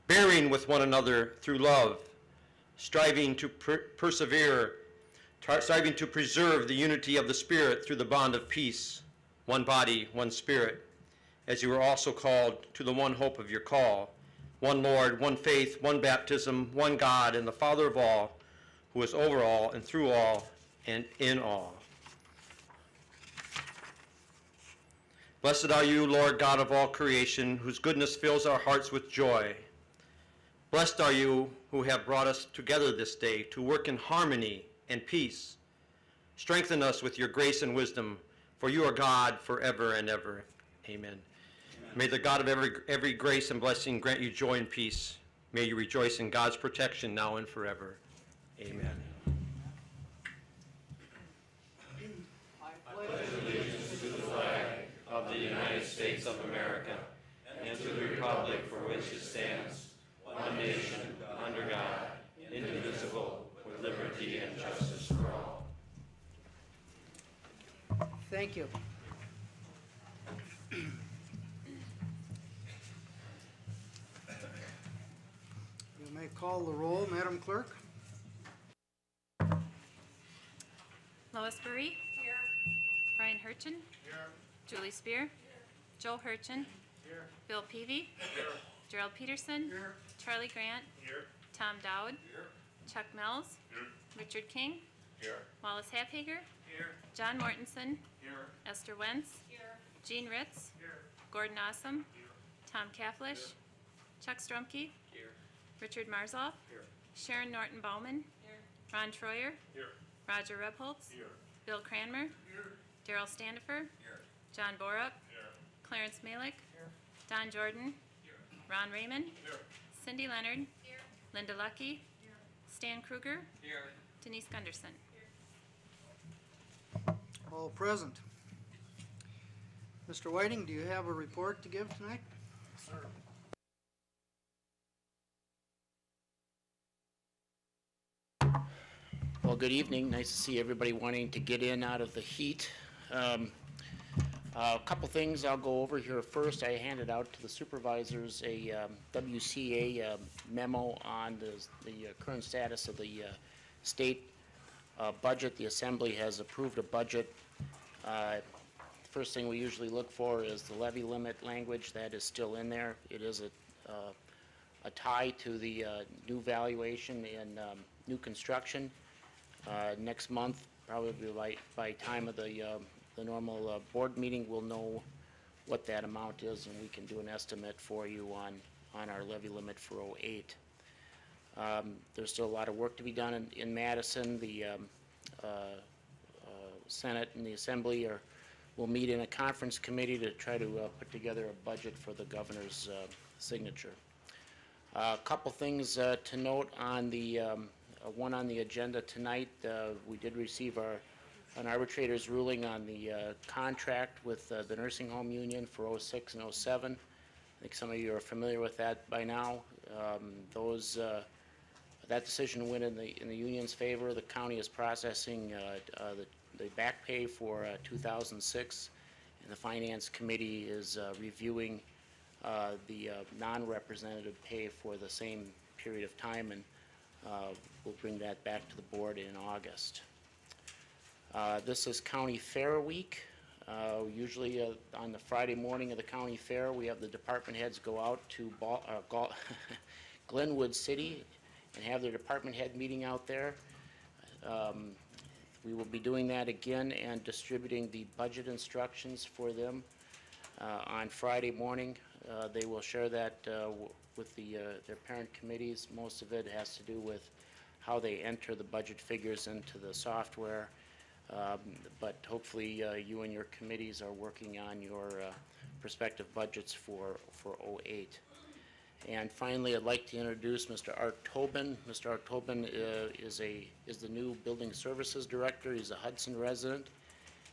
Bearing with one another through love, striving to persevere, striving to preserve the unity of the Spirit through the bond of peace, one body, one Spirit, as you were also called to the one hope of your call, one Lord, one faith, one baptism, one God, and the Father of all, who is over all and through all and in all. Blessed are you, Lord God of all creation, whose goodness fills our hearts with joy. Blessed are you who have brought us together this day to work in harmony and peace. Strengthen us with your grace and wisdom, for you are God forever and ever. Amen. Amen. May the God of every grace and blessing grant you joy and peace. May you rejoice in God's protection now and forever. Amen. I pledge allegiance to the flag of the United States of America and to the republic for which it stands, one nation, under God, indivisible, with liberty and justice for all. Thank you. You may call the roll, Madam Clerk. Lois Burry. Here. Brian Hurchin. Here. Julie Spear. Here. Joe Hurchin. Here. Bill Peavy. Here. Gerald Peterson. Here. Charlie Grant. Here. Tom Dowd. Here. Chuck Mills. Here. Richard King. Here. Wallace Halfhager. Here. John Mortensen. Here. Esther Wentz. Here. Gene Ritz. Here. Gordon Awesome. Here. Tom Kaflish. Here. Chuck Strumke. Here. Richard Marzoff. Here. Sharon Norton Bauman. Here. Ron Troyer. Here. Roger Rebholz. Here. Bill Cranmer. Here. Darrell Standifer. Here. John Borup. Here. Clarence Malick. Here. Don Jordan. Here. Ron Raymond. Here. Cindy Leonard. Here. Linda Lucky. Here. Stan Kruger. Here. Denise Gunderson. Here. All present. Mr. Whiting, do you have a report to give tonight? Yes, sir. Well, good evening. Nice to see everybody wanting to get in out of the heat. A couple things I'll go over here first. I handed out to the supervisors a WCA memo on the current status of the state budget. The Assembly has approved a budget. First thing we usually look for is the levy limit language. That is still in there. It is a tie to the new valuation in new construction. Next month, probably by time of the normal board meeting, we'll know what that amount is, and we can do an estimate for you on our levy limit for 08. There's still a lot of work to be done in Madison. The Senate and the Assembly will meet in a conference committee to try to put together a budget for the governor's signature. A couple things to note on the one on the agenda tonight. We did receive an arbitrator's ruling on the contract with the nursing home union for 06 and 07. I think some of you are familiar with that by now. That decision went in the union's favor. The county is processing the back pay for 2006, and the finance committee is reviewing the non-representative pay for the same period of time, and we'll bring that back to the board in August. This is County Fair Week. Usually on the Friday morning of the County Fair, we have the department heads go out to Glenwood City and have their department head meeting out there. We will be doing that again and distributing the budget instructions for them on Friday morning. They will share that with their parent committees. Most of it has to do with how they enter the budget figures into the software. But hopefully you and your committees are working on your prospective budgets for '08. And finally, I'd like to introduce Mr. Art Tobin. Mr. Art Tobin is the new Building Services Director. He's a Hudson resident.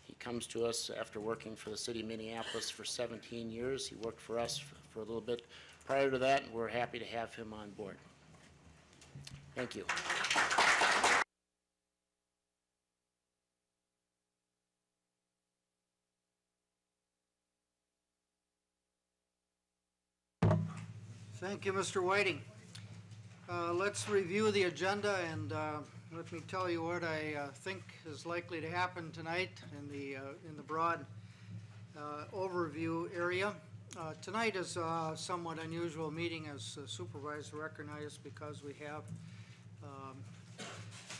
He comes to us after working for the city of Minneapolis for 17 years. He worked for us for a little bit prior to that, and we're happy to have him on board. Thank you. Thank you, Mr. Whiting. Let's review the agenda, and let me tell you what I think is likely to happen tonight in the broad overview area. Tonight is a somewhat unusual meeting, as the supervisor recognized, because we have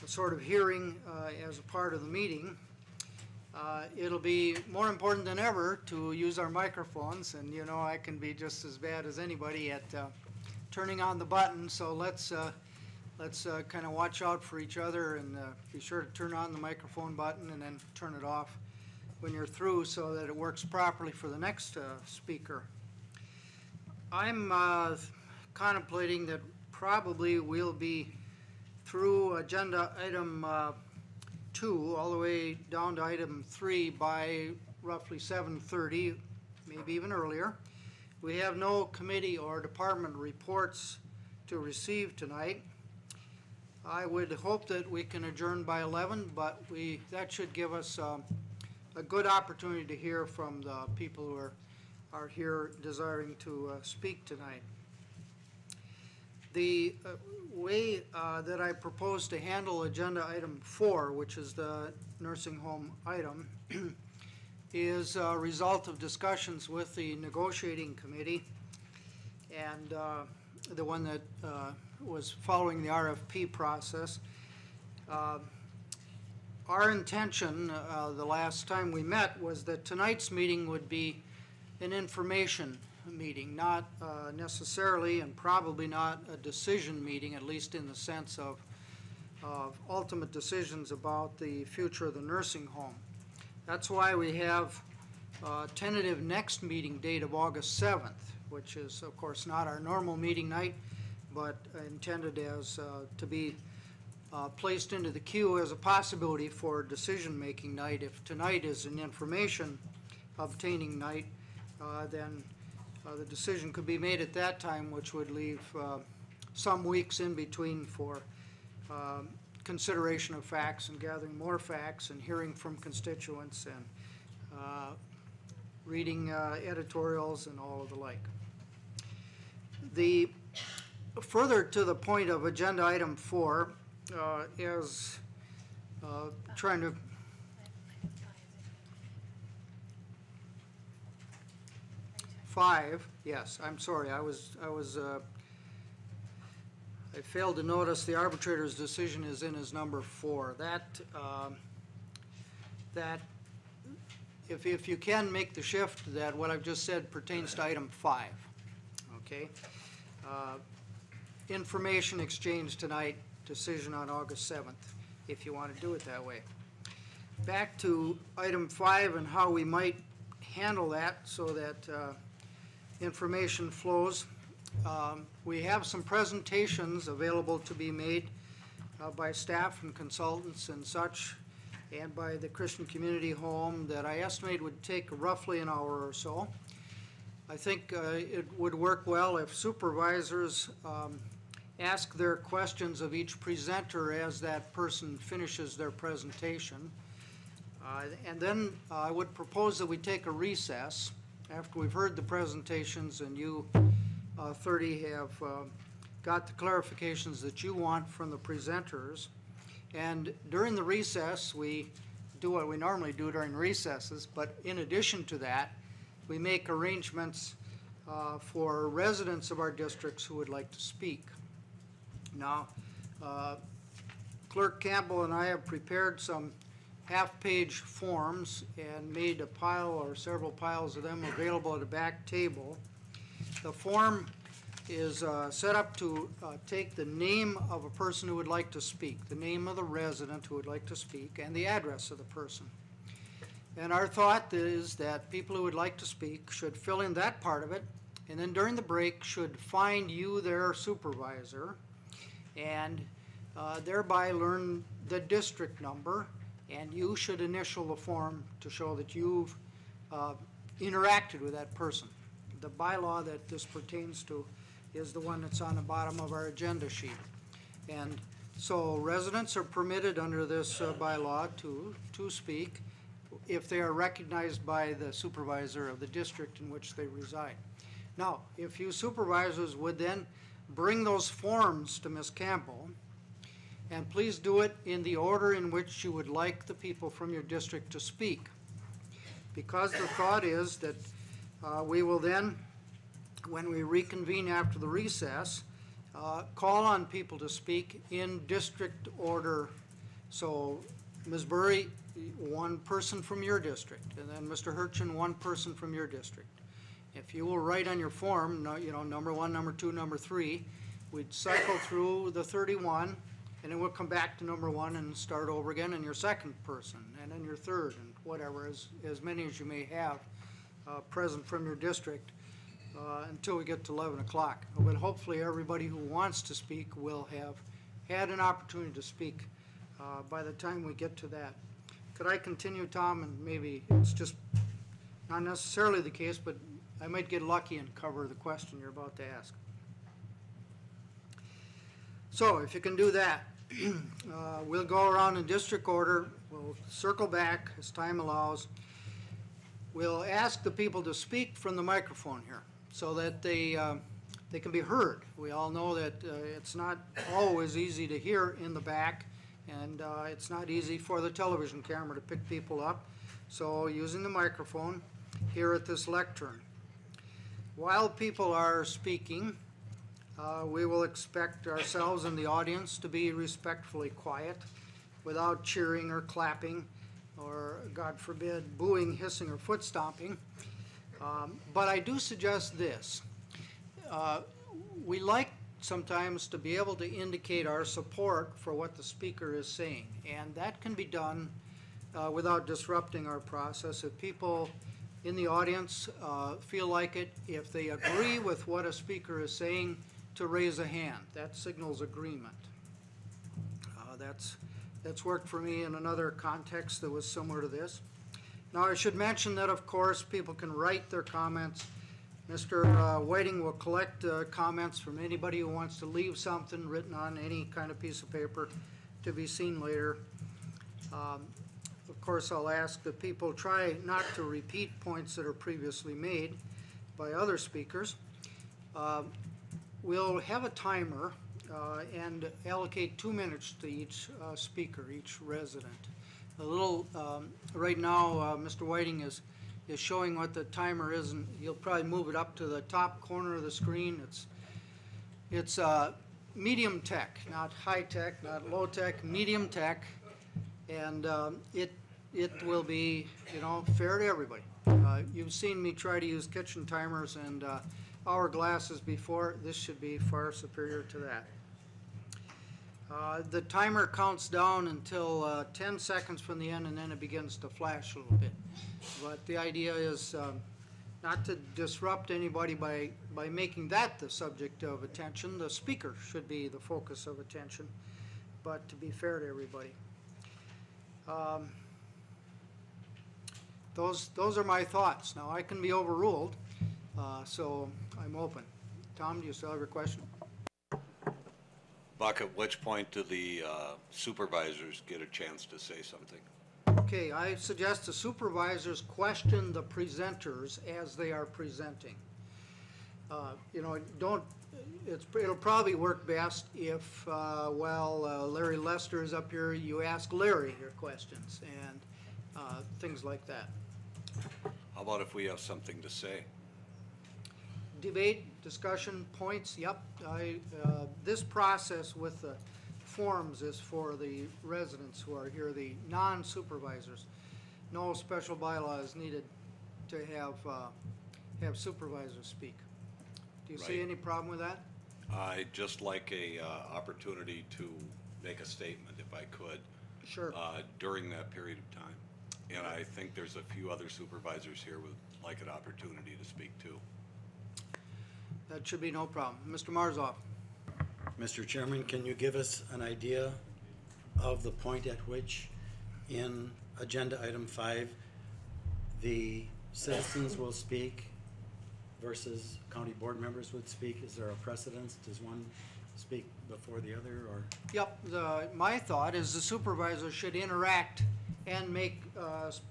a sort of hearing as a part of the meeting. It'll be more important than ever to use our microphones, and you know I can be just as bad as anybody at turning on the button, so let's kind of watch out for each other and be sure to turn on the microphone button and then turn it off when you're through so that it works properly for the next speaker. I'm contemplating that probably we'll be through agenda item 2 all the way down to item 3 by roughly 7:30, maybe even earlier. We have no committee or department reports to receive tonight. I would hope that we can adjourn by 11, but that should give us a good opportunity to hear from the people who are here desiring to speak tonight. The way that I propose to handle agenda item 4, which is the nursing home item, is a result of discussions with the negotiating committee and the one that was following the RFP process. Our intention the last time we met was that tonight's meeting would be an information meeting, not necessarily and probably not a decision meeting, at least in the sense of ultimate decisions about the future of the nursing home. That's why we have a tentative next meeting date of August 7th, which is, of course, not our normal meeting night, but intended as to be placed into the queue as a possibility for decision-making night. If tonight is an information obtaining night, then the decision could be made at that time, which would leave some weeks in between for consideration of facts and gathering more facts and hearing from constituents and reading editorials and all of the like. The further to the point of agenda item 4 is trying to yes, I'm sorry, I failed to notice the arbitrator's decision is in as number 4. That if you can make the shift, that what I've just said pertains to item 5. Okay, information exchange tonight, decision on August 7th, if you want to do it that way. Back to item 5 and how we might handle that so that information flows. We have some presentations available to be made by staff and consultants and such, and by the Christian Community Home that I estimate would take roughly an hour or so. I think it would work well if supervisors ask their questions of each presenter as that person finishes their presentation. And then I would propose that we take a recess after we've heard the presentations and you 30 have got the clarifications that you want from the presenters. And during the recess, we do what we normally do during recesses, but in addition to that, we make arrangements for residents of our districts who would like to speak. Now, Clerk Campbell and I have prepared some half-page forms and made a pile or several piles of them available at the back table. The form is set up to take the name of a person who would like to speak, the name of the resident who would like to speak, and the address of the person. And our thought is that people who would like to speak should fill in that part of it, and then during the break should find you their supervisor, and thereby learn the district number, and you should initial the form to show that you've interacted with that person. The bylaw that this pertains to is the one that's on the bottom of our agenda sheet. And so residents are permitted under this bylaw to speak if they are recognized by the supervisor of the district in which they reside. Now, if you supervisors would then bring those forms to Ms. Campbell, and please do it in the order in which you would like the people from your district to speak. Because the thought is that we will then, when we reconvene after the recess, call on people to speak in district order. So Ms. Burry, one person from your district, and then Mr. Hurchin, one person from your district. If you will write on your form, you know, number 1, number 2, number 3, we'd cycle through the 31, and then we'll come back to number 1 and start over again, and your second person, and then your third, and whatever, as many as you may have present from your district until we get to 11 o'clock. But hopefully everybody who wants to speak will have had an opportunity to speak by the time we get to that. Could I continue, Tom? And maybe it's just not necessarily the case, but I might get lucky and cover the question you're about to ask. So if you can do that, we'll go around in district order. We'll circle back as time allows. We'll ask the people to speak from the microphone here so that they can be heard. We all know that it's not always easy to hear in the back, and it's not easy for the television camera to pick people up. So using the microphone here at this lectern. While people are speaking, we will expect ourselves and the audience to be respectfully quiet without cheering or clapping or, God forbid, booing, hissing, or foot stomping. But I do suggest this. We like sometimes to be able to indicate our support for what the speaker is saying, and that can be done without disrupting our process. If people in the audience feel like it, if they agree with what a speaker is saying, to raise a hand. That signals agreement. That's worked for me in another context that was similar to this. Now I should mention that of course people can write their comments. Mr. Whiting will collect comments from anybody who wants to leave something written on any kind of piece of paper to be seen later. Of course, I'll ask that people try not to repeat points that are previously made by other speakers. We'll have a timer and allocate 2 minutes to each speaker, each resident. A little, right now, Mr. Whiting is showing what the timer is, and he'll probably move it up to the top corner of the screen. It's medium tech, not high tech, not low tech, medium tech, and it will be, you know, fair to everybody. You've seen me try to use kitchen timers and hourglasses before. This should be far superior to that. The timer counts down until 10 seconds from the end, and then it begins to flash a little bit. But the idea is not to disrupt anybody by making that the subject of attention. The speaker should be the focus of attention, but to be fair to everybody. Those are my thoughts. Now, I can be overruled, so I'm open. Tom, do you still have your question? Buck, at which point do the supervisors get a chance to say something? Okay, I suggest the supervisors question the presenters as they are presenting. You know, it'll probably work best if, while Larry Lester is up here, you ask Larry your questions and things like that. How about if we have something to say? Debate, discussion, points, yep. This process with the forms is for the residents who are here, the non-supervisors. No special bylaw is needed to have supervisors speak. Do you see Right. any problem with that? I'd just like a opportunity to make a statement, if I could, Sure. during that period of time. And I think there's a few other supervisors here would like an opportunity to speak too. That should be no problem. Mr. Marzoff? Mr. Chairman, can you give us an idea of the point at which in agenda item 5, the citizens will speak versus county board members would speak? Is there a precedence? Does one speak before the other, or? Yep, my thought is the supervisors should interact and make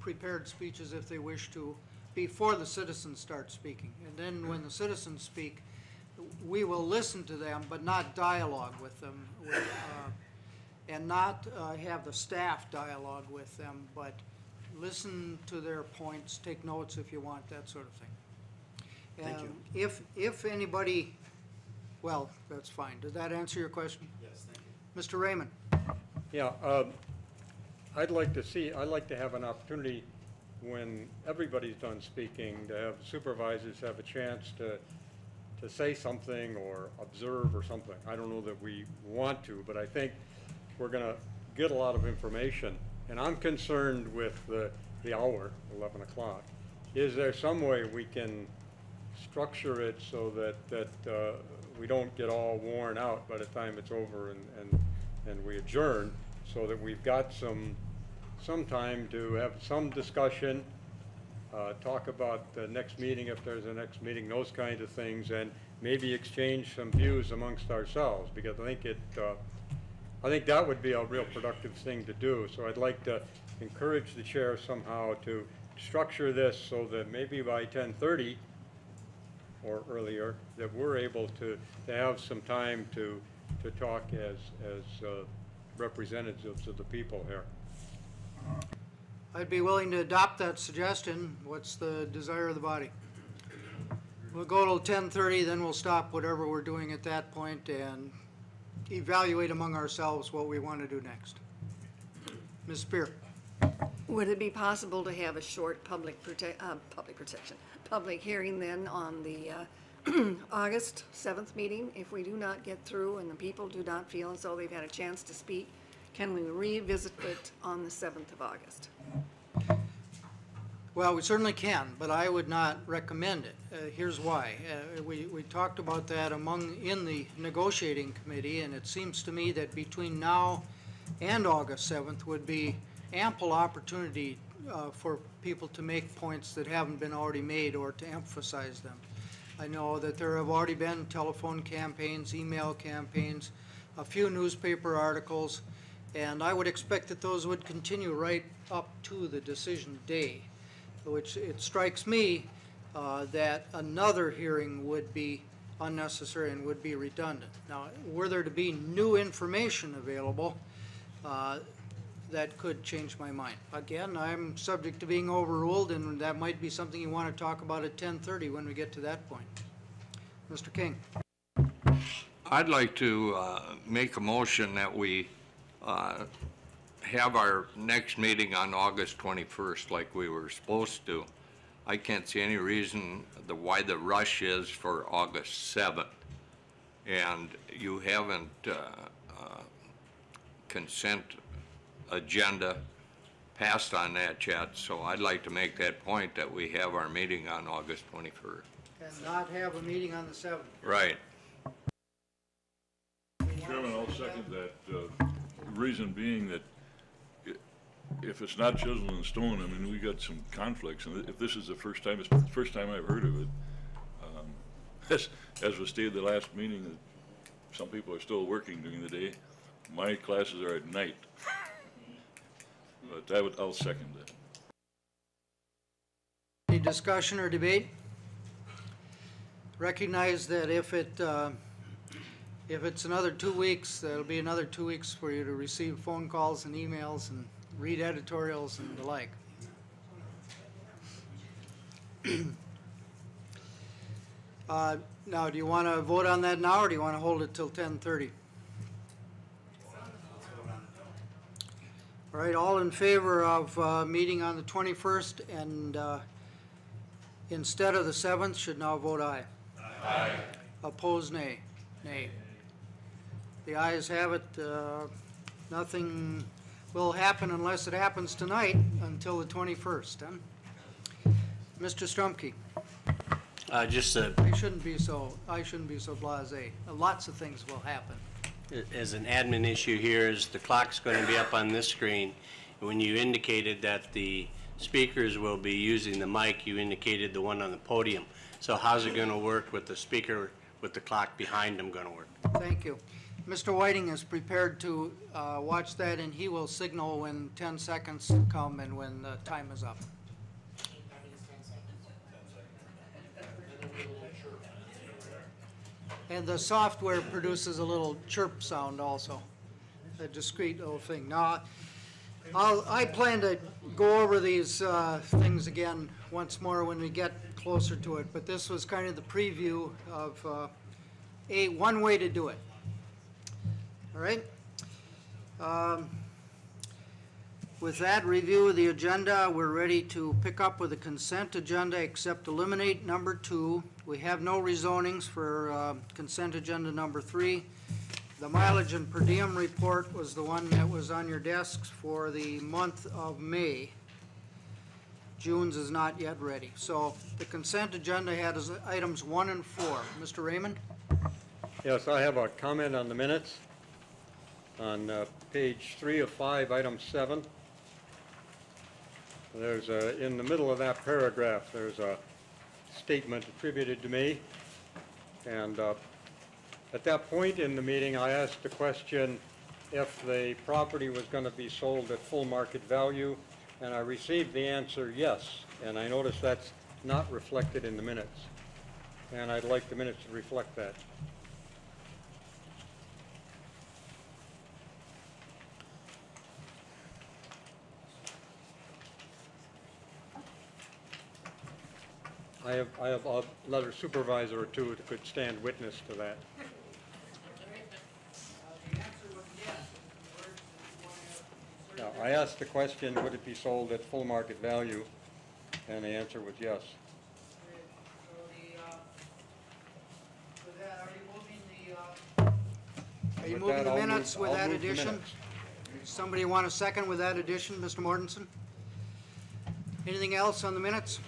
prepared speeches if they wish to before the citizens start speaking. And then when the citizens speak, we will listen to them, but not dialogue with them, and not have the staff dialogue with them, but listen to their points, take notes if you want, that sort of thing. Thank you. If anybody, well, that's fine. Did that answer your question? Yes, thank you. Mr. Raymond? Yeah, I'd like to have an opportunity when everybody's done speaking, to have supervisors have a chance to say something or observe or something. I don't know that we want to, but I think we're gonna get a lot of information. And I'm concerned with the hour, 11 o'clock. Is there some way we can structure it so that we don't get all worn out by the time it's over and we adjourn, so that we've got some time to have some discussion, talk about the next meeting if there's a next meeting, those kinds of things, and maybe exchange some views amongst ourselves, because I think that would be a real productive thing to do. So I'd like to encourage the chair somehow to structure this so that maybe by 10:30 or earlier, that we're able to have some time to talk as representatives of the people here. I'd be willing to adopt that suggestion. What's the desire of the body? We'll go till 10:30, then we'll stop whatever we're doing at that point and evaluate among ourselves what we want to do next. Ms. Spear? Would it be possible to have a short public hearing then on the August 7th meeting? If we do not get through and the people do not feel as though they've had a chance to speak, can we revisit it on the 7th of August? Well, we certainly can, but I would not recommend it. Here's why. We talked about that in the negotiating committee, and it seems to me that between now and August 7th would be ample opportunity for people to make points that haven't been already made or to emphasize them. I know that there have already been telephone campaigns, email campaigns, a few newspaper articles, and I would expect that those would continue right up to the decision day, which it strikes me that another hearing would be unnecessary and would be redundant. Now, were there to be new information available, that could change my mind. Again, I'm subject to being overruled, and that might be something you want to talk about at 10:30 when we get to that point. Mr. King? I'd like to make a motion that we have our next meeting on August 21st like we were supposed to. I can't see any reason why the rush is for August 7th. And you haven't consent agenda passed on that yet, so I'd like to make that point that we have our meeting on August 21st. And not have a meeting on the 7th. Right. Chairman, I'll second that. The reason being that if it's not chiseled in stone, I mean, we got some conflicts, and if this is the first time, it's the first time I've heard of it. As was stated the last meeting, some people are still working during the day. My classes are at night. But I'll second that. Any discussion or debate? Recognize that if it's another 2 weeks, that'll be another 2 weeks for you to receive phone calls and emails and read editorials and the like. Now, do you want to vote on that now, or do you want to hold it till 10:30? All right, all in favor of meeting on the 21st and instead of the 7th should now vote aye. Aye. Opposed, nay. Nay. The ayes have it. Nothing will happen unless it happens tonight until the 21st. Huh? Mr. Strumke. Just I shouldn't be so blasé. Lots of things will happen. as an admin issue here, is the clock's going to be up on this screen. When you indicated that the speakers will be using the mic, you indicated the one on the podium. So how's it going to work with the speaker with the clock behind them going to work? Thank you. Mr. Whiting is prepared to watch that, and he will signal when 10 seconds come and when the time is up. And the software produces a little chirp sound also, a discrete little thing. Now, I plan to go over these things again once more when we get closer to it, but this was kind of the preview of one way to do it. All right? With that review of the agenda, we're ready to pick up with the consent agenda except eliminate number 2. We have no rezonings for consent agenda number 3. The mileage and per diem report was the one that was on your desks for the month of May. June's is not yet ready. So the consent agenda had items 1 and 4. Mr. Raymond? Yes, I have a comment on the minutes. On page 3 of 5, item 7. There's in the middle of that paragraph, there's a statement attributed to me. And at that point in the meeting, I asked the question if the property was going to be sold at full market value, and I received the answer yes. And I noticed that's not reflected in the minutes. And I'd like the minutes to reflect that. I have another supervisor or two that could stand witness to that. Now, I asked the question, would it be sold at full market value? And the answer was yes. Are you moving the minutes with that addition? Somebody want a second with that addition, Mr. Mortensen? Anything else on the minutes?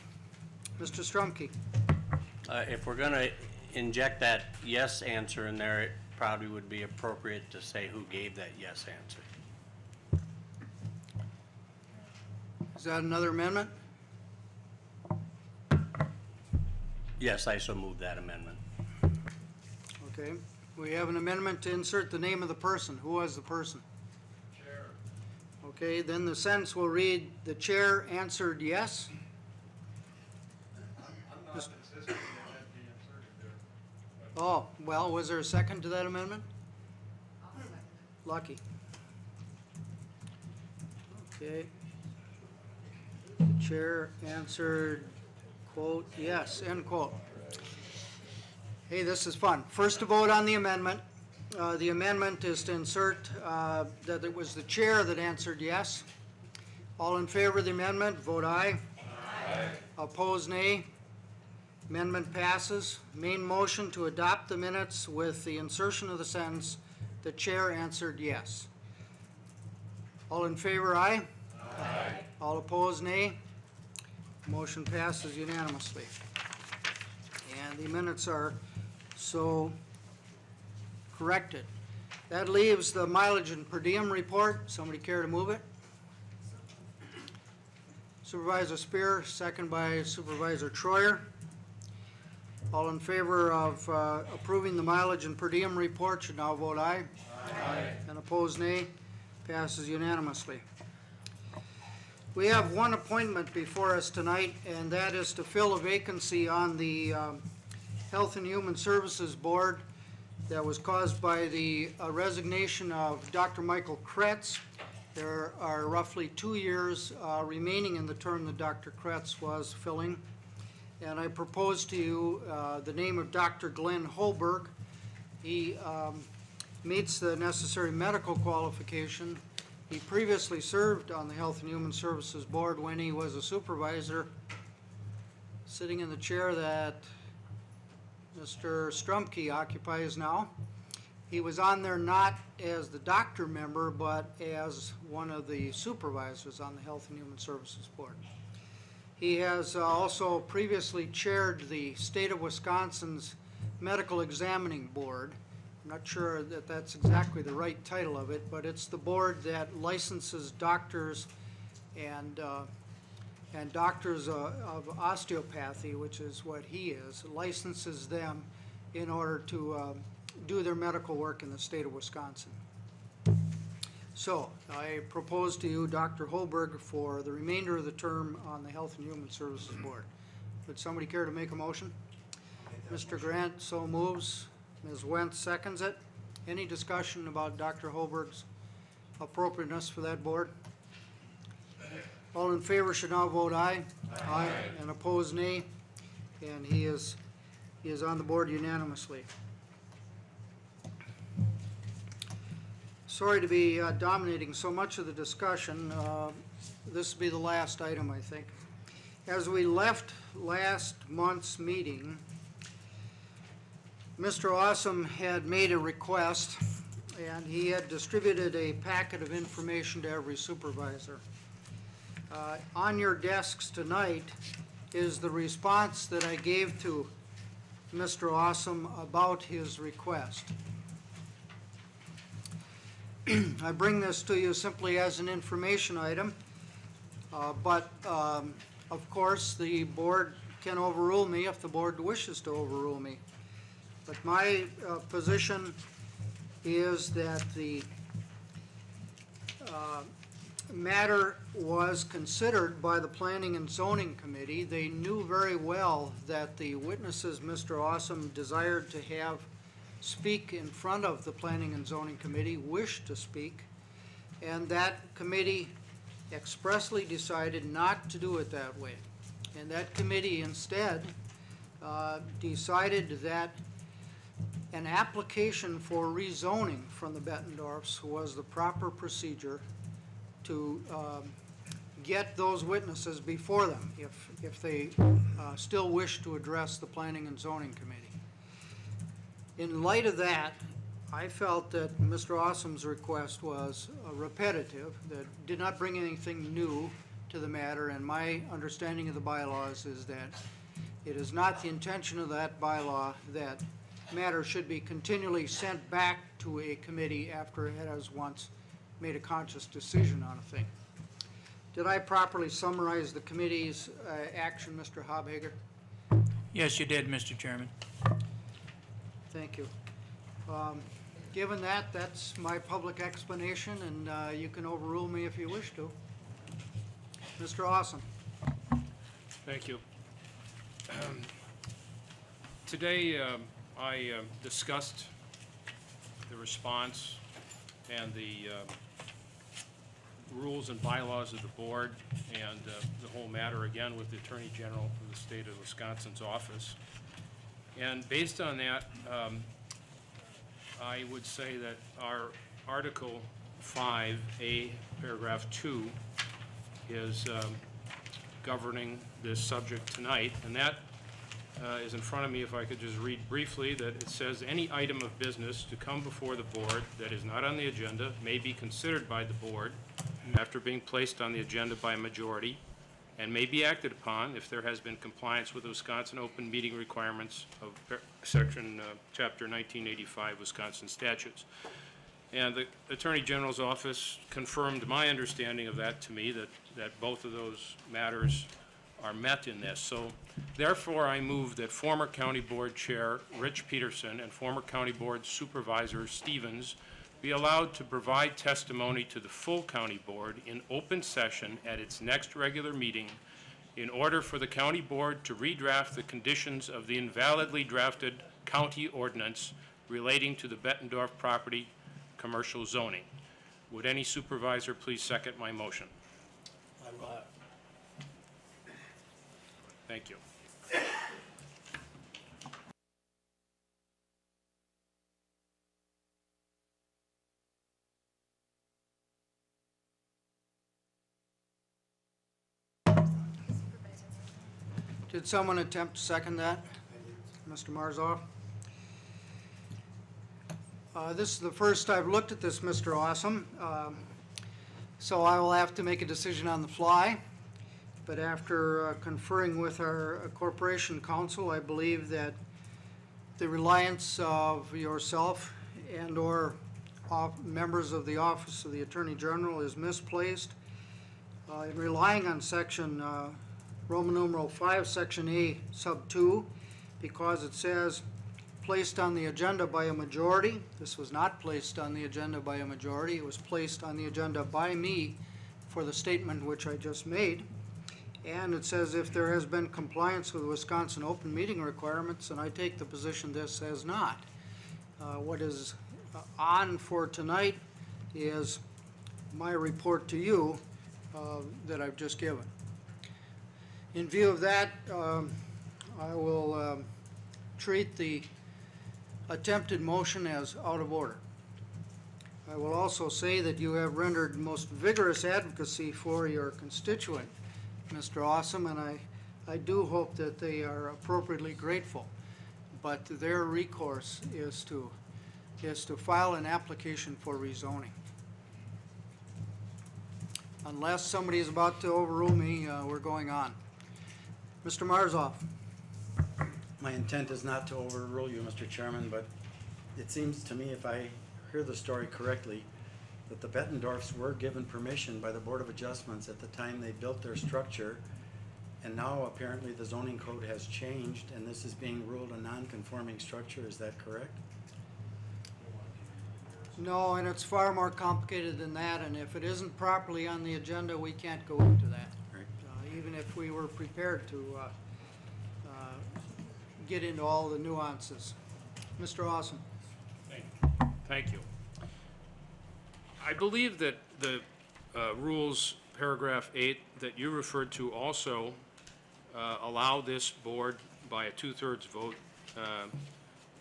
Mr. Strumke. If we're going to inject that yes answer in there, it probably would be appropriate to say who gave that yes answer. Is that another amendment? Yes, I so move that amendment. Okay. We have an amendment to insert the name of the person. Who was the person? Chair. Okay, then the sentence will read, the chair answered yes. I'm not insisting that that be inserted there. Oh, well, was there a second to that amendment? Lucky. Okay. The chair answered, quote, yes, end quote. Hey, this is fun. First to vote on the amendment. The amendment is to insert that it was the chair that answered yes. All in favor of the amendment, vote aye. Aye. Opposed, nay. Amendment passes. Main motion to adopt the minutes with the insertion of the sentence, the chair answered yes. All in favor, aye? Aye. All opposed, nay. Motion passes unanimously. And the minutes are so corrected. That leaves the mileage and per diem report. Somebody care to move it? Supervisor Spear, second by Supervisor Troyer. All in favor of approving the mileage and per diem report should now vote aye. Aye. And opposed, nay. Passes unanimously. We have one appointment before us tonight, and that is to fill a vacancy on the Health and Human Services Board that was caused by the resignation of Dr. Michael Kretz. There are roughly 2 years remaining in the term that Dr. Kretz was filling. And I propose to you the name of Dr. Glenn Holberg. He meets the necessary medical qualification He previously served on the Health and Human Services Board when he was a supervisor, sitting in the chair that Mr. Strumke occupies now. He was on there not as the doctor member, but as one of the supervisors on the Health and Human Services Board. He has also previously chaired the State of Wisconsin's Medical Examining Board. I'm not sure that that's exactly the right title of it, but it's the board that licenses doctors and doctors of osteopathy, which is what he is, licenses them in order to do their medical work in the state of Wisconsin. So I propose to you Dr. Holberg for the remainder of the term on the Health and Human Services Board. Would somebody care to make a motion? Mr. Grant so moves. Ms. Wentz seconds it. Any discussion about Dr. Holberg's appropriateness for that board? All in favor should now vote aye. Aye. And opposed nay. And he is on the board unanimously. Sorry to be dominating so much of the discussion. This will be the last item, I think. As we left last month's meeting, Mr. Awesome had made a request, and he had distributed a packet of information to every supervisor. On your desks tonight is the response that I gave to Mr. Awesome about his request. I bring this to you simply as an information item, but of course the board can overrule me if the board wishes to overrule me. But my position is that the matter was considered by the Planning and Zoning Committee. They knew very well that the witnesses Mr. Awesome desired to have speak in front of the Planning and Zoning Committee wished to speak, and that committee expressly decided not to do it that way. And that committee instead decided that an application for rezoning from the Bettendorfs was the proper procedure to get those witnesses before them if they still wish to address the Planning and Zoning Committee. In light of that, I felt that Mr. Awesome's request was repetitive, that did not bring anything new to the matter, and my understanding of the bylaws is that it is not the intention of that bylaw that matter should be continually sent back to a committee after it has once made a conscious decision on a thing. Did I properly summarize the committee's action, Mr. Hobhager? Yes, you did, Mr. Chairman. Thank you. Given that, that's my public explanation, and you can overrule me if you wish to. Mr. Awesome. Thank you. Today, I discussed the response and the rules and bylaws of the board and the whole matter again with the Attorney General of the state of Wisconsin's office. And based on that, I would say that our Article 5A, paragraph 2, is governing this subject tonight. And that is in front of me. If I could just read briefly, that it says any item of business to come before the board that is not on the agenda may be considered by the board after being placed on the agenda by a majority, and may be acted upon if there has been compliance with the Wisconsin open meeting requirements of section chapter 1985 Wisconsin statutes. And the Attorney General's office confirmed my understanding of that to me, that both of those matters are met in this. So therefore, I move that former County Board Chair Rich Peterson and former County Board Supervisor Stevens be allowed to provide testimony to the full County Board in open session at its next regular meeting in order for the County Board to redraft the conditions of the invalidly drafted county ordinance relating to the Bettendorf property commercial zoning. Would any supervisor please second my motion? I will. Thank you. Did someone attempt to second that? Mr. Marzoff? This is the first I've looked at this, Mr. Awesome, so I will have to make a decision on the fly. But after conferring with our corporation counsel, I believe that the reliance of yourself and/or members of the Office of the Attorney General is misplaced. In relying on section Roman numeral 5, section A, sub 2, because it says placed on the agenda by a majority. This was not placed on the agenda by a majority. It was placed on the agenda by me for the statement which I just made. And it says if there has been compliance with Wisconsin open meeting requirements, and I take the position this has not. What is on for tonight is my report to you that I've just given. In view of that, I will treat the attempted motion as out of order. I will also say that you have rendered most vigorous advocacy for your constituent, Mr. Awesome, and I do hope that they are appropriately grateful. But their recourse is to file an application for rezoning. Unless somebody is about to overrule me, we're going on. Mr. Marzoff. My intent is not to overrule you, Mr. Chairman, but it seems to me, if I hear the story correctly, that the Bettendorfs were given permission by the Board of Adjustments at the time they built their structure, and now apparently the zoning code has changed and this is being ruled a non-conforming structure. Is that correct? No, and it's far more complicated than that, and if it isn't properly on the agenda, we can't go into that. Right. Even if we were prepared to get into all the nuances. Mr. Awesome. Thank you. I believe that the rules, paragraph 8, that you referred to also allow this board by a 2/3 vote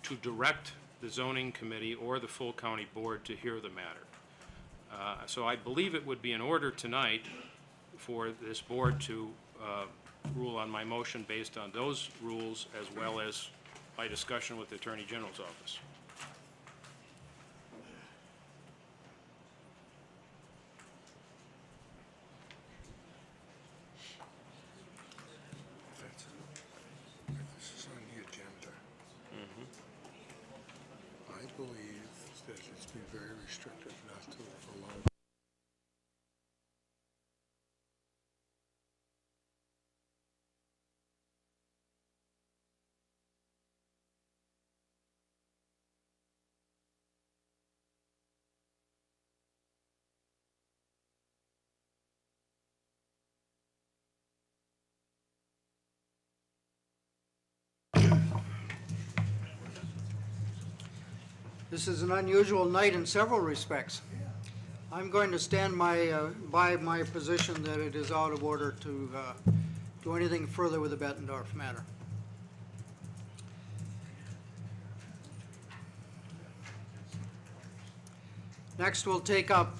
to direct the zoning committee or the full county board to hear the matter. So I believe it would be in order tonight for this board to rule on my motion based on those rules as well as my discussion with the Attorney General's office. This is on the agenda. I believe that it's been very restrictive not to allow. This is an unusual night in several respects. I'm going to stand by my position that it is out of order to do anything further with the Bettendorf matter. Next, we'll take up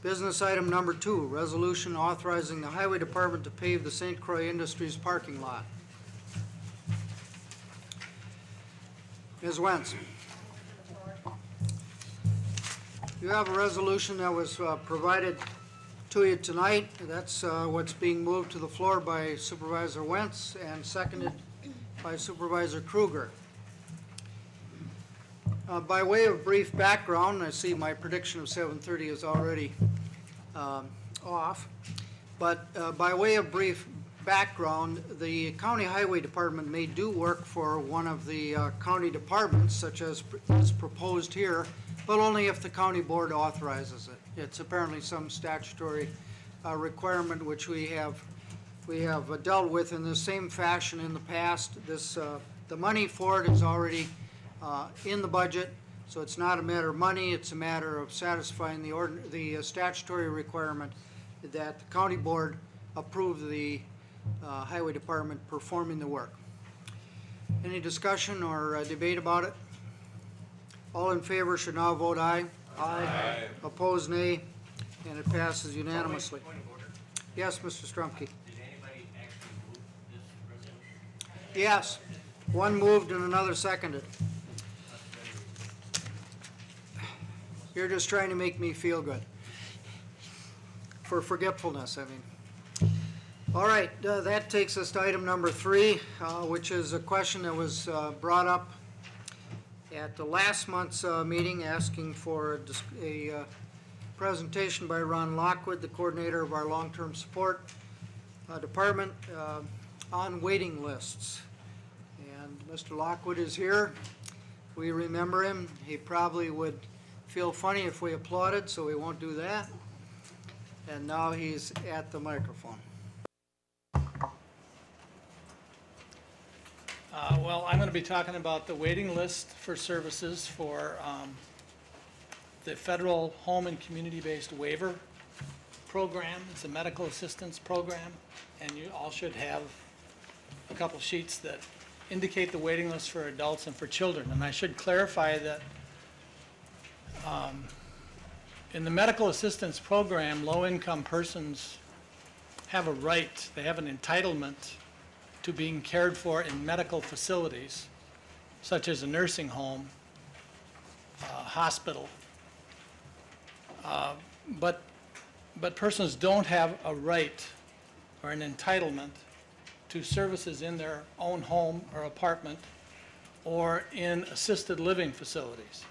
business item number 2, resolution authorizing the Highway Department to pave the St. Croix Industries parking lot. Ms. Wentz. You have a resolution that was provided to you tonight. That's what's being moved to the floor by Supervisor Wentz and seconded by Supervisor Kruger. By way of brief background, I see my prediction of 7:30 is already off, but by way of brief background, the County Highway Department may do work for one of the county departments, such as is proposed here, but only if the county board authorizes it. It's apparently some statutory requirement which we have dealt with in the same fashion in the past. The money for it is already in the budget, so it's not a matter of money, it's a matter of satisfying the statutory requirement that the county board approve the highway department performing the work. Any discussion or debate about it? All in favor should now vote aye. Aye. Opposed, nay. And it passes unanimously. Point of order. Yes, Mr. Strumke. Did anybody actually move this Yes. One moved and another seconded. You're just trying to make me feel good. For forgetfulness, I mean. All right, that takes us to item number 3, which is a question that was brought up at the last month's meeting, asking for a presentation by Ron Lockwood, the coordinator of our long-term support department, on waiting lists. And Mr. Lockwood is here. We remember him. He probably would feel funny if we applauded, so we won't do that. And now he's at the microphone. Well, I'm going to be talking about the waiting list for services for the federal home and community-based waiver program. It's a medical assistance program, and you all should have a couple sheets that indicate the waiting list for adults and for children. And I should clarify that in the medical assistance program, low-income persons have a right, they have an entitlement to being cared for in medical facilities, such as a nursing home, hospital. But persons don't have a right or an entitlement to services in their own home or apartment or in assisted living facilities,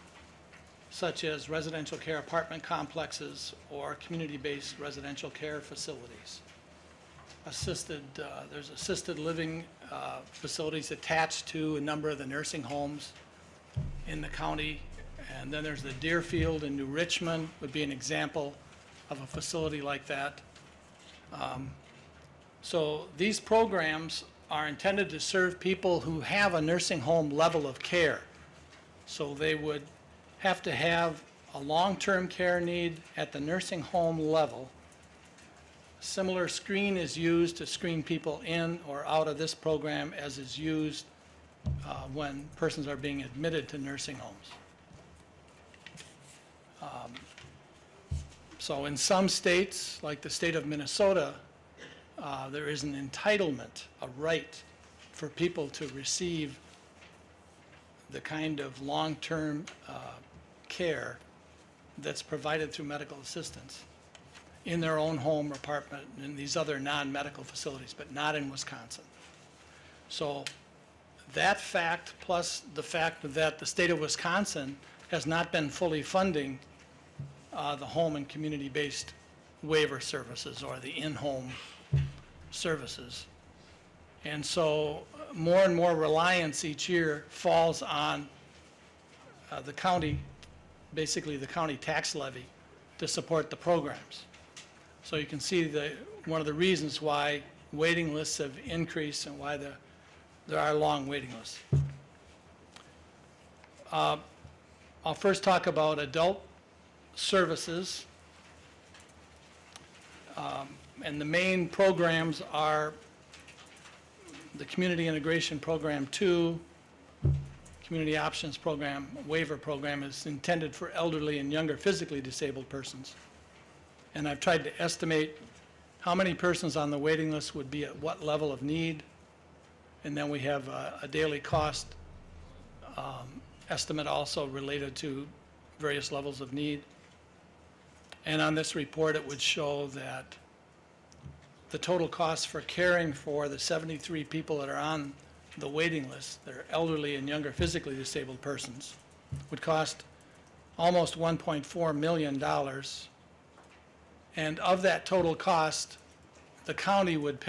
such as residential care apartment complexes or community-based residential care facilities. There's assisted living facilities attached to a number of the nursing homes in the county. And then there's the Deerfield in New Richmond would be an example of a facility like that. So these programs are intended to serve people who have a nursing home level of care. So they would have to have a long-term care need at the nursing home level. Similar screen is used to screen people in or out of this program as is used when persons are being admitted to nursing homes. So in some states, like the state of Minnesota, there is an entitlement, a right for people to receive the kind of long-term care that's provided through medical assistance in their own home or apartment and these other non-medical facilities, but not in Wisconsin. So that fact, plus the fact that the state of Wisconsin has not been fully funding the home and community-based waiver services or the in-home services. And so more and more reliance each year falls on the county, basically the county tax levy, to support the programs. So you can see one of the reasons why waiting lists have increased and why there are long waiting lists. I'll first talk about adult services. And the main programs are the Community Integration Program 2, Community Options Program, Waiver Program is intended for elderly and younger physically disabled persons. And I've tried to estimate how many persons on the waiting list would be at what level of need. And then we have a daily cost estimate also related to various levels of need. And on this report, it would show that the total cost for caring for the 73 people that are on the waiting list, that are elderly and younger physically disabled persons, would cost almost $1.4 million. And of that total cost, the county would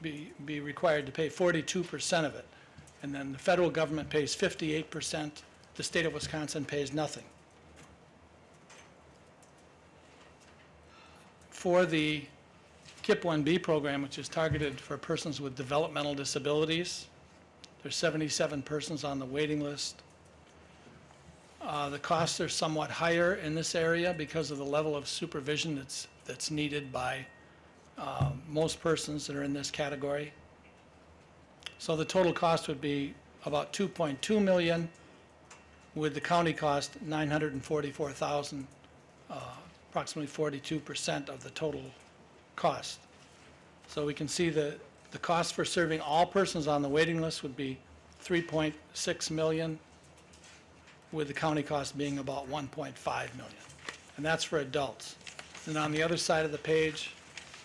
be required to pay 42% of it. And then the federal government pays 58%. The state of Wisconsin pays nothing. For the KIP 1B program, which is targeted for persons with developmental disabilities, there's 77 persons on the waiting list. The costs are somewhat higher in this area because of the level of supervision that's needed by most persons that are in this category. So the total cost would be about $2.2 million, with the county cost $944,000, approximately 42% of the total cost. So we can see that The cost for serving all persons on the waiting list would be $3.6 million, with the county cost being about $1.5 million. And that's for adults. And on the other side of the page,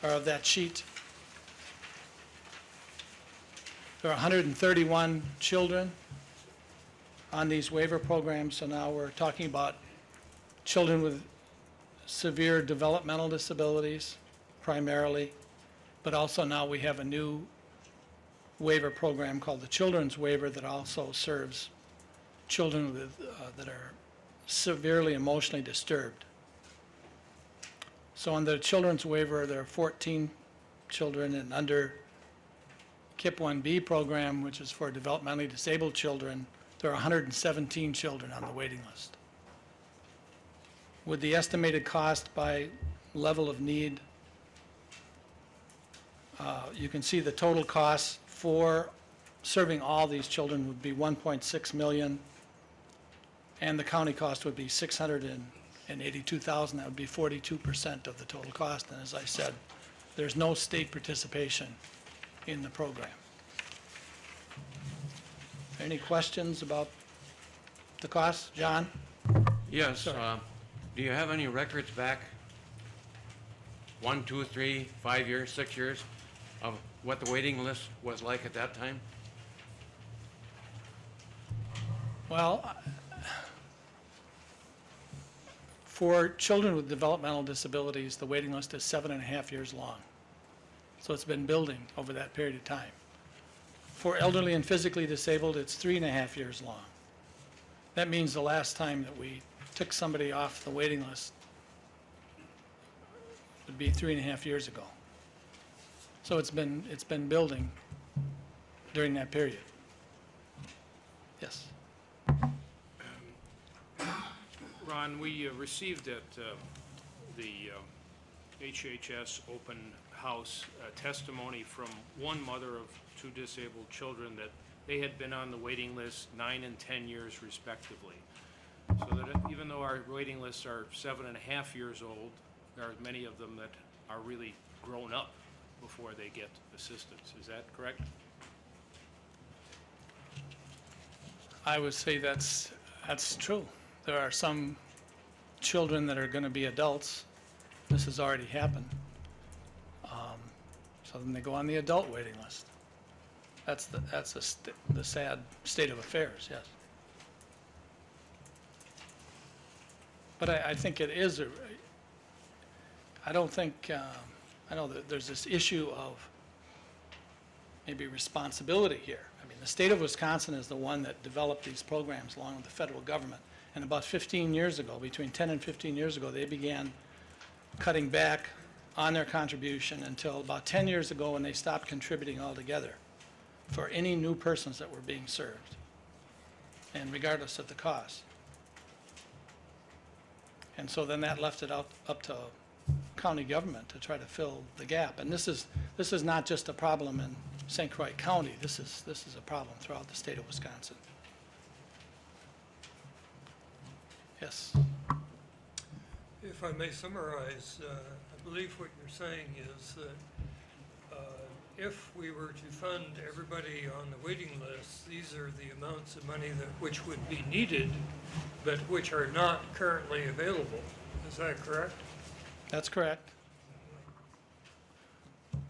or of that sheet, there are 131 children on these waiver programs, so now we're talking about children with severe developmental disabilities primarily, but also now we have a new waiver program called the Children's Waiver that also serves children with, that are severely emotionally disturbed. So under the Children's Waiver, there are 14 children, and under KIP 1B program, which is for developmentally disabled children, there are 117 children on the waiting list. With the estimated cost by level of need, you can see the total cost for serving all these children would be $1.6 million, and the county cost would be $682,000. That would be 42% of the total cost. And as I said, there's no state participation in the program. Any questions about the cost? John? Yes. Do you have any records back 1, 2, 3, 5 years, 6 years of what the waiting list was like at that time? Well, for children with developmental disabilities, the waiting list is 7.5 years long. So it's been building over that period of time. For elderly and physically disabled, it's 3.5 years long. That means the last time that we took somebody off the waiting list would be 3.5 years ago. So it's been building during that period. Yes. Ron, we received at the HHS open house testimony from one mother of 2 disabled children that they had been on the waiting list 9 and 10 years respectively. So that even though our waiting lists are 7.5 years old, there are many of them that are really grown up before they get assistance. Is that correct? I would say that's true. There are some children that are going to be adults. This has already happened. So then they go on the adult waiting list. That's the sad state of affairs, yes. But I think it is I don't think, I know that there's this issue of maybe responsibility here. I mean, the state of Wisconsin is the one that developed these programs along with the federal government. And about 15 years ago, between 10 and 15 years ago, they began cutting back on their contribution until about 10 years ago when they stopped contributing altogether for any new persons that were being served, and regardless of the cost. And so then that left it up to county government to try to fill the gap. And this is not just a problem in St. Croix County. This is a problem throughout the state of Wisconsin. Yes. If I may summarize, I believe what you're saying is that if we were to fund everybody on the waiting list, these are the amounts of money which would be needed, but which are not currently available. Is that correct? That's correct.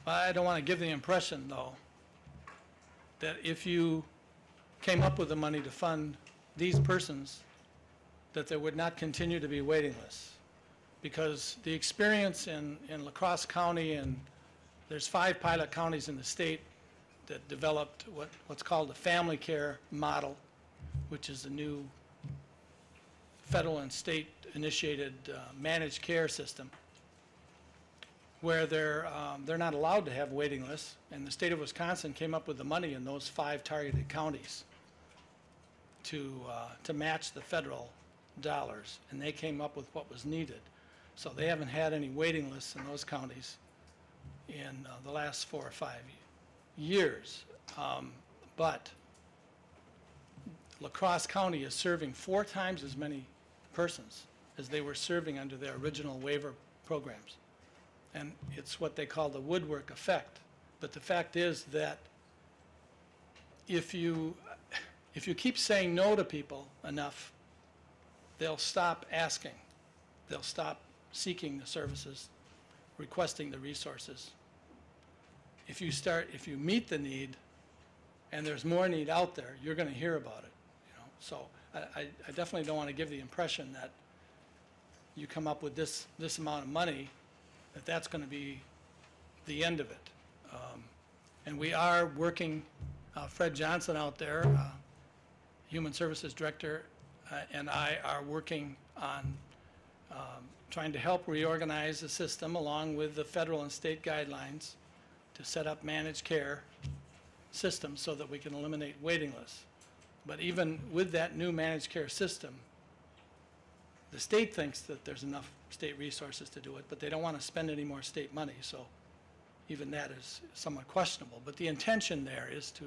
I don't want to give the impression, though, that if you came up with the money to fund these persons, that there would not continue to be waiting lists. Because the experience in La Crosse County, and there's 5 pilot counties in the state that developed what's called the family care model, which is a new federal and state initiated managed care system, where they're not allowed to have waiting lists, and the state of Wisconsin came up with the money in those 5 targeted counties to match the federal dollars, and they came up with what was needed. So they haven't had any waiting lists in those counties in the last 4 or 5 years. But La Crosse County is serving 4 times as many persons as they were serving under their original waiver programs. And it's what they call the woodwork effect. But the fact is that if you keep saying no to people enough, they'll stop asking. They'll stop seeking the services, requesting the resources. If you meet the need, and there's more need out there, you're going to hear about it. So I definitely don't want to give the impression that you come up with this amount of money, that's going to be the end of it. And we are working, Fred Johnson out there, Human Services Director, and I are working on trying to help reorganize the system along with the federal and state guidelines to set up managed care systems so that we can eliminate waiting lists. But even with that new managed care system, the state thinks that there's enough state resources to do it, but they don't want to spend any more state money, so even that is somewhat questionable. But the intention there is to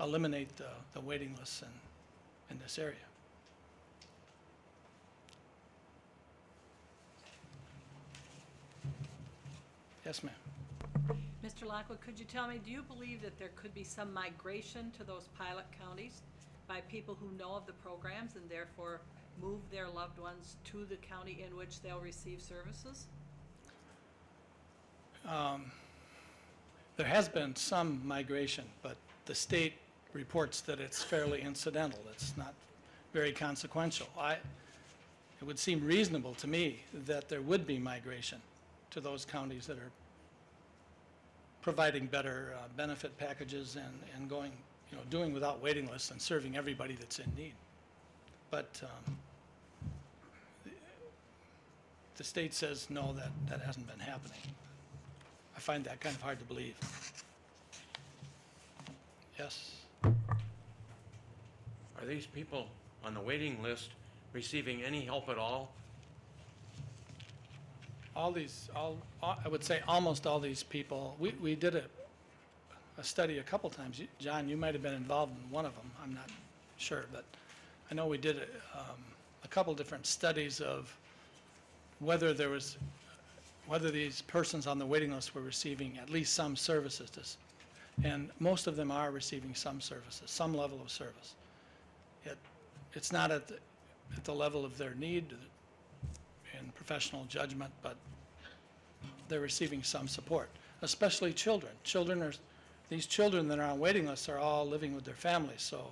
eliminate the waiting lists in this area. Yes, ma'am. Mr. Lockwood, could you tell me, do you believe that there could be some migration to those pilot counties by people who know of the programs and therefore move their loved ones to the county in which they'll receive services? There has been some migration, but the state reports that it's fairly incidental. It's not very consequential. It would seem reasonable to me that there would be migration to those counties that are providing better benefit packages and going, doing without waiting lists and serving everybody that's in need. But the state says no, that hasn't been happening. I find that kind of hard to believe. Yes? Are these people on the waiting list receiving any help at all? I would say almost all these people, we did a study a couple times. John, you might have been involved in one of them. I'm not sure, but I know we did a couple different studies of whether these persons on the waiting list were receiving at least some services. And most of them are receiving some services, some level of service. It's not at the level of their need and professional judgment, but they're receiving some support, especially children. These children that are on waiting lists are all living with their families, so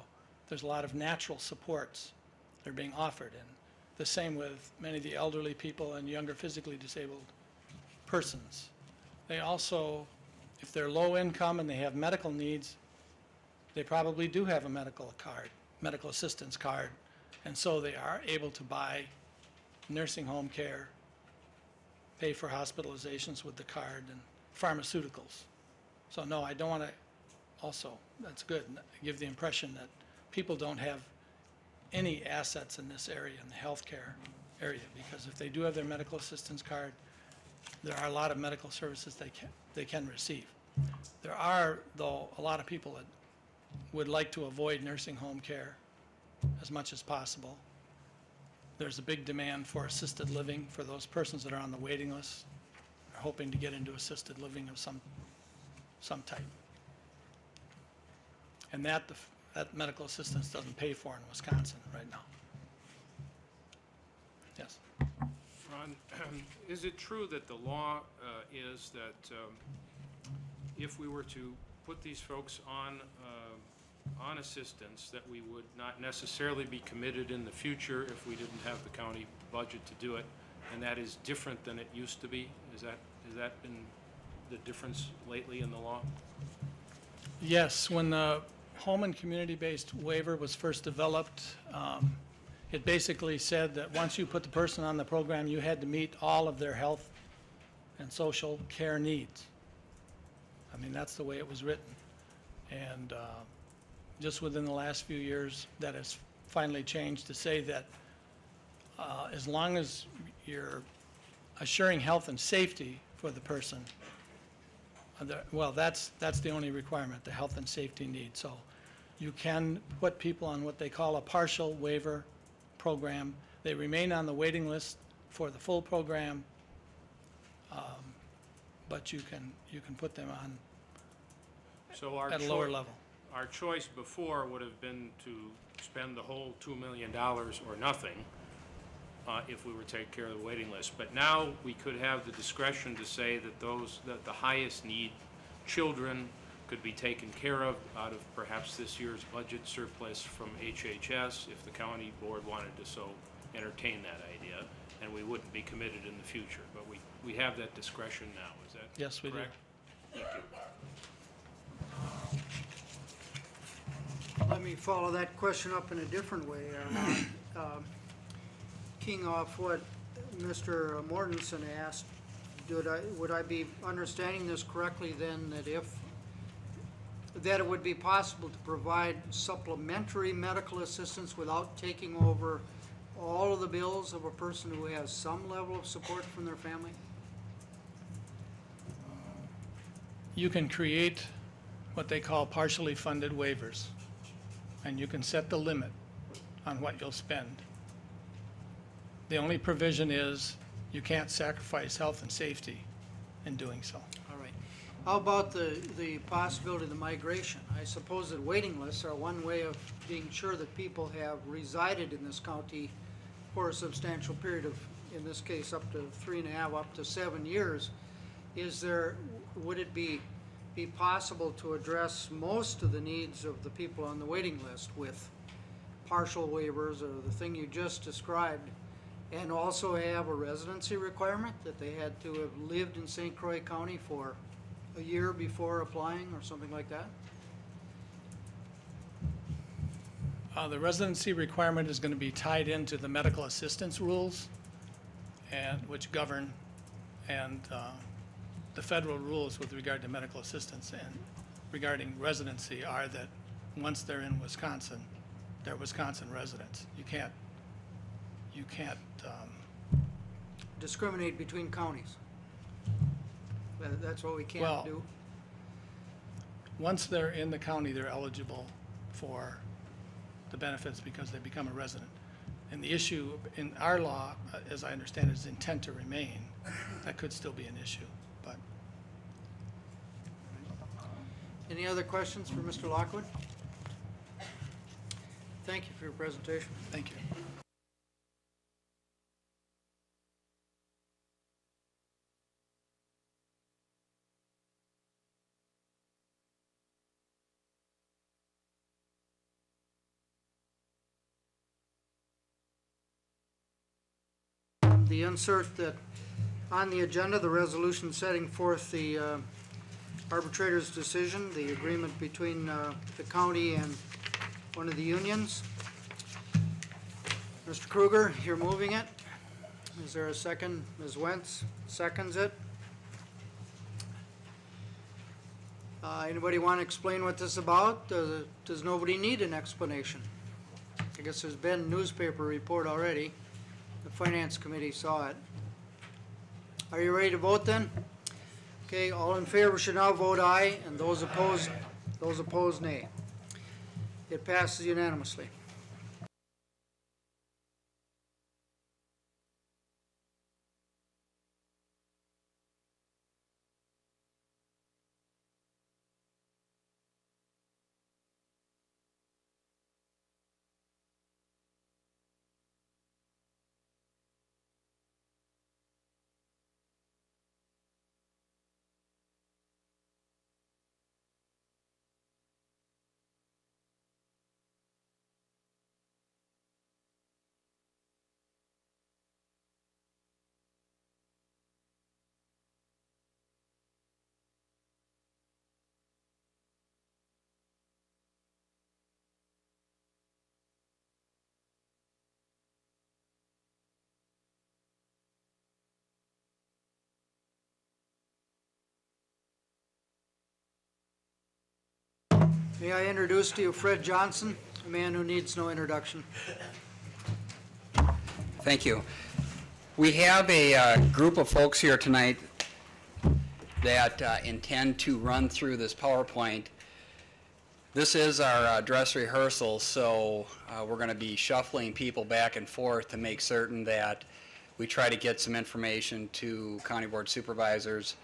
there's a lot of natural supports that are being offered. And the same with many of the elderly people and younger physically disabled persons. They also, if they're low income and they have medical needs, they probably do have a medical assistance card, and so they are able to buy nursing home care, pay for hospitalizations with the card, and pharmaceuticals. So no, I don't want to also, that's good, give the impression that people don't have any assets in this area, in the healthcare area, because if they do have their medical assistance card, there are a lot of medical services they can receive. There are, though, a lot of people that would like to avoid nursing home care as much as possible. There's a big demand for assisted living for those persons that are on the waiting list, are hoping to get into assisted living of some type. And that medical assistance doesn't pay for in Wisconsin right now. Yes? Ron, is it true that the law is that if we were to put these folks on assistance, that we would not necessarily be committed in the future if we didn't have the county budget to do it, and that is different than it used to be? Has that been the difference lately in the law? Yes, when the home and community-based waiver was first developed, it basically said that once you put the person on the program, you had to meet all of their health and social care needs. I mean, that's the way it was written. And just within the last few years, that has finally changed to say that as long as you're assuring health and safety for the person, well, that's the only requirement, the health and safety need. So you can put people on what they call a partial waiver program. They remain on the waiting list for the full program, but you can put them on So our at a lower level. Our choice before would have been to spend the whole $2 million or nothing if we were to take care of the waiting list. But now we could have the discretion to say that that the highest need children could be taken care of out of perhaps this year's budget surplus from HHS if the county board wanted to so entertain that idea, and we wouldn't be committed in the future. But we have that discretion now, is that Yes, we do. correct? Thank you. Let me follow that question up in a different way. Keying off what Mr. Mortensen asked, would I be understanding this correctly then, that it would be possible to provide supplementary medical assistance without taking over all of the bills of a person who has some level of support from their family? You can create what they call partially funded waivers, and you can set the limit on what you'll spend. The only provision is you can't sacrifice health and safety in doing so. All right. How about the possibility of the migration? I suppose that waiting lists are one way of being sure that people have resided in this county for a substantial period of, in this case, up to 3.5, up to 7 years. Would it be possible to address most of the needs of the people on the waiting list with partial waivers or the thing you just described, and also have a residency requirement that they had to have lived in St. Croix County for a year before applying or something like that? The residency requirement is going to be tied into the medical assistance rules, and which govern, and the federal rules with regard to medical assistance and regarding residency are that once they're in Wisconsin, they're Wisconsin residents. You can't discriminate between counties. That's what we can't do. Once they're in the county, they're eligible for the benefits because they become a resident. And the issue in our law, as I understand it, is intent to remain. That could still be an issue, but. Any other questions for Mr. Lockwood? Thank you for your presentation. Thank you. The insert that on the agenda, the resolution setting forth the arbitrator's decision, the agreement between the county and one of the unions. Mr. Kruger, you're moving it. Is there a second? Ms. Wentz seconds it. Anybody want to explain what this is about? Does nobody need an explanation? I guess there's been a newspaper report already. The Finance Committee saw it. Are you ready to vote then? Okay, all in favor should now vote aye, and those opposed nay. It passes unanimously. May I introduce to you Fred Johnson, a man who needs no introduction. Thank you. We have a group of folks here tonight that intend to run through this PowerPoint. This is our dress rehearsal, so we're going to be shuffling people back and forth to make certain that we try to get some information to County Board Supervisors.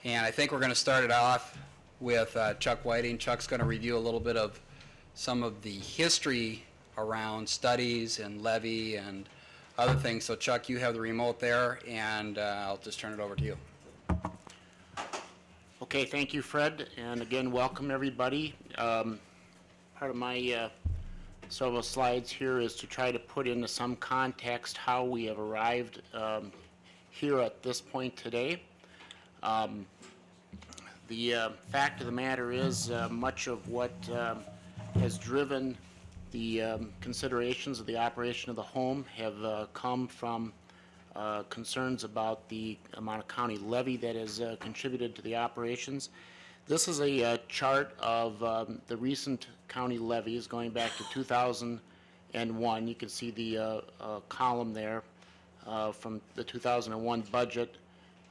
And I think we're going to start it off with Chuck Whiting. Chuck's going to review a little bit of some of the history around studies and levy and other things. So Chuck, you have the remote there, and I'll just turn it over to you. Okay, thank you, Fred, and again, welcome everybody. Part of my several slides here is to try to put into some context how we have arrived here at this point today. The fact of the matter is much of what has driven the considerations of the operation of the home have come from concerns about the amount of county levy that has contributed to the operations. This is a chart of the recent county levies going back to 2001. You can see the column there from the 2001 budget.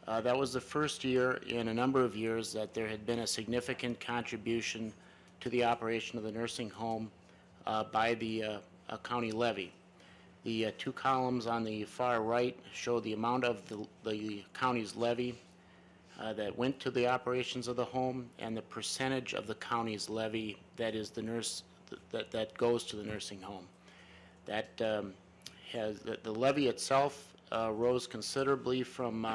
That was the first year in a number of years that there had been a significant contribution to the operation of the nursing home by the county levy. The two columns on the far right show the amount of the county's levy that went to the operations of the home and the percentage of the county's levy that is that goes to the nursing home. That has the levy itself rose considerably from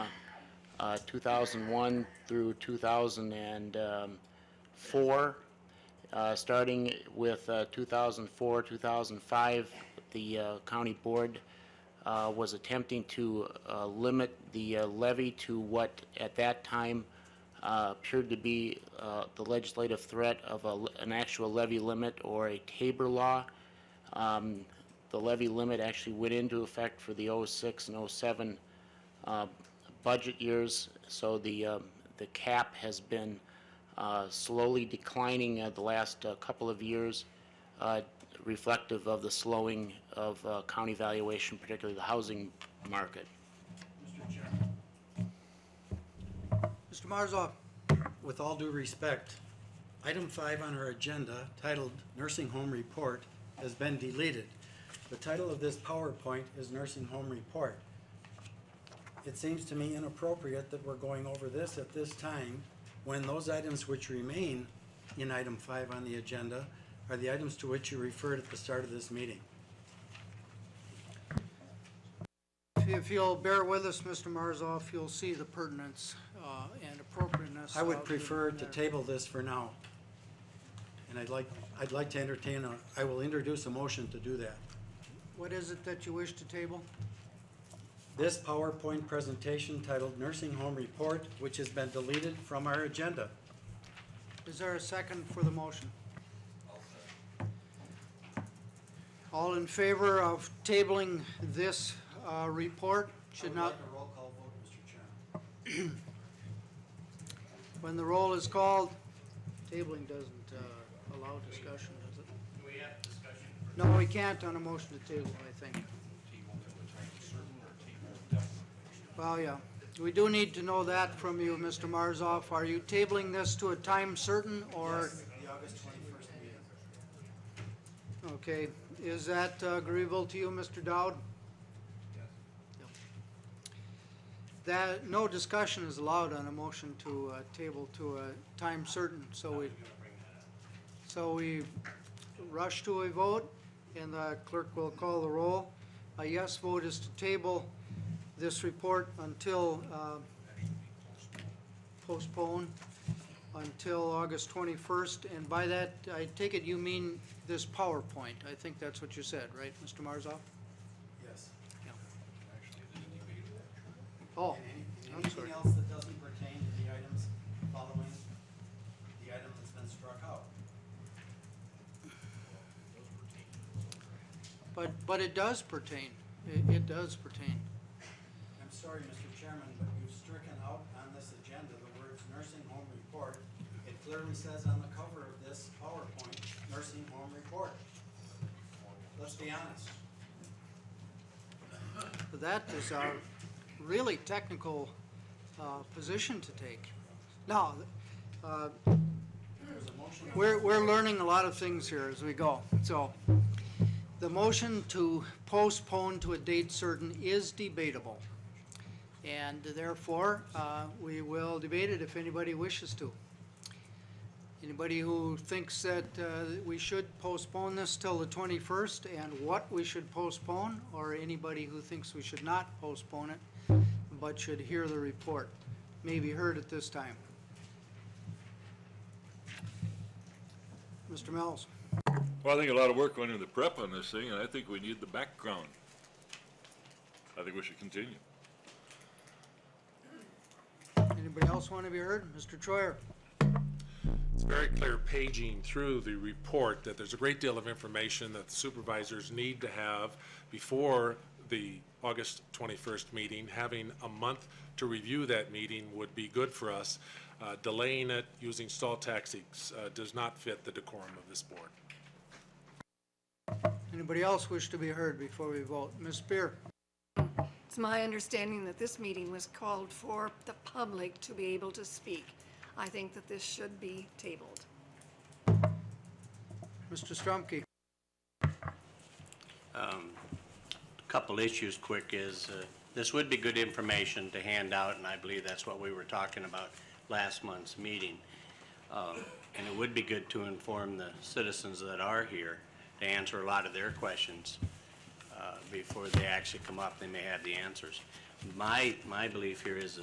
2001 through 2004. Starting with 2004, 2005, the county board was attempting to limit the levy to what at that time appeared to be the legislative threat of an actual levy limit or a Tabor law. The levy limit actually went into effect for the 06 and 07 budget years, so the cap has been slowly declining the last couple of years, reflective of the slowing of county valuation, particularly the housing market. Mr. Chairman. Mr. Marzoff. With all due respect, item 5 on our agenda, titled Nursing Home Report, has been deleted. The title of this PowerPoint is Nursing Home Report. It seems to me inappropriate that we're going over this at this time when those items which remain in item 5 on the agenda are the items to which you referred at the start of this meeting. If you'll bear with us, Mr. Marzoff, you'll see the pertinence and appropriateness. I would prefer to table this for now. And I'd like to entertain I will introduce a motion to do that. What is it that you wish to table? This PowerPoint presentation titled Nursing Home Report, which has been deleted from our agenda. Is there a second for the motion? All in favor of tabling this report should not... I would like a roll call vote, Mr. Chairman. When the roll is called, tabling doesn't allow discussion, does it? We have discussion. No, we can't on a motion to table, I think. Well, yeah. We do need to know that from you, Mr. Marzoff. Are you tabling this to a time certain or? Yes, the August 21st meeting. Okay. Is that agreeable to you, Mr. Dowd? Yes. That, no discussion is allowed on a motion to table to a time certain, so we rush to a vote, and the clerk will call the roll. A yes vote is to table this report until, postpone until August 21st, and by that, I take it you mean this PowerPoint. I think that's what you said, right, Mr. Marzoff? Yes. Yeah. Oh, I'm Anything sorry. else that doesn't pertain to the items following the item that's been struck out? But it does pertain. It does pertain. I'm sorry, Mr. Chairman, but you've stricken out on this agenda the words nursing home report. It clearly says on the cover of this PowerPoint, nursing home report. Let's be honest. That is a really technical position to take. Now, we're learning a lot of things here as we go. So, the motion to postpone to a date certain is debatable. And therefore, we will debate it if anybody wishes to. Anybody who thinks that we should postpone this till the 21st and what we should postpone, or anybody who thinks we should not postpone it but should hear the report, may be heard at this time. Mr. Mills. Well, I think a lot of work went into the prep on this thing, and I think we need the background. I think we should continue. Anybody else want to be heard? Mr. Troyer. It's very clear paging through the report that there's a great deal of information that the supervisors need to have before the August 21st meeting. Having a month to review that meeting would be good for us. Delaying it using stall tactics does not fit the decorum of this board. Anybody else wish to be heard before we vote? Ms. Spear. It's my understanding that this meeting was called for the public to be able to speak. I think that this should be tabled. Mr. Strumke. Couple issues quick is this would be good information to hand out, and I believe that's what we were talking about last month's meeting. And it would be good to inform the citizens that are here to answer a lot of their questions before they actually come up. They may have the answers. My belief here is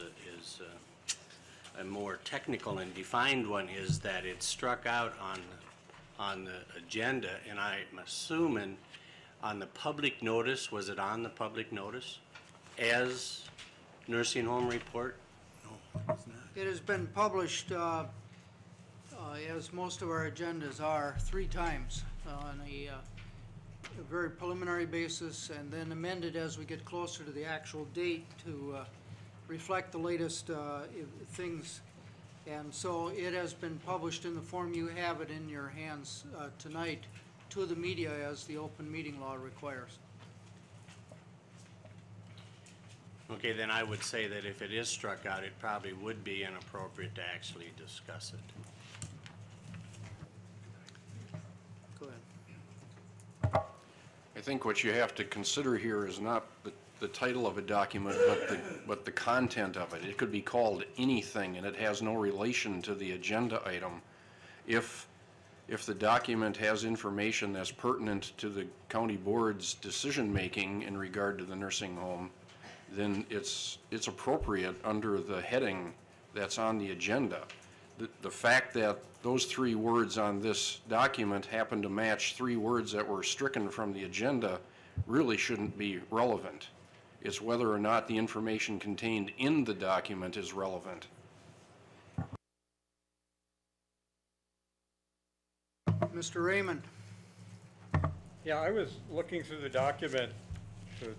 a more technical and defined one, is that it's struck out on the agenda, and I'm assuming on the public notice. Was it on the public notice as nursing home report? No, it was not. It has been published, as most of our agendas are, 3 times on a very preliminary basis, and then amended as we get closer to the actual date to reflect the latest things. And so it has been published in the form you have it in your hands tonight to the media as the open meeting law requires. Okay, then I would say that if it is struck out, it probably would be inappropriate to actually discuss it. Go ahead. I think what you have to consider here is not the title of a document, but the content of it. It could be called anything, and it has no relation to the agenda item. If the document has information that's pertinent to the county board's decision-making in regard to the nursing home, then it's appropriate under the heading that's on the agenda. The fact that those 3 words on this document happen to match 3 words that were stricken from the agenda really shouldn't be relevant. It's whether or not the information contained in the document is relevant. Mr. Raymond. Yeah, I was looking through the document to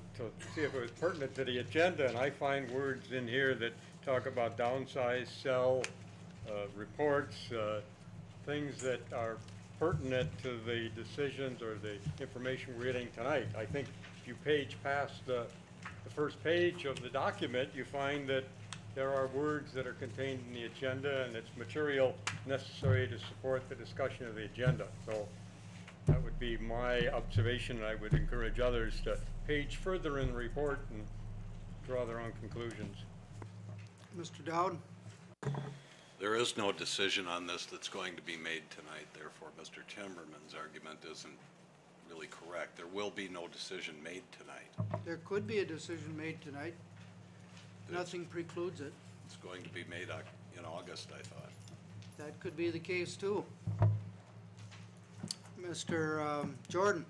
see if it was pertinent to the agenda, and I find words in here that talk about downsize, sell, reports, things that are pertinent to the decisions or the information we're getting tonight. I think if you page past the first page of the document, you find that there are words that are contained in the agenda, and it's material necessary to support the discussion of the agenda. So that would be my observation, and I would encourage others to page further in the report and draw their own conclusions. Mr. Dowd? There is no decision on this that's going to be made tonight. Therefore, Mr. Timmerman's argument isn't really correct. There will be no decision made tonight. There could be a decision made tonight. Nothing precludes it. It's going to be made in August, I thought. That could be the case, too. Mr. Jordan.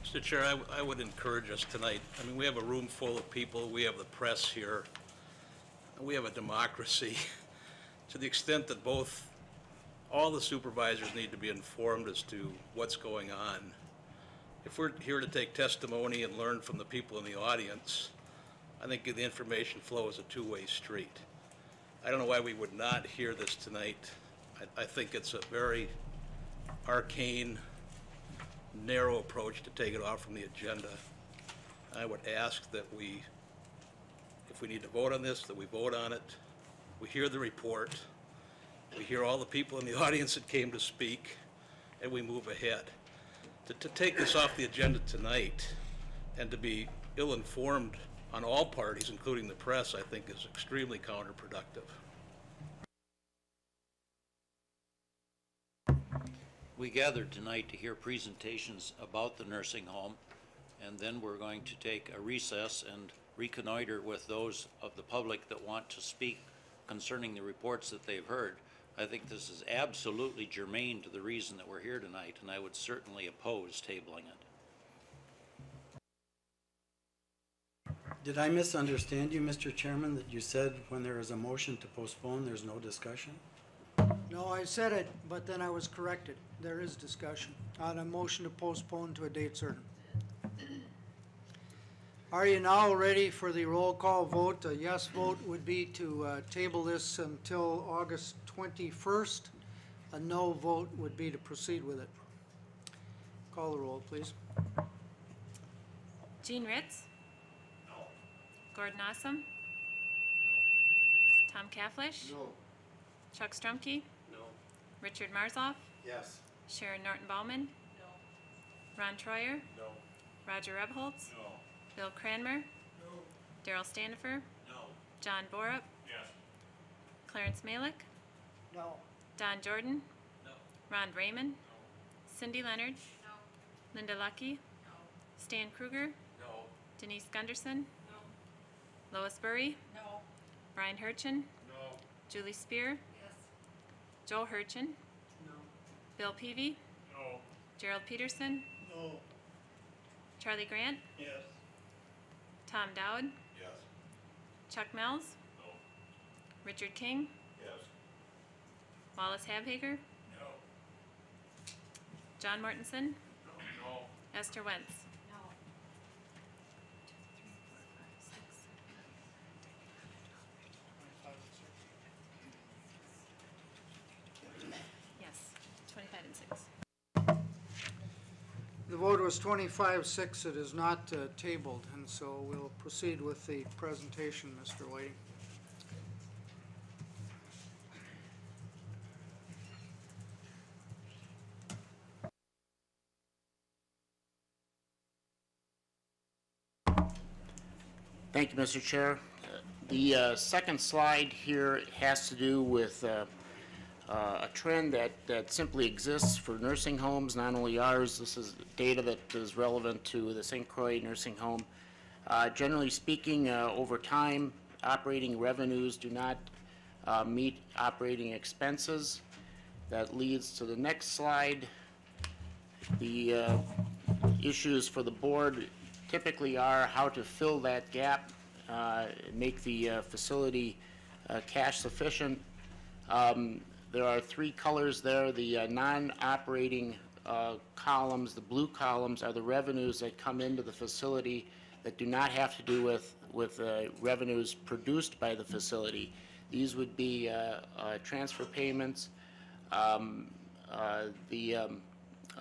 Mr. Chair, I would encourage us tonight. I mean, we have a room full of people. We have the press here. We have a democracy. To the extent that all the supervisors need to be informed as to what's going on. If we're here to take testimony and learn from the people in the audience, I think the information flow is a two-way street. I don't know why we would not hear this tonight. I think it's a very arcane, narrow approach to take it off from the agenda. I would ask that if we need to vote on this, that we vote on it. We hear the report. We hear all the people in the audience that came to speak, and we move ahead. To take this off the agenda tonight and to be ill-informed on all parties, including the press, I think is extremely counterproductive. We gathered tonight to hear presentations about the nursing home, and then we're going to take a recess and reconnoiter with those of the public that want to speak concerning the reports that they've heard. I think this is absolutely germane to the reason that we're here tonight, and I would certainly oppose tabling it. Did I misunderstand you, Mr. Chairman, that you said when there is a motion to postpone, there's no discussion? No, I said it, but then I was corrected. There is discussion on a motion to postpone to a date certain. Are you now ready for the roll call vote? A yes vote would be to table this until August 21st. A no vote would be to proceed with it. Call the roll, please. Gene Ritz? No. Gordon Awesome? No. Tom Kaflish? No. Chuck Strumke? No. Richard Marzoff? Yes. Sharon Norton Bauman? No. Ron Troyer? No. Roger Rebholz? No. Bill Cranmer? No. Daryl Standifer? No. John Borup? Yes. Clarence Malick? No. Don Jordan? No. Ron Raymond? Cindy Leonard? No. Linda Lucky? No. Stan Kruger? No. Denise Gunderson? No. Lois Burry? No. Brian Hurchin? No. Julie Spear? Yes. Joe Hurchin? No. Bill Peavy? No. Gerald Peterson? No. Charlie Grant? Yes. Tom Dowd? Yes. Chuck Mills? No. Richard King? Yes. Wallace Habhager? No. John Mortensen? No. Esther Wentz? No. Yes, 25 and 6. The vote was 25-6. It is not tabled, and so we'll proceed with the presentation, Mr. Whiting. Thank you, Mr. Chair. The second slide here has to do with a trend that simply exists for nursing homes, not only ours. This is data that is relevant to the St. Croix nursing home. Generally speaking, over time, operating revenues do not meet operating expenses. That leads to the next slide. The issues for the board typically are how to fill that gap, make the facility cash sufficient. There are three colors there. The non-operating columns, the blue columns, are the revenues that come into the facility that do not have to do with revenues produced by the facility. These would be transfer payments,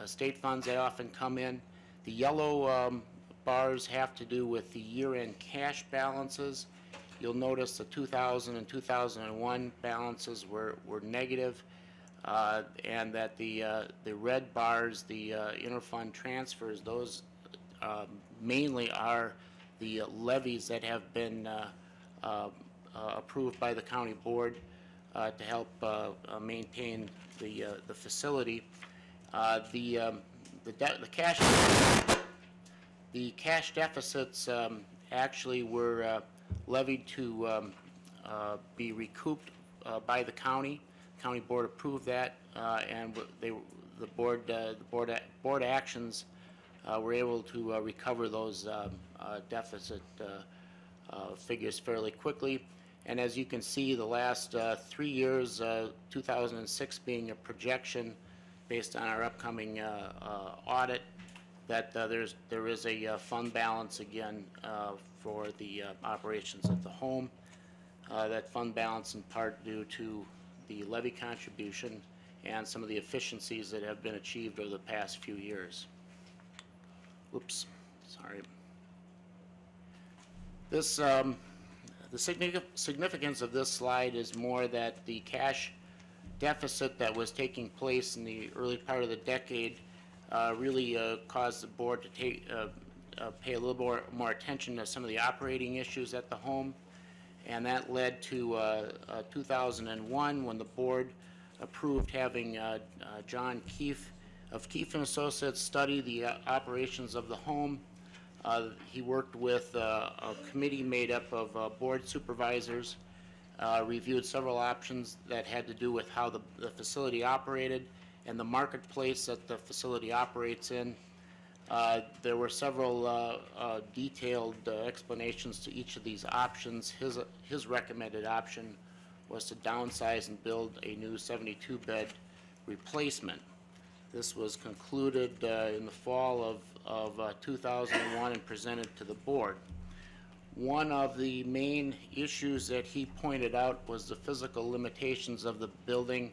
state funds that often come in. The yellow bars have to do with the year-end cash balances. You'll notice the 2000 and 2001 balances were negative, and that the red bars, the interfund transfers, those mainly are the levies that have been approved by the county board to help maintain the facility. The cash deficits actually were levied to be recouped by the county. County board approved that, and the board actions were able to recover those deficit figures fairly quickly. And as you can see, the last 3 years, 2006 being a projection based on our upcoming audit, that there is a fund balance again for the operations at the home. That fund balance in part due to the levy contribution and some of the efficiencies that have been achieved over the past few years. Oops, sorry. This, the significance of this slide is more that the cash deficit that was taking place in the early part of the decade really caused the board to pay a little more attention to some of the operating issues at the home, and that led to 2001 when the board approved having John Keefe of Keefe and Associates study the operations of the home. He worked with a committee made up of board supervisors, reviewed several options that had to do with how the facility operated and the marketplace that the facility operates in. There were several detailed explanations to each of these options. His recommended option was to downsize and build a new 72-bed replacement. This was concluded in the fall of 2001 and presented to the board. One of the main issues that he pointed out was the physical limitations of the building,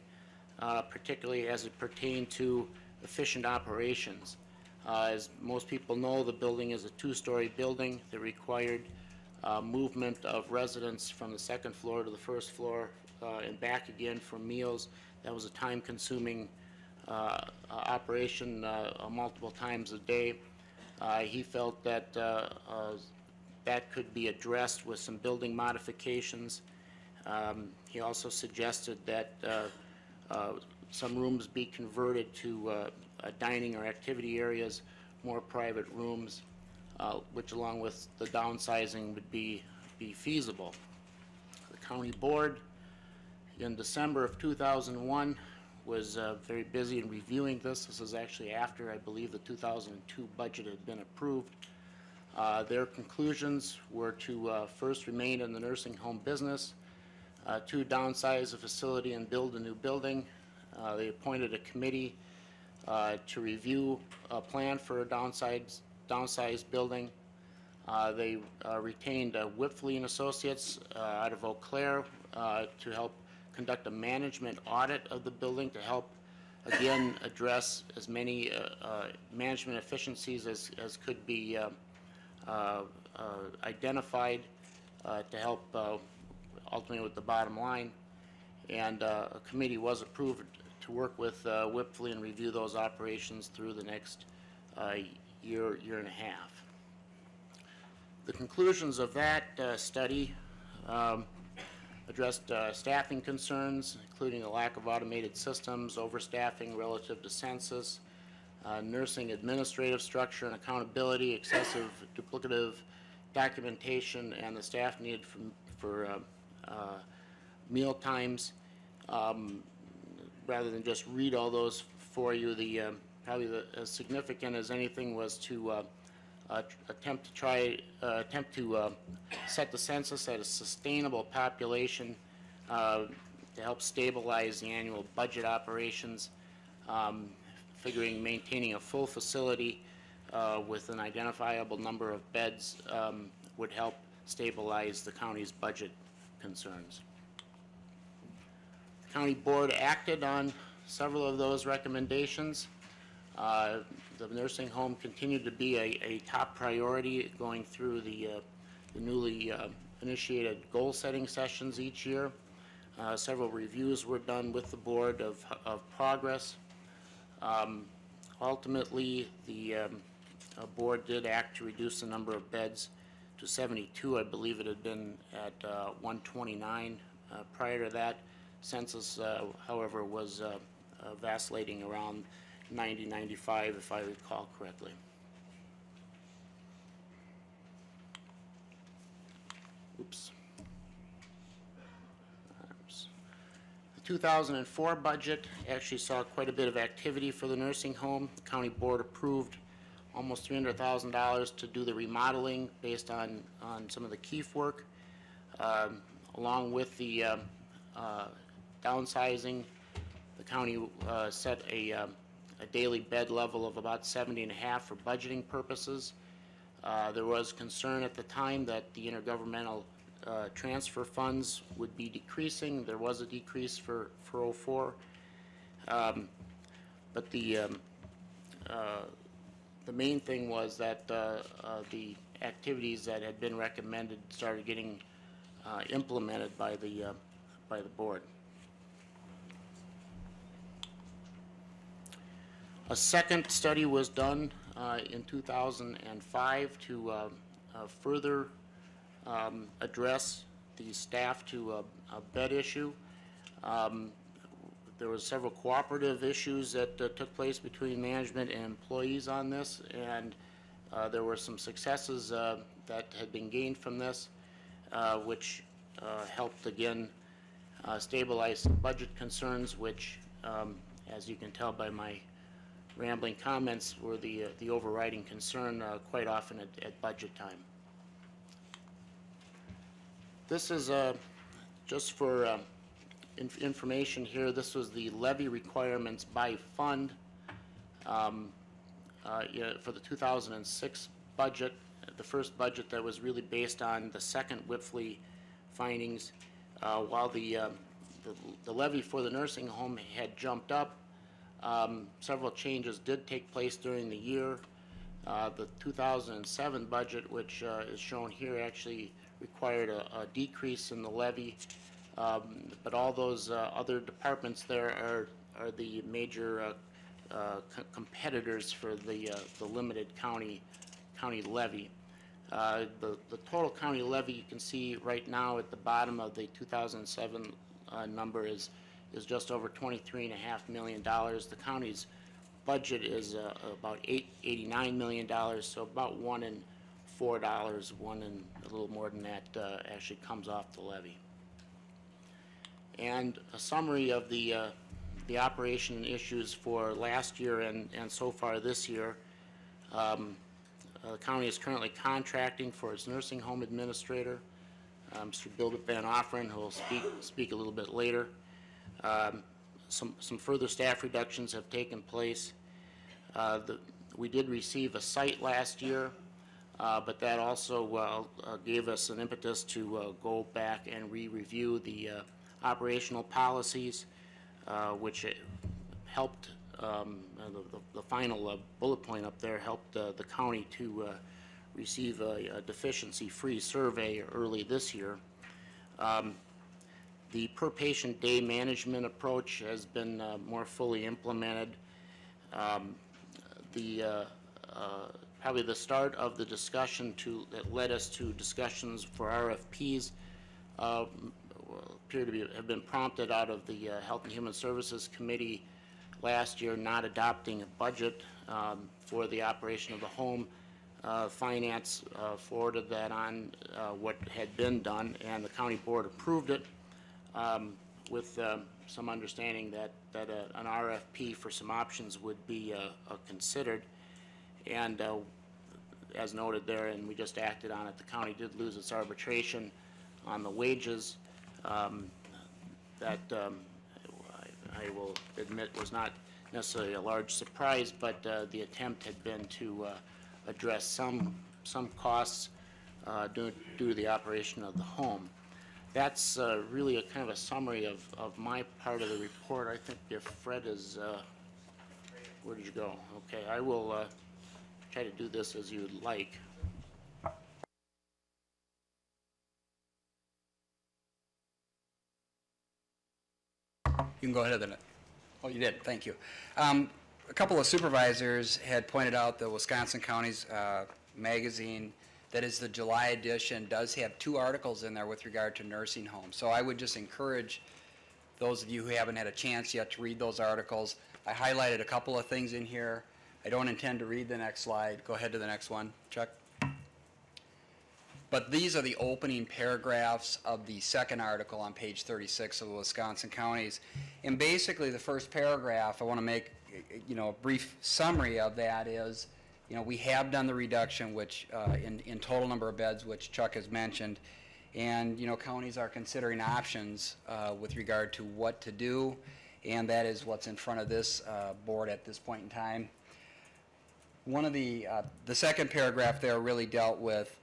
particularly as it pertained to efficient operations. As most people know, the building is a two-story building that required movement of residents from the second floor to the first floor and back again for meals. That was a time-consuming operation multiple times a day. He felt that that could be addressed with some building modifications. He also suggested that some rooms be converted to dining or activity areas, more private rooms, which along with the downsizing would be feasible. The county board in December of 2001 was very busy in reviewing this. This is actually after, I believe, the 2002 budget had been approved. Their conclusions were to first remain in the nursing home business, to downsize the facility and build a new building. They appointed a committee to review a plan for a downsized building. They retained Wipfli and Associates out of Eau Claire to help conduct a management audit of the building to help, again, address as many management efficiencies as could be identified to help ultimately with the bottom line. And a committee was approved to work with Wipfli and review those operations through the next year and a half. The conclusions of that study addressed staffing concerns, including the lack of automated systems, overstaffing relative to census, nursing administrative structure and accountability, excessive duplicative documentation, and the staff needed for meal times. Rather than just read all those for you, probably as significant as anything was to attempt to set the census at a sustainable population to help stabilize the annual budget operations, figuring maintaining a full facility with an identifiable number of beds would help stabilize the county's budget concerns. The county board acted on several of those recommendations. The nursing home continued to be a top priority going through the newly initiated goal-setting sessions each year. Several reviews were done with the board of progress. Ultimately, the board did act to reduce the number of beds to 72. I believe it had been at 129 prior to that. Census, however, was vacillating around 90, 95, if I recall correctly. Oops. The 2004 budget actually saw quite a bit of activity for the nursing home. The county board approved almost $300,000 to do the remodeling based on some of the Keefe work. Along with the downsizing, the county set a daily bed level of about 70.5 for budgeting purposes. There was concern at the time that the intergovernmental transfer funds would be decreasing. There was a decrease for 04. But the main thing was that the activities that had been recommended started getting implemented by the board. A second study was done in 2005 to further address the staff to a bed issue. there was several cooperative issues that took place between management and employees on this, and there were some successes that had been gained from this, which helped again stabilize some budget concerns, which, as you can tell by my rambling comments, were the overriding concern quite often at budget time. This is just for information here. This was the levy requirements by fund for the 2006 budget, the first budget that was really based on the second Whipfly findings. While the levy for the nursing home had jumped up, several changes did take place during the year. The 2007 budget, which is shown here, actually required a decrease in the levy, but all those other departments there are the major competitors for the limited county levy. The total county levy, you can see right now at the bottom of the 2007 number is just over $23.5 million. The county's budget is about $89 million, so about $1 in $4, $1 in a little more than that actually comes off the levy. And a summary of the operation issues for last year and so far this year. The county is currently contracting for its nursing home administrator, Mr. Bill Van Offeren, who will speak a little bit later. Some further staff reductions have taken place. We did receive a site last year, but that also gave us an impetus to go back and re-review the operational policies, which helped, the final bullet point up there helped the county to receive a deficiency-free survey early this year. The per-patient day management approach has been more fully implemented. Probably the start of the discussion that led us to discussions for RFPs appear to have been prompted out of the Health and Human Services Committee last year not adopting a budget for the operation of the home. Finance forwarded that on what had been done, and the county board approved it with some understanding that an RFP for some options would be considered. And as noted there, and we just acted on it, the county did lose its arbitration on the wages. That I will admit was not necessarily a large surprise, but the attempt had been to address some costs due to the operation of the home. That's really a kind of a summary of my part of the report. I think if Fred is, where did you go? Okay, I will try to do this as you'd like. You can go ahead then. Oh, you did. Thank you. A couple of supervisors had pointed out the Wisconsin Counties magazine, that is the July edition, does have 2 articles in there with regard to nursing homes. So I would just encourage those of you who haven't had a chance yet to read those articles. I highlighted a couple of things in here. I don't intend to read the next slide. Go ahead to the next one, Chuck. But these are the opening paragraphs of the second article on page 36 of the Wisconsin Counties. And basically the first paragraph, I want to make a brief summary of that is, we have done the reduction, which in total number of beds, which Chuck has mentioned, and counties are considering options with regard to what to do, and that is what's in front of this board at this point in time. One of the second paragraph there really dealt with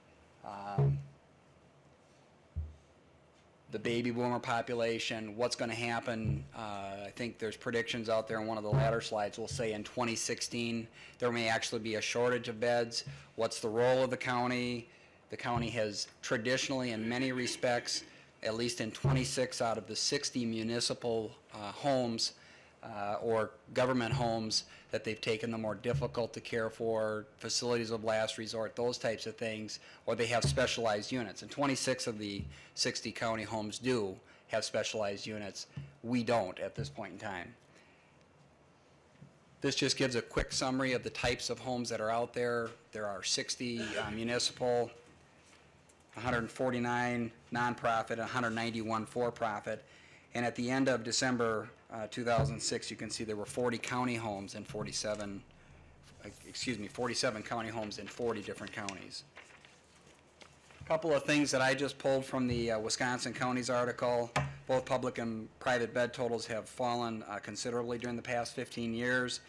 the baby boomer population, what's going to happen. I think there's predictions out there in one of the latter slides will say in 2016 there may actually be a shortage of beds. What's the role of the county? The county has traditionally, in many respects, at least in 26 out of the 60 municipal homes or government homes that they've taken the more difficult to care for, facilities of last resort, those types of things, or they have specialized units. And 26 of the 60 county homes do have specialized units. We don't at this point in time. This just gives a quick summary of the types of homes that are out there. There are 60 municipal, 149 nonprofit, 191 for-profit. And at the end of December 2006, you can see there were 40 county homes and 47 county homes in 40 different counties. A couple of things that I just pulled from the Wisconsin Counties article. Both public and private bed totals have fallen considerably during the past 15 years.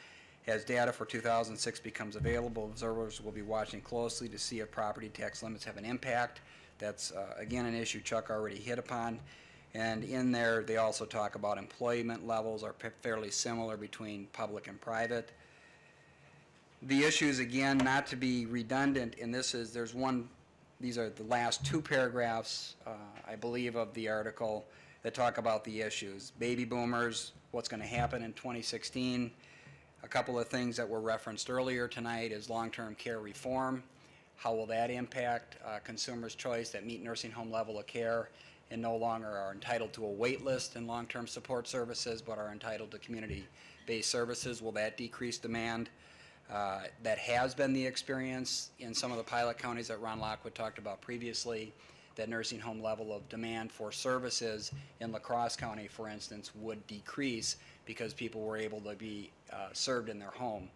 As data for 2006 becomes available, observers will be watching closely to see if property tax limits have an impact. That's, again, an issue Chuck already hit upon. And in there, they also talk about employment levels are fairly similar between public and private. The issues, again, not to be redundant, and this is, these are the last two paragraphs, I believe, of the article that talk about the issues. Baby boomers, what's going to happen in 2016. A couple of things that were referenced earlier tonight is long-term care reform. How will that impact consumers' choice that meet nursing home level of care and no longer are entitled to a wait list in long-term support services but are entitled to community-based services? Will that decrease demand? That has been the experience in some of the pilot counties that Ron Lockwood talked about previously, that nursing home level of demand for services in La Crosse County, for instance, would decrease because people were able to be served in their home.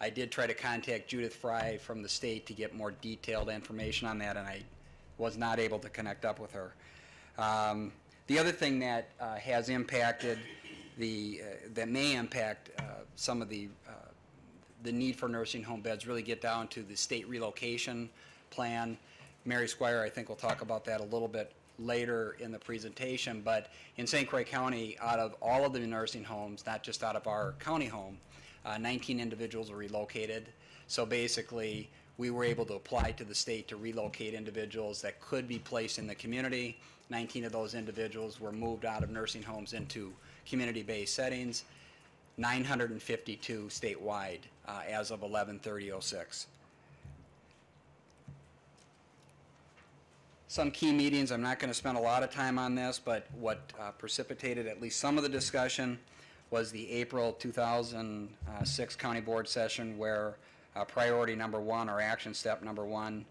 I did try to contact Judith Fry from the state to get more detailed information on that, and I was not able to connect up with her. The other thing that has impacted that may impact some of the need for nursing home beds really get down to the state relocation plan. Mary Squire, I think, will talk about that a little bit later in the presentation, but in St. Croix County, out of all of the nursing homes, not just out of our county home, 19 individuals were relocated. So basically, we were able to apply to the state to relocate individuals that could be placed in the community. 19 of those individuals were moved out of nursing homes into community-based settings. 952 statewide as of 11/30/06. Some key meetings, I'm not going to spend a lot of time on this, but what precipitated at least some of the discussion was the April 2006 County Board session where priority number one, or action step number one,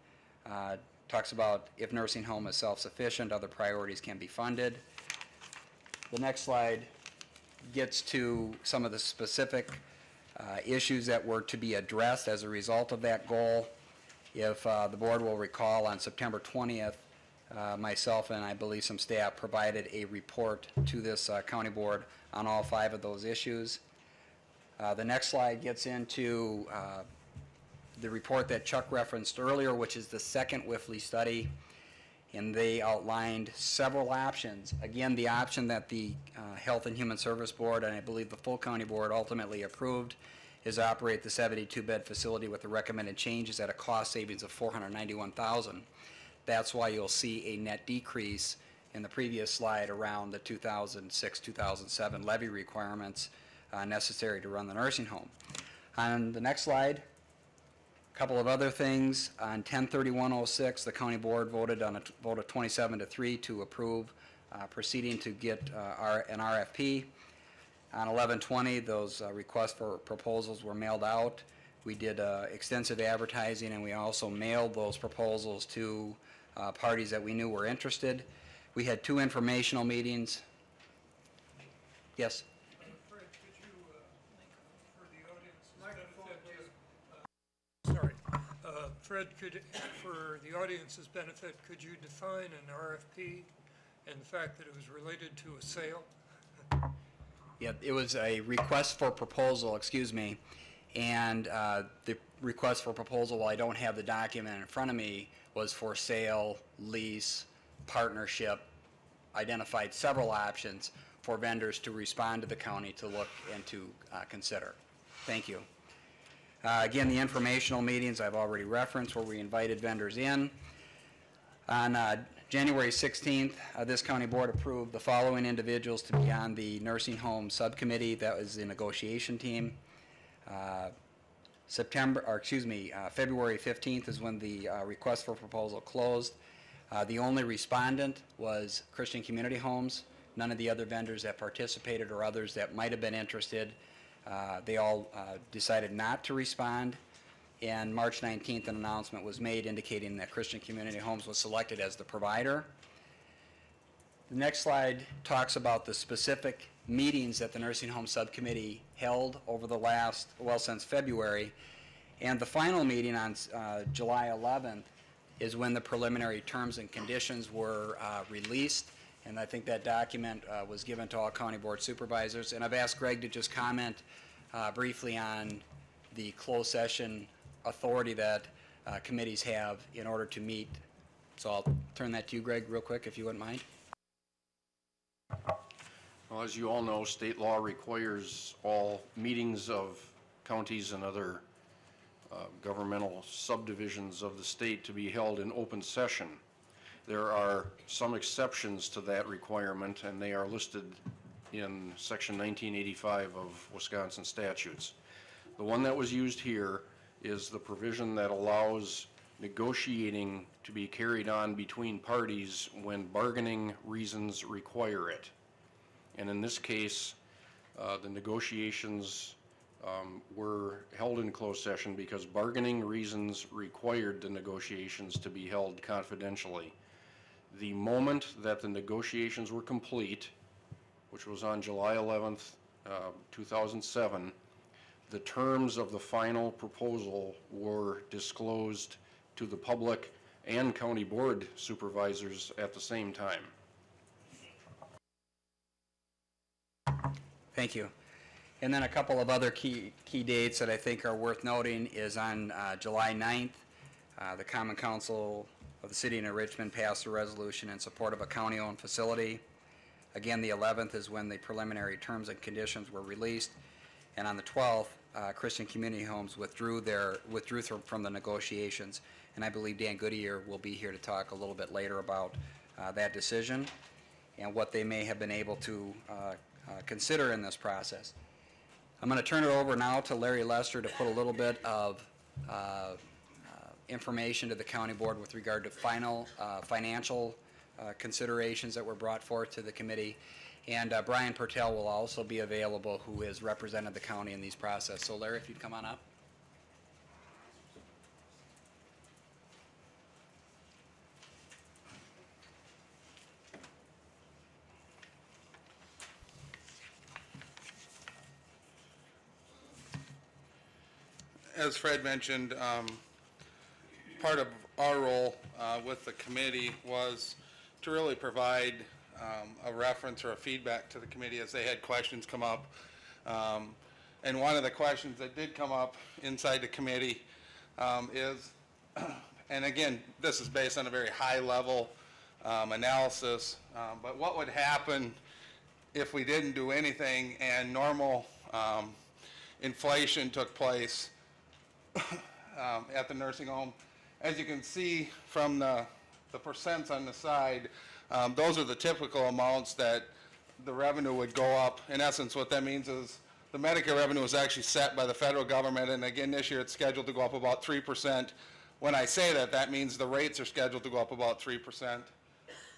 talks about if nursing home is self-sufficient, other priorities can be funded. The next slide gets to some of the specific issues that were to be addressed as a result of that goal. If the board will recall, on September 20th, myself and I believe some staff provided a report to this county board on all 5 of those issues. The next slide gets into the report that Chuck referenced earlier, which is the second Wifley study, and they outlined several options. Again, the option that the Health and Human Service Board, and I believe the full county board ultimately approved, is operate the 72-bed facility with the recommended changes at a cost savings of $491,000. That's why you'll see a net decrease in the previous slide around the 2006-2007 levy requirements necessary to run the nursing home. On the next slide, a couple of other things. On 10/31/06, the county board voted on a vote of 27-3 to approve proceeding to get an RFP. On 11/20, those requests for proposals were mailed out. We did extensive advertising, and we also mailed those proposals to parties that we knew were interested. We had 2 informational meetings. Yes? Fred, could you, for the audience's benefit, sorry. Fred, for the audience's benefit, could you define an RFP and the fact that it was related to a sale? Yeah, it was a request for proposal, excuse me, and the request for proposal, while I don't have the document in front of me, was for sale, lease, partnership, identified several options for vendors to respond to the county to look and to consider. Thank you. Again, the informational meetings I've already referenced where we invited vendors in. On January 16th, this county board approved the following individuals to be on the nursing home subcommittee. That was the negotiation team. February 15th is when the request for proposal closed. The only respondent was Christian Community Homes. None of the other vendors that participated or others that might have been interested, they all decided not to respond. And March 19th, an announcement was made indicating that Christian Community Homes was selected as the provider. The next slide talks about the specific meetings that the Nursing Home Subcommittee held over the last, well, since February. And the final meeting on July 11th is when the preliminary terms and conditions were released. And I think that document was given to all county board supervisors. And I've asked Greg to just comment briefly on the closed session authority that committees have in order to meet. So I'll turn that to you, Greg, real quick, if you wouldn't mind. Well, as you all know, state law requires all meetings of counties and other governmental subdivisions of the state to be held in open session. There are some exceptions to that requirement, and they are listed in Section 1985 of Wisconsin statutes. The one that was used here is the provision that allows negotiating to be carried on between parties when bargaining reasons require it. And in this case, the negotiations were held in closed session because bargaining reasons required the negotiations to be held confidentially. The moment that the negotiations were complete, which was on July 11th, 2007, the terms of the final proposal were disclosed to the public and county board supervisors at the same time. Thank you. And then a couple of other key dates that I think are worth noting is on July 9th, the Common Council of the City of Richmond passed a resolution in support of a county-owned facility. Again, the 11th is when the preliminary terms and conditions were released. And on the 12th, Christian Community Homes withdrew from the negotiations. And I believe Dan Goodyear will be here to talk a little bit later about that decision and what they may have been able to consider in this process. I'm going to turn it over now to Larry Lester to put a little bit of information to the county board with regard to final financial considerations that were brought forth to the committee. And Brian Pertel will also be available, who has represented the county in these processes. So Larry, if you'd come on up. As Fred mentioned, part of our role with the committee was to really provide a reference or a feedback to the committee as they had questions come up. And one of the questions that did come up inside the committee is, and again, this is based on a very high level analysis, but what would happen if we didn't do anything and normal inflation took place at the nursing home? As you can see from the percents on the side, those are the typical amounts that the revenue would go up. In essence, what that means is the Medicare revenue is actually set by the federal government, and again, this year it's scheduled to go up about 3%. When I say that, that means the rates are scheduled to go up about 3%.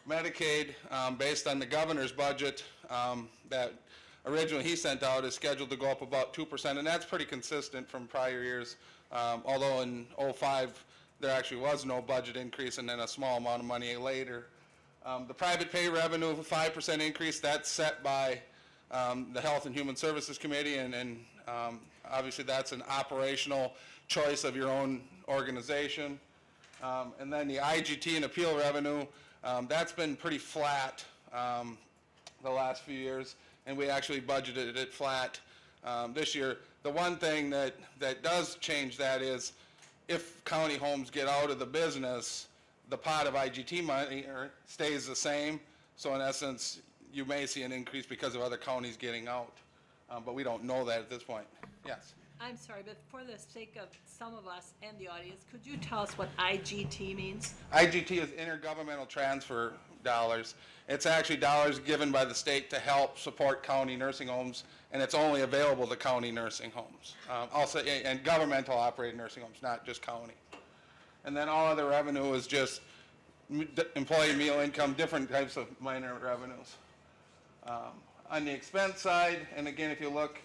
Medicaid, based on the governor's budget that originally he sent out, is scheduled to go up about 2%, and that's pretty consistent from prior years, although in '05 there actually was no budget increase and then a small amount of money later. The private pay revenue of a 5% increase, that's set by the Health and Human Services Committee, and obviously that's an operational choice of your own organization. And then the IGT and appeal revenue, that's been pretty flat the last few years, and we actually budgeted it flat this year. The one thing that does change that is if county homes get out of the business, the pot of IGT money stays the same. So in essence, you may see an increase because of other counties getting out, but we don't know that at this point. Yes? I'm sorry, but for the sake of some of us and the audience, could you tell us what IGT means? IGT is intergovernmental transfer dollars. It's actually dollars given by the state to help support county nursing homes, and it's only available to county nursing homes. Also, and governmental operated nursing homes, not just county. And then all other revenue is just employee meal income, different types of minor revenues. On the expense side, and again, if you look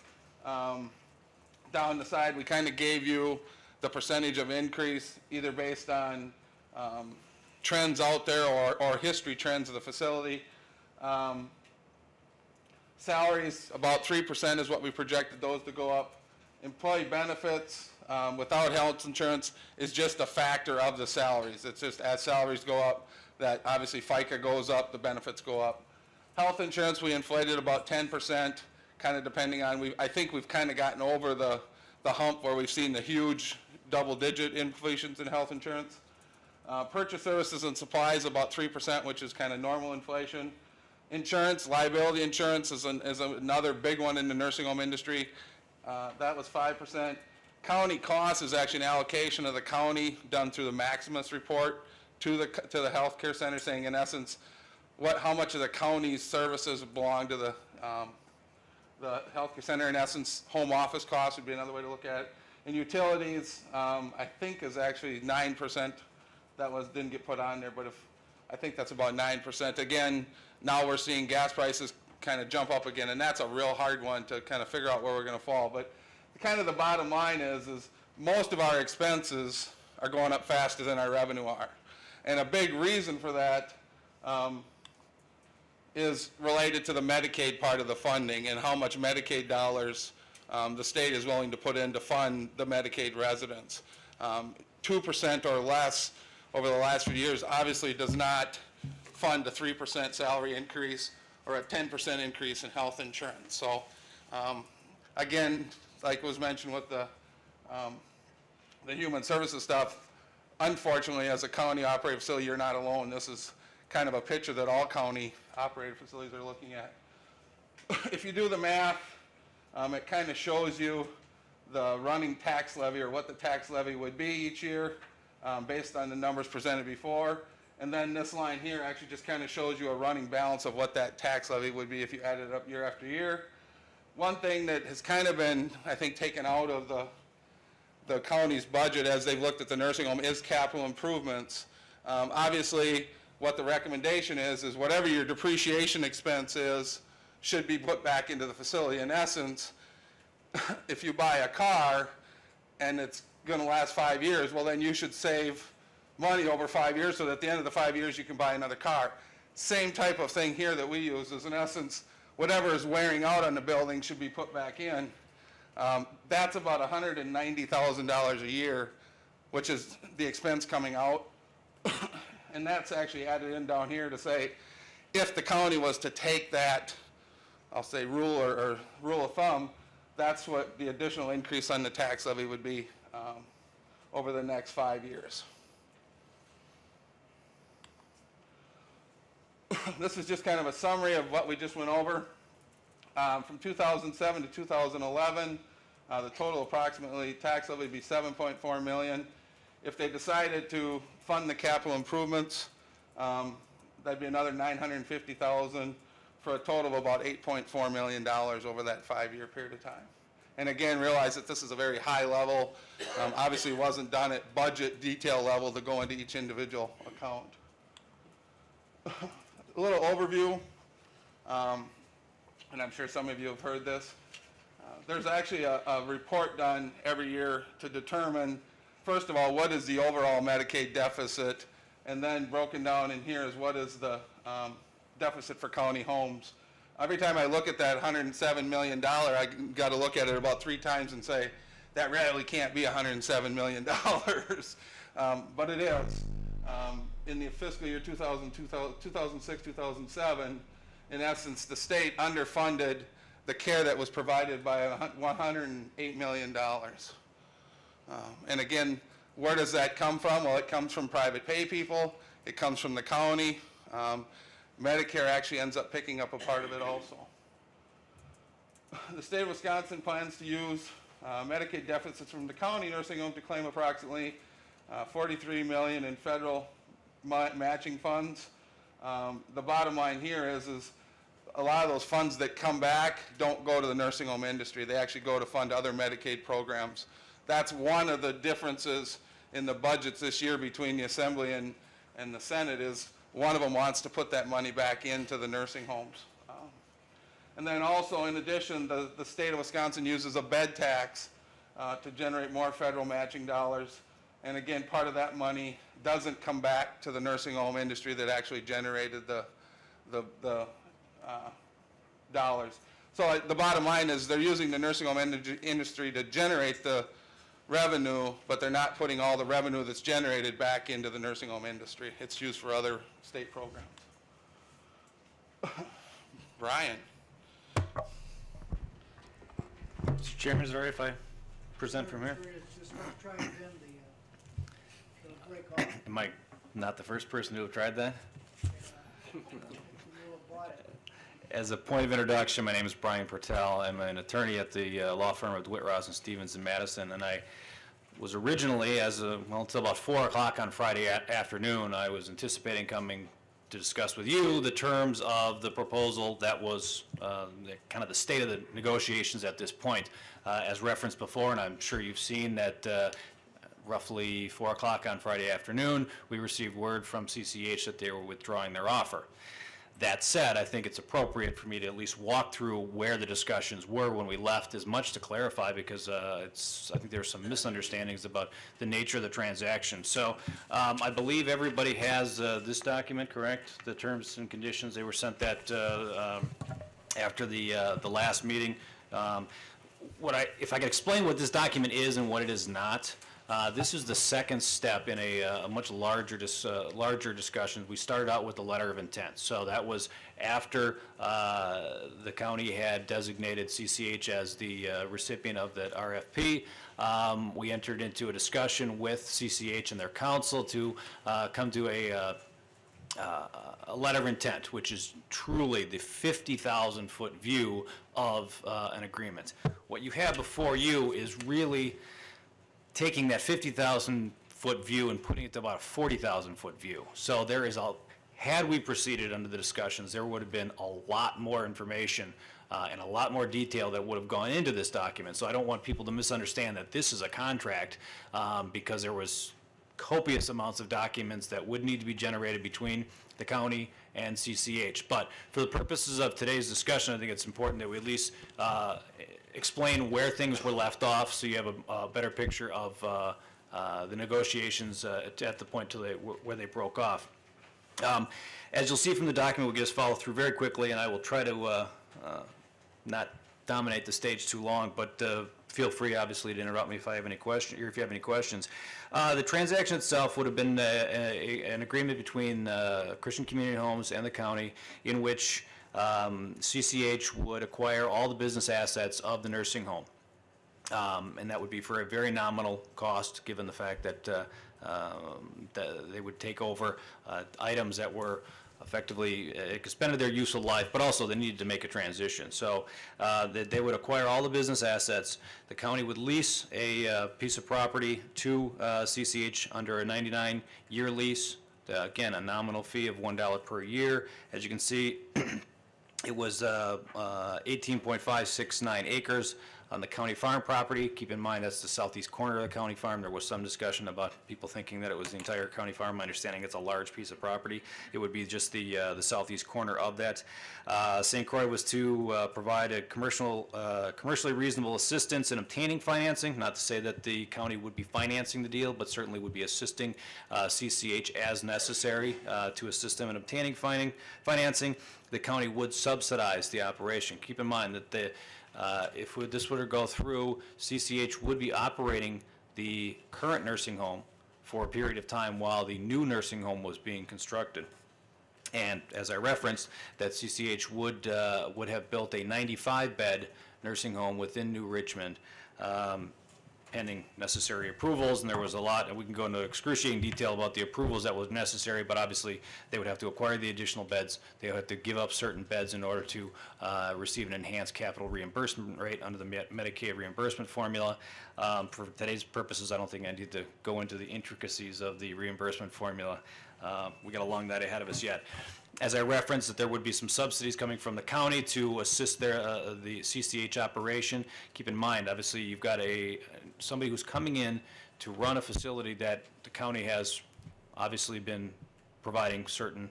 down the side, we kind of gave you the percentage of increase, either based on trends out there or history trends of the facility. Salaries, about 3% is what we projected those to go up. Employee benefits, without health insurance, is just a factor of the salaries. It's just as salaries go up, that obviously FICA goes up, the benefits go up. Health insurance, we inflated about 10%, kind of depending on, I think we've kind of gotten over the hump where we've seen the huge double-digit inflations in health insurance. Purchase services and supplies, about 3%, which is kind of normal inflation. Insurance, liability insurance is another big one in the nursing home industry. That was 5%. County costs is actually an allocation of the county done through the Maximus report to the healthcare center, saying in essence, how much of the county's services belong to the healthcare center. In essence, home office costs would be another way to look at it. And utilities, I think is actually 9%. That didn't get put on there, but I think that's about 9%. Again, now we're seeing gas prices kind of jump up again, and that's a real hard one to kind of figure out where we're going to fall. But kind of the bottom line is most of our expenses are going up faster than our revenue are. And a big reason for that is related to the Medicaid part of the funding and how much Medicaid dollars the state is willing to put in to fund the Medicaid residents. 2% or less over the last few years obviously does not fund a 3% salary increase or a 10% increase in health insurance. So again, like was mentioned with the human services stuff, unfortunately, as a county operated facility, you're not alone. This is kind of a picture that all county operated facilities are looking at. If you do the math, it kind of shows you the running tax levy, or what the tax levy would be each year based on the numbers presented before. And then this line here actually just kind of shows you a running balance of what that tax levy would be if you added it up year after year. One thing that has kind of been, I think, taken out of the county's budget as they've looked at the nursing home is capital improvements. Obviously, what the recommendation is whatever your depreciation expense is should be put back into the facility. In essence, if you buy a car and it's going to last 5 years, well, then you should save money over 5 years so that at the end of the 5 years you can buy another car. Same type of thing here that we use is, in essence, whatever is wearing out on the building should be put back in. That's about $190,000 a year, which is the expense coming out. And that's actually added in down here to say, if the county was to take that, I'll say rule or rule of thumb, that's what the additional increase on the tax levy would be over the next 5 years. This is just kind of a summary of what we just went over. From 2007 to 2011, the total approximately tax levy would be $7.4 million. If they decided to fund the capital improvements, that'd be another $950,000 for a total of about $8.4 million over that 5-year period of time. And again, realize that this is a very high level. Obviously wasn't done at budget detail level to go into each individual account. A little overview, and I'm sure some of you have heard this. There's actually a report done every year to determine, first of all, what is the overall Medicaid deficit, and then broken down in here is what is the deficit for county homes. Every time I look at that $107 million, I got to look at it about 3 times and say, that really can't be $107 million. But it is. In the fiscal year 2006, 2007, in essence, the state underfunded the care that was provided by $108 million. And again, where does that come from? Well, it comes from private pay people. It comes from the county. Medicare actually ends up picking up a part of it also. The state of Wisconsin plans to use Medicaid deficits from the county nursing home to claim approximately $43 million in federal matching funds. The bottom line here is a lot of those funds that come back don't go to the nursing home industry. They actually go to fund other Medicaid programs. That's one of the differences in the budgets this year between the Assembly and the Senate is one of them wants to put that money back into the nursing homes. And then also, in addition, the state of Wisconsin uses a bed tax to generate more federal matching dollars. And again, part of that money doesn't come back to the nursing home industry that actually generated the dollars. So the bottom line is they're using the nursing home industry to generate the revenue, but they're not putting all the revenue that's generated back into the nursing home industry. It's used for other state programs. Brian. Mr. Chairman, is it all right if I present from here? Am I not the first person to have tried that? As a point of introduction, my name is Brian Pertel. I'm an attorney at the law firm of DeWitt, Ross & Stevens in Madison, and I was originally, until about 4 o'clock on Friday afternoon, I was anticipating coming to discuss with you the terms of the proposal that was kind of the state of the negotiations at this point. As referenced before, and I'm sure you've seen that roughly 4 o'clock on Friday afternoon, we received word from CCH that they were withdrawing their offer. That said, I think it's appropriate for me to at least walk through where the discussions were when we left, as much to clarify, because I think there's some misunderstandings about the nature of the transaction. So I believe everybody has this document, correct? The terms and conditions, they were sent that after the last meeting. If I could explain what this document is and what it is not. This is the second step in a much larger discussion. We started out with the letter of intent. So that was after the county had designated CCH as the recipient of that RFP. We entered into a discussion with CCH and their counsel to come to a letter of intent, which is truly the 50,000-foot view of an agreement. What you have before you is really taking that 50,000-foot view and putting it to about a 40,000-foot view. So there is had we proceeded under the discussions, there would have been a lot more information and a lot more detail that would have gone into this document. So I don't want people to misunderstand that this is a contract because there was copious amounts of documents that would need to be generated between the county and CCH. But for the purposes of today's discussion, I think it's important that we at least explain where things were left off so you have a better picture of the negotiations at the point where they broke off. As you'll see from the document, we'll just follow through very quickly, and I will try to not dominate the stage too long, but feel free, obviously, to interrupt me if I have any questions, or if you have any questions. The transaction itself would have been an agreement between Christian Community Homes and the county in which CCH would acquire all the business assets of the nursing home. And that would be for a very nominal cost, given the fact that they would take over items that were effectively expended their useful life, but also they needed to make a transition. So they would acquire all the business assets. The county would lease a piece of property to CCH under a 99-year lease. Again, a nominal fee of $1 per year. As you can see, it was 18.569 acres on the county farm property. Keep in mind that's the southeast corner of the county farm. There was some discussion about people thinking that it was the entire county farm. My understanding it's a large piece of property. It would be just the southeast corner of that. St. Croix was to provide a commercially reasonable assistance in obtaining financing. Not to say that the county would be financing the deal, but certainly would be assisting CCH as necessary to assist them in obtaining financing. The county would subsidize the operation. Keep in mind that if this were to go through, CCH would be operating the current nursing home for a period of time while the new nursing home was being constructed. And as I referenced, that CCH would have built a 95-bed nursing home within New Richmond, pending necessary approvals, and there was a lot, and we can go into excruciating detail about the approvals that was necessary, but obviously they would have to acquire the additional beds. They would have to give up certain beds in order to receive an enhanced capital reimbursement rate under the Medicaid reimbursement formula. For today's purposes, I don't think I need to go into the intricacies of the reimbursement formula. We got a long night ahead of us yet. As I referenced, that there would be some subsidies coming from the county to assist the CCH operation. Keep in mind, obviously, you've got somebody who's coming in to run a facility that the county has obviously been providing certain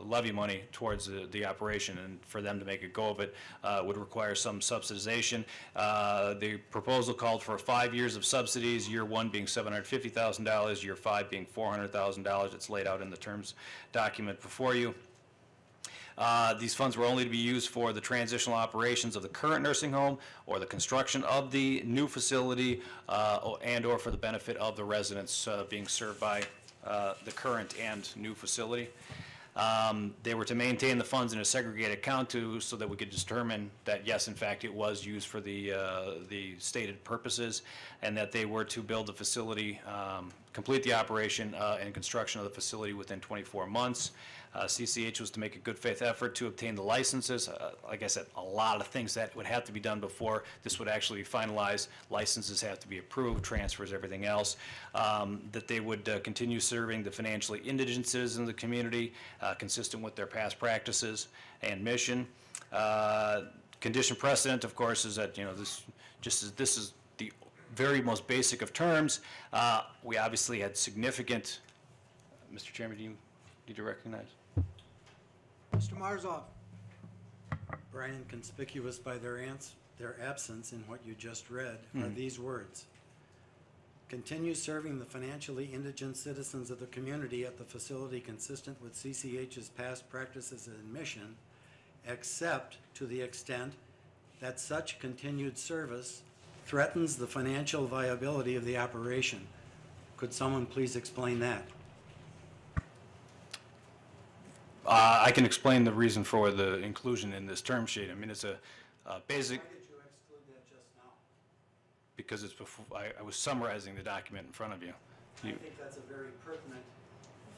levy money towards the operation, and for them to make a go of it would require some subsidization. The proposal called for 5 years of subsidies, year 1 being $750,000, year 5 being $400,000. It's laid out in the terms document before you. These funds were only to be used for the transitional operations of the current nursing home or the construction of the new facility and/or for the benefit of the residents being served by the current and new facility. They were to maintain the funds in a segregated account so that we could determine that, yes, in fact, it was used for the stated purposes, and that they were to build the facility, complete the operation and construction of the facility within 24 months. CCH was to make a good faith effort to obtain the licenses. Like I said, a lot of things that would have to be done before this would actually be finalized. Licenses have to be approved, transfers, everything else. That they would continue serving the financially indigent citizens of the community, consistent with their past practices and mission. Condition precedent, of course, is that, this is the very most basic of terms. We obviously had significant, Mr. Chairman, do you need to recognize? Mr. Marzoff. Brian, conspicuous by their absence in what you just read are these words. Continue serving the financially indigent citizens of the community at the facility consistent with CCH's past practices and mission, except to the extent that such continued service threatens the financial viability of the operation. Could someone please explain that? I can explain the reason for the inclusion in this term sheet. I mean, it's a basic. Why did you exclude that just now? Because it's before, I was summarizing the document in front of you. I think that's a very pertinent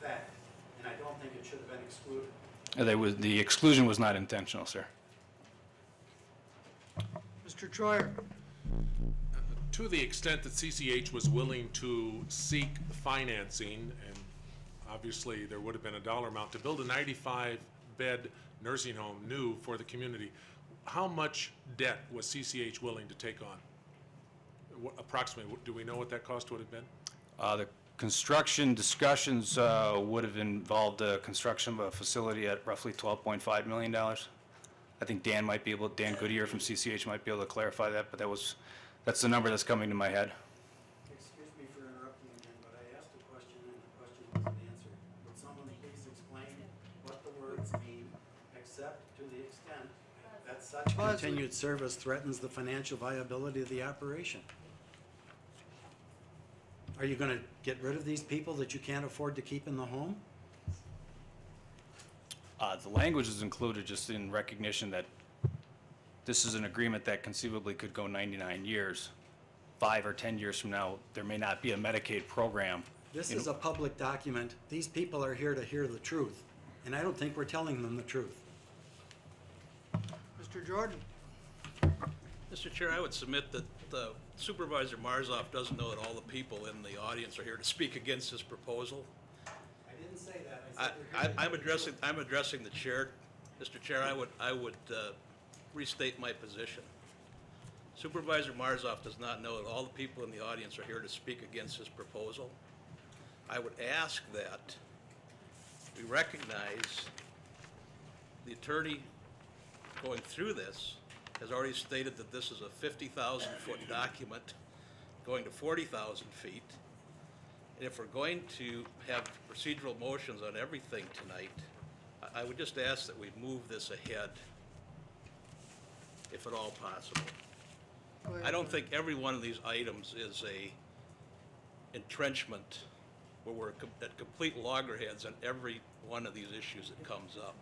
fact, and I don't think it should have been excluded. The exclusion was not intentional, sir. Mr. Troyer. To the extent that CCH was willing to seek financing, and obviously there would have been a dollar amount to build a 95-bed nursing home new for the community, how much debt was CCH willing to take on? Approximately, do we know what that cost would have been? The construction discussions would have involved the construction of a facility at roughly $12.5 million. I think Dan Goodyear from CCH might be able to clarify that, but that's the number that's coming to my head. Excuse me for interrupting again, but I asked a question and the question wasn't answered. Would someone please explain what the words mean, except to the extent that such continued service threatens the financial viability of the operation? Are you going to get rid of these people that you can't afford to keep in the home? The language is included just in recognition that this is an agreement that conceivably could go 99 years. 5 or 10 years from now, there may not be a Medicaid program. This is a public document. These people are here to hear the truth, and I don't think we're telling them the truth. Mr. Jordan. Mr. Chair, I would submit that Supervisor Marzoff doesn't know that all the people in the audience are here to speak against this proposal. I didn't say that. I said I'm addressing the chair. Mr. Chair, I would restate my position. Supervisor Marzoff does not know that all the people in the audience are here to speak against this proposal. I would ask that we recognize the attorney going through this has already stated that this is a 50,000-foot document going to 40,000 feet. And if we're going to have procedural motions on everything tonight, I would just ask that we move this ahead, if at all possible. I don't think every one of these items is a entrenchment where we're at complete loggerheads on every one of these issues that comes up.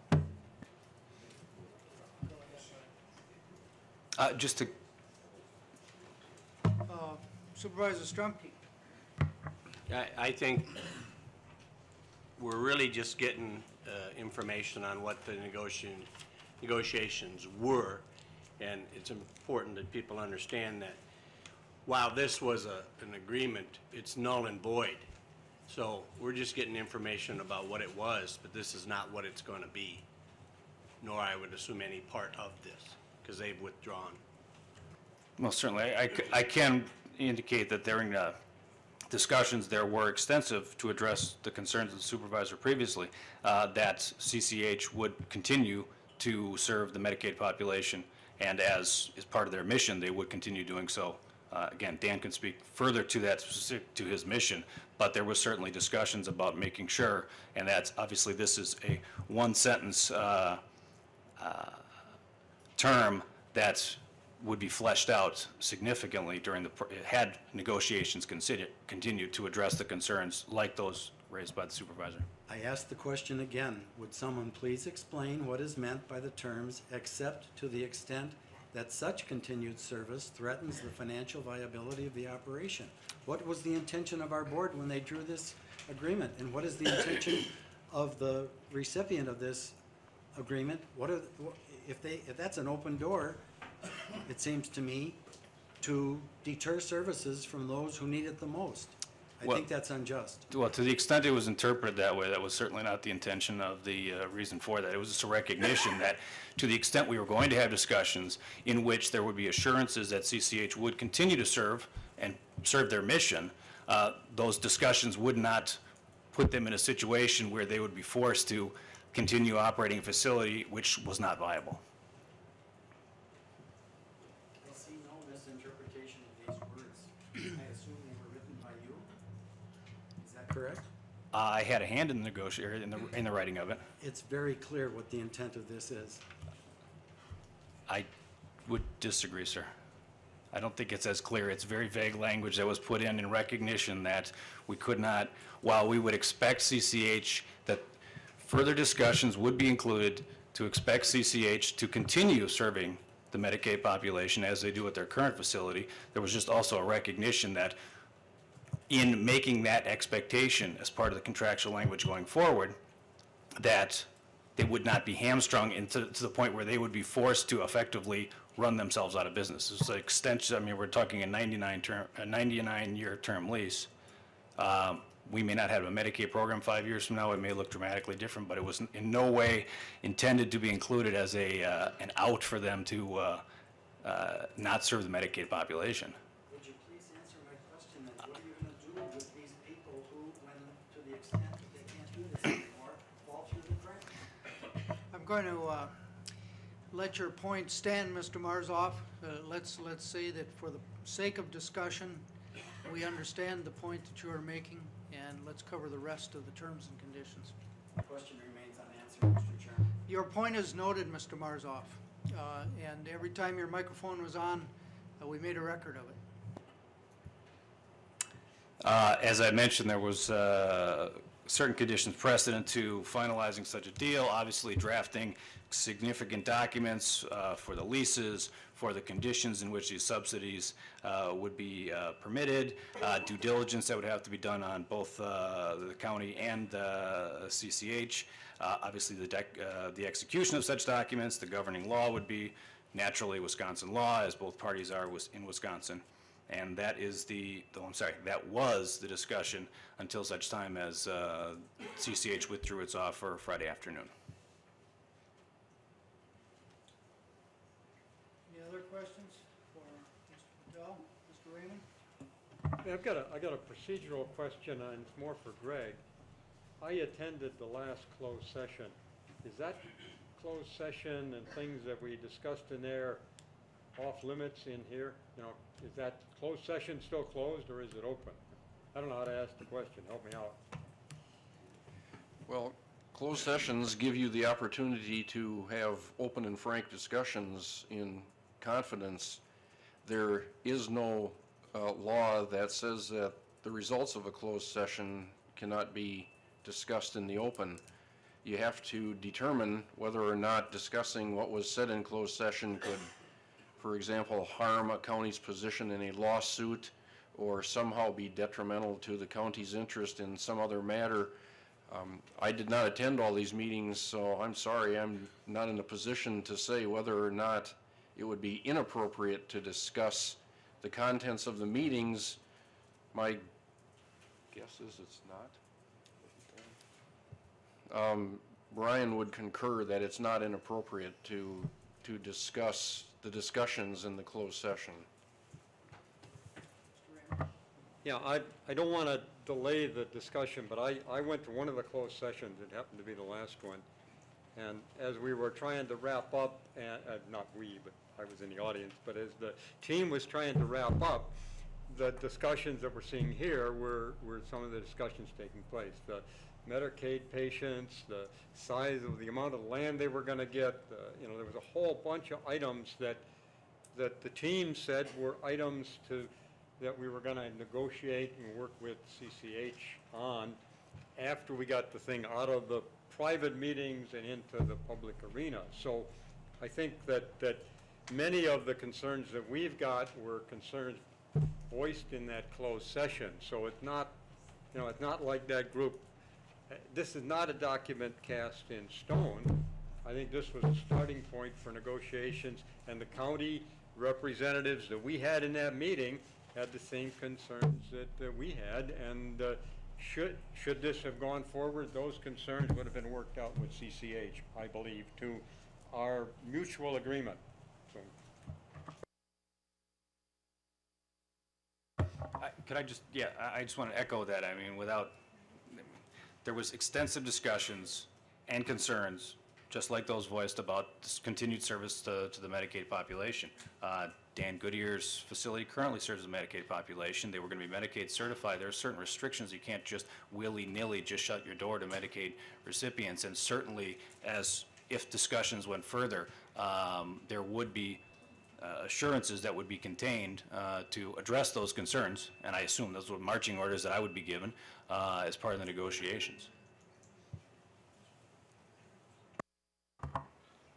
Just to Supervisor Strumke. I think we're really just getting information on what the negotiations were, and it's important that people understand that while this was an agreement, it's null and void. So we're just getting information about what it was, but this is not what it's going to be, nor I would assume any part of this, because they've withdrawn. Well, certainly, I can indicate that during discussions there were extensive to address the concerns of the supervisor previously, that CCH would continue to serve the Medicaid population, and as is part of their mission, they would continue doing so. Again, Dan can speak further to that specific to his mission, but there was certainly discussions about making sure, and that's obviously this is a one-sentence term that would be fleshed out significantly during the, had negotiations continued to address the concerns like those raised by the supervisor. I ask the question again, would someone please explain what is meant by the terms "except to the extent that such continued service threatens the financial viability of the operation"? What was the intention of our board when they drew this agreement? And what is the intention of the recipient of this agreement? If that's an open door, it seems to me, to deter services from those who need it the most. I think that's unjust. Well, to the extent it was interpreted that way, that was certainly not the intention of the reason for that. It was just a recognition that to the extent we were going to have discussions in which there would be assurances that CCH would continue to serve and serve their mission, those discussions would not put them in a situation where they would be forced to continue operating a facility which was not viable. I see no misinterpretation of these words. I assume they were written by you? Is that correct? I had a hand in the negotiation, in the writing of it. It's very clear what the intent of this is. I would disagree, sir. I don't think it's as clear. It's very vague language that was put in recognition that we could not, while we would expect CCH that further discussions would be included to expect CCH to continue serving the Medicaid population as they do at their current facility, there was just also a recognition that in making that expectation as part of the contractual language going forward, that they would not be hamstrung to the point where they would be forced to effectively run themselves out of business. It's an extension. I mean, we're talking a 99-year term lease. We may not have a Medicaid program 5 years from now. It may look dramatically different, but it was in no way intended to be included as an out for them to not serve the Medicaid population. Would you please answer my question then? What are you going to do with these people who, when to the extent that they can't do this anymore, fall through the cracks? I'm going to let your point stand, Mr. Marzoff. Let's say that for the sake of discussion, we understand the point that you are making, and let's cover the rest of the terms and conditions. The question remains unanswered, Mr. Chairman. Your point is noted, Mr. Marzoff, and every time your microphone was on, we made a record of it. As I mentioned, there was certain conditions precedent to finalizing such a deal, obviously drafting significant documents for the leases, for the conditions in which these subsidies would be permitted, due diligence that would have to be done on both the county and CCH. Obviously, the execution of such documents, the governing law would be naturally Wisconsin law, as both parties are in Wisconsin. And that is that was the discussion until such time as CCH withdrew its offer Friday afternoon. Any other questions for Mr. Patel, Mr. Raymond? Yeah, I got a procedural question, and it's more for Greg. I attended the last closed session. Is that closed session and things that we discussed in there off limits in here? You know, is that closed session still closed, or is it open? I don't know how to ask the question. Help me out. Well, closed sessions give you the opportunity to have open and frank discussions in confidence. There is no law that says that the results of a closed session cannot be discussed in the open. You have to determine whether or not discussing what was said in closed session could, for example, harm a county's position in a lawsuit or somehow be detrimental to the county's interest in some other matter. I did not attend all these meetings, so I'm sorry, I'm not in a position to say whether or not it would be inappropriate to discuss the contents of the meetings. My guess is it's not. Brian would concur that it's not inappropriate to discuss the discussions in the closed session. Yeah, I don't want to delay the discussion, but I went to one of the closed sessions, it happened to be the last one, and as we were trying to wrap up, not we, but I was in the audience, but as the team was trying to wrap up, the discussions that we're seeing here were some of the discussions taking place. The Medicaid patients, the size of the amount of land they were going to get, there was a whole bunch of items that the team said were items that we were going to negotiate and work with CCH on after we got the thing out of the private meetings and into the public arena. So I think that many of the concerns that we've got were concerns voiced in that closed session. So it's not, it's not like that group. This is not a document cast in stone. I think this was a starting point for negotiations, and the county representatives that we had in that meeting had the same concerns that we had, and should this have gone forward, those concerns would have been worked out with CCH, I believe, to our mutual agreement. So. I just want to echo that. I mean, there was extensive discussions and concerns, just like those voiced about this continued service to the Medicaid population. Dan Goodyear's facility currently serves the Medicaid population. They were going to be Medicaid certified. There are certain restrictions. You can't just willy-nilly just shut your door to Medicaid recipients. And certainly, if discussions went further, there would be assurances that would be contained to address those concerns. And I assume those were marching orders that I would be given as part of the negotiations.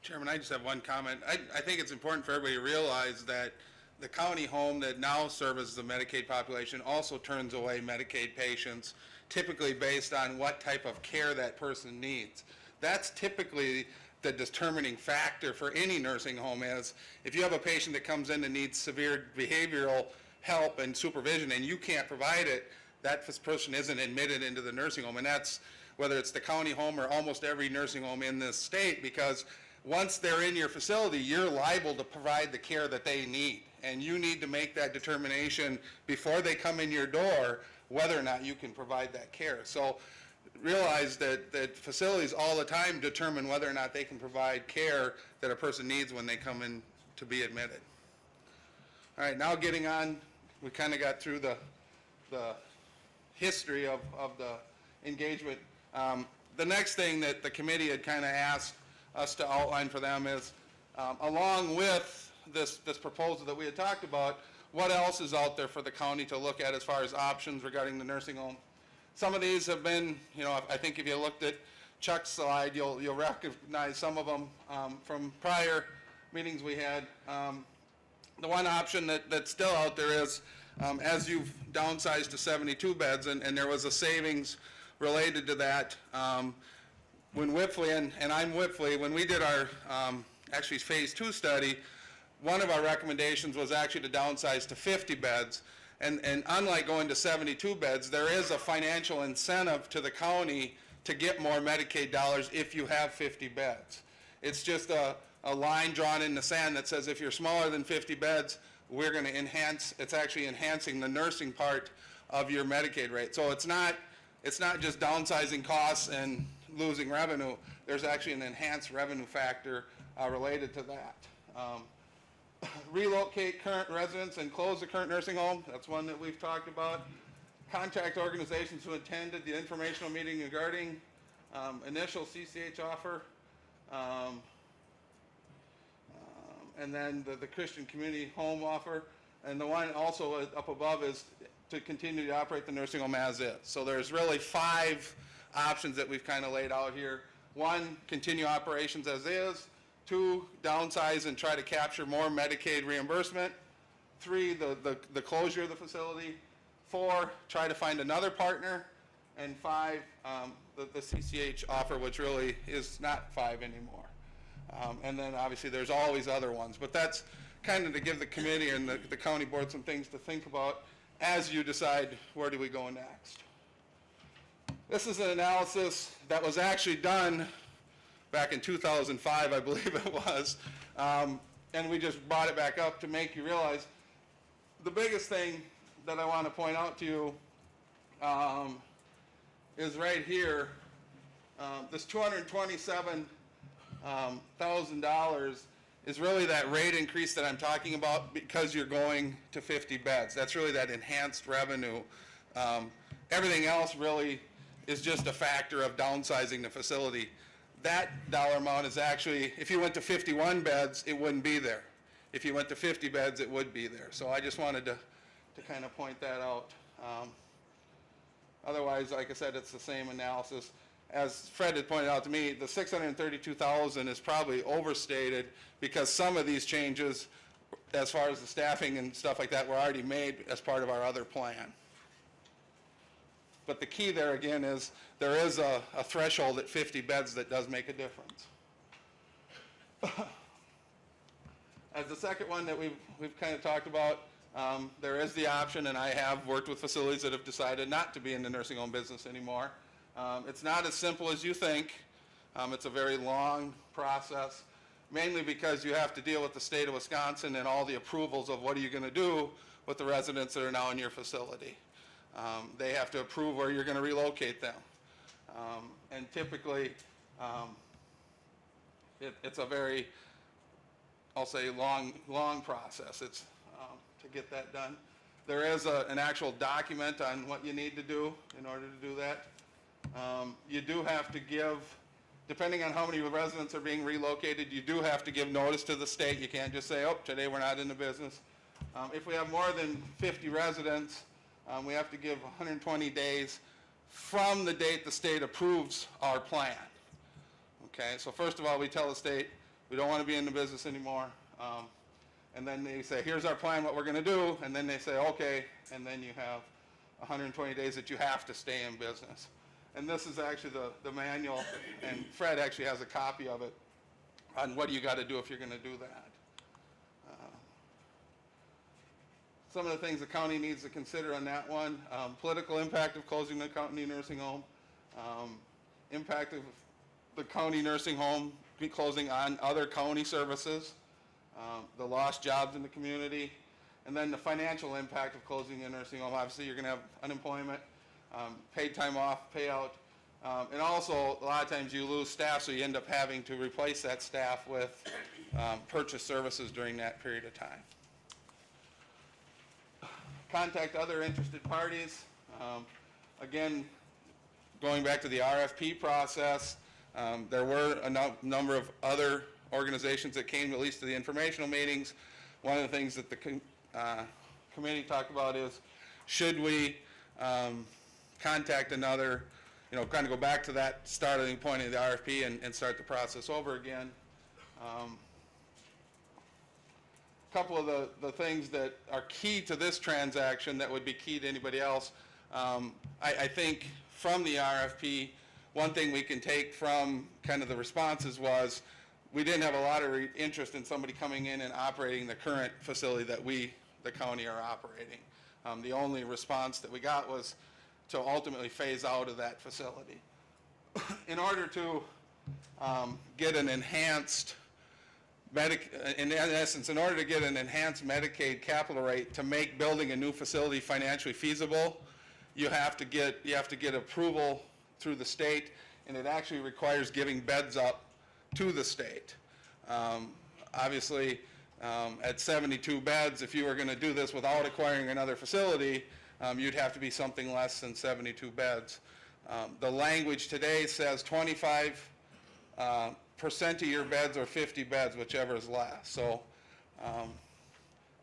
Chairman, I just have one comment. I think it's important for everybody to realize that the county home that now services the Medicaid population also turns away Medicaid patients, typically based on what type of care that person needs. That's typically the determining factor for any nursing home is if you have a patient that comes in and needs severe behavioral help and supervision and you can't provide it, that person isn't admitted into the nursing home. And that's whether it's the county home or almost every nursing home in this state, because once they're in your facility, you're liable to provide the care that they need. And you need to make that determination before they come in your door whether or not you can provide that care. So realize that facilities all the time determine whether or not they can provide care that a person needs when they come in to be admitted. All right, now getting on, we kind of got through the history of the engagement. The next thing that the committee had kind of asked us to outline for them is, along with this proposal that we had talked about, what else is out there for the county to look at as far as options regarding the nursing home? Some of these have been, I think if you looked at Chuck's slide, you'll recognize some of them from prior meetings we had. The one option that's still out there is, as you've downsized to 72 beds, and there was a savings related to that, when Whipfly, and I'm Whipfly, when we did our actually phase 2 study, one of our recommendations was actually to downsize to 50 beds. And unlike going to 72 beds, there is a financial incentive to the county to get more Medicaid dollars if you have 50 beds. It's just a line drawn in the sand that says if you're smaller than 50 beds, we're going to enhance, it's actually enhancing the nursing part of your Medicaid rate. So it's not just downsizing costs and losing revenue. There's actually an enhanced revenue factor related to that. Relocate current residents and close the current nursing home. That's one that we've talked about. Contact organizations who attended the informational meeting regarding initial CCH offer. And then the Christian Community Home offer. And the one also up above is to continue to operate the nursing home as is. So there's really 5 options that we've kind of laid out here. 1, continue operations as is. 2, downsize and try to capture more Medicaid reimbursement. 3, the closure of the facility. 4, try to find another partner. And 5, the CCH offer, which really is not 5 anymore. And then obviously there's always other ones. But that's kind of to give the committee and the county board some things to think about as you decide where do we go next. This is an analysis that was actually done back in 2005, I believe it was, and we just brought it back up to make you realize the biggest thing that I want to point out to you is right here. This $227,000 is really that rate increase that I'm talking about because you're going to 50 beds. That's really that enhanced revenue. Everything else really is just a factor of downsizing the facility. That dollar amount is actually, if you went to 51 beds, it wouldn't be there. If you went to 50 beds, it would be there. So I just wanted to kind of point that out. Otherwise, like I said, it's the same analysis. As Fred had pointed out to me, the $632,000 is probably overstated because some of these changes, as far as the staffing and stuff like that, were already made as part of our other plan. But the key there again is there is a threshold at 50 beds that does make a difference. As the second one that we've kind of talked about, there is the option, and I have worked with facilities that have decided not to be in the nursing home business anymore. It's not as simple as you think. It's a very long process, mainly because you have to deal with the state of Wisconsin and all the approvals of what are you going to do with the residents that are now in your facility. They have to approve where you're going to relocate them. And typically, it's a very, I'll say, long process. It's to get that done. There is an actual document on what you need to do in order to do that. You do have to give, depending on how many residents are being relocated, you do have to give notice to the state. You can't just say, oh, today we're not in the business. If we have more than 50 residents, we have to give 120 days from the date the state approves our plan. Okay, so first of all, we tell the state we don't want to be in the business anymore. And then they say, here's our plan, what we're going to do. And then they say, okay, and then you have 120 days that you have to stay in business. And this is actually the manual, and Fred actually has a copy of it on what you got to do if you're going to do that. Some of the things the county needs to consider on that one, political impact of closing the county nursing home, impact of the county nursing home closing on other county services, the lost jobs in the community, and then the financial impact of closing a nursing home. Obviously, you're going to have unemployment, paid time off, payout, and also a lot of times you lose staff, so you end up having to replace that staff with purchase services during that period of time. Contact other interested parties. Again, going back to the RFP process, there were a number of other organizations that came at least to the informational meetings. One of the things that the committee talked about is, should we contact another, kind of go back to that starting point of the RFP and start the process over again. A couple of the things that are key to this transaction that would be key to anybody else, I think from the RFP, one thing we can take from kind of the responses was we didn't have a lot of interest in somebody coming in and operating the current facility that we, the county, are operating. The only response that we got was to ultimately phase out of that facility. In order to get an enhanced in essence, in order to get an enhanced Medicaid capital rate to make building a new facility financially feasible, you have to get approval through the state, and it actually requires giving beds up to the state. Obviously, at 72 beds, if you were going to do this without acquiring another facility, you'd have to be something less than 72 beds. The language today says 25% of your beds or 50 beds, whichever is less. So,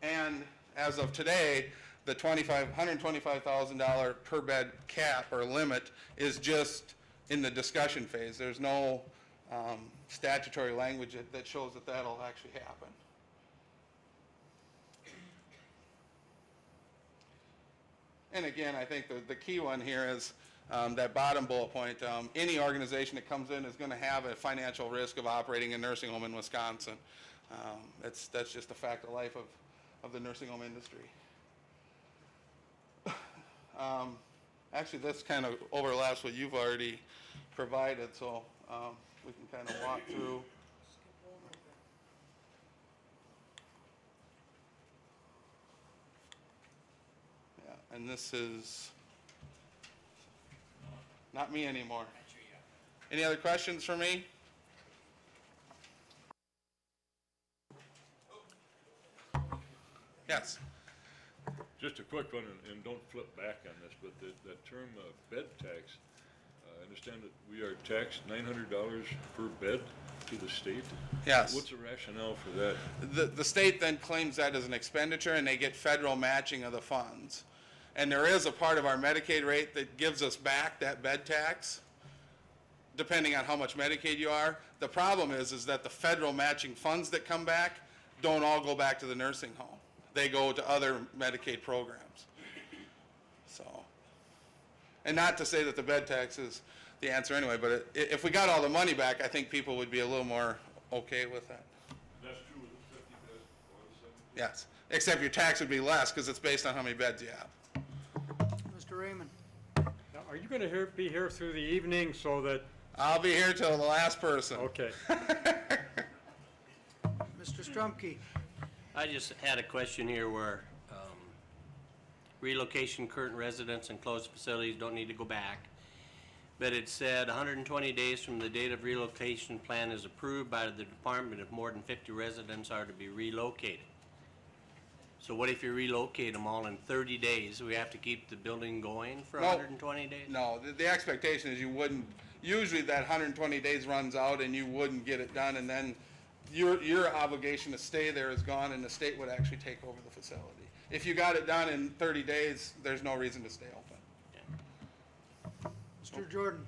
and as of today, the $125,000 per bed cap or limit is just in the discussion phase. There's no statutory language that shows that that'll actually happen. And again, I think the key one here is that bottom bullet point. Any organization that comes in is going to have a financial risk of operating a nursing home in Wisconsin. That's just a fact of life of the nursing home industry. Actually, this kind of overlaps what you've already provided, so we can kind of walk through. Yeah. And this is not me anymore. Any other questions for me? Yes. Just a quick one, and don't flip back on this, but that term bed tax, I understand that we are taxed $900 per bed to the state? Yes. What's the rationale for that? The state then claims that as an expenditure, and they get federal matching of the funds. And there is a part of our Medicaid rate that gives us back that bed tax, depending on how much Medicaid you are. The problem is that the federal matching funds that come back don't all go back to the nursing home. They go to other Medicaid programs. So, and not to say that the bed tax is the answer anyway, but if we got all the money back, I think people would be a little more okay with that. That's true with the 50 beds or the 70? Yes, except your tax would be less because it's based on how many beds you have. Mr. Raymond? Now, are you going to be here through the evening so that? I'll be here till the last person. Okay. Mr. Strumke? I just had a question here where relocation current residents and closed facilities don't need to go back. But it said 120 days from the date of relocation plan is approved by the department if more than 50 residents are to be relocated. So what if you relocate them all in 30 days? We have to keep the building going for 120 days? No, the expectation is you wouldn't, usually that 120 days runs out and you wouldn't get it done, and then your obligation to stay there is gone and the state would actually take over the facility. If you got it done in 30 days, there's no reason to stay open. Mr. Jordan?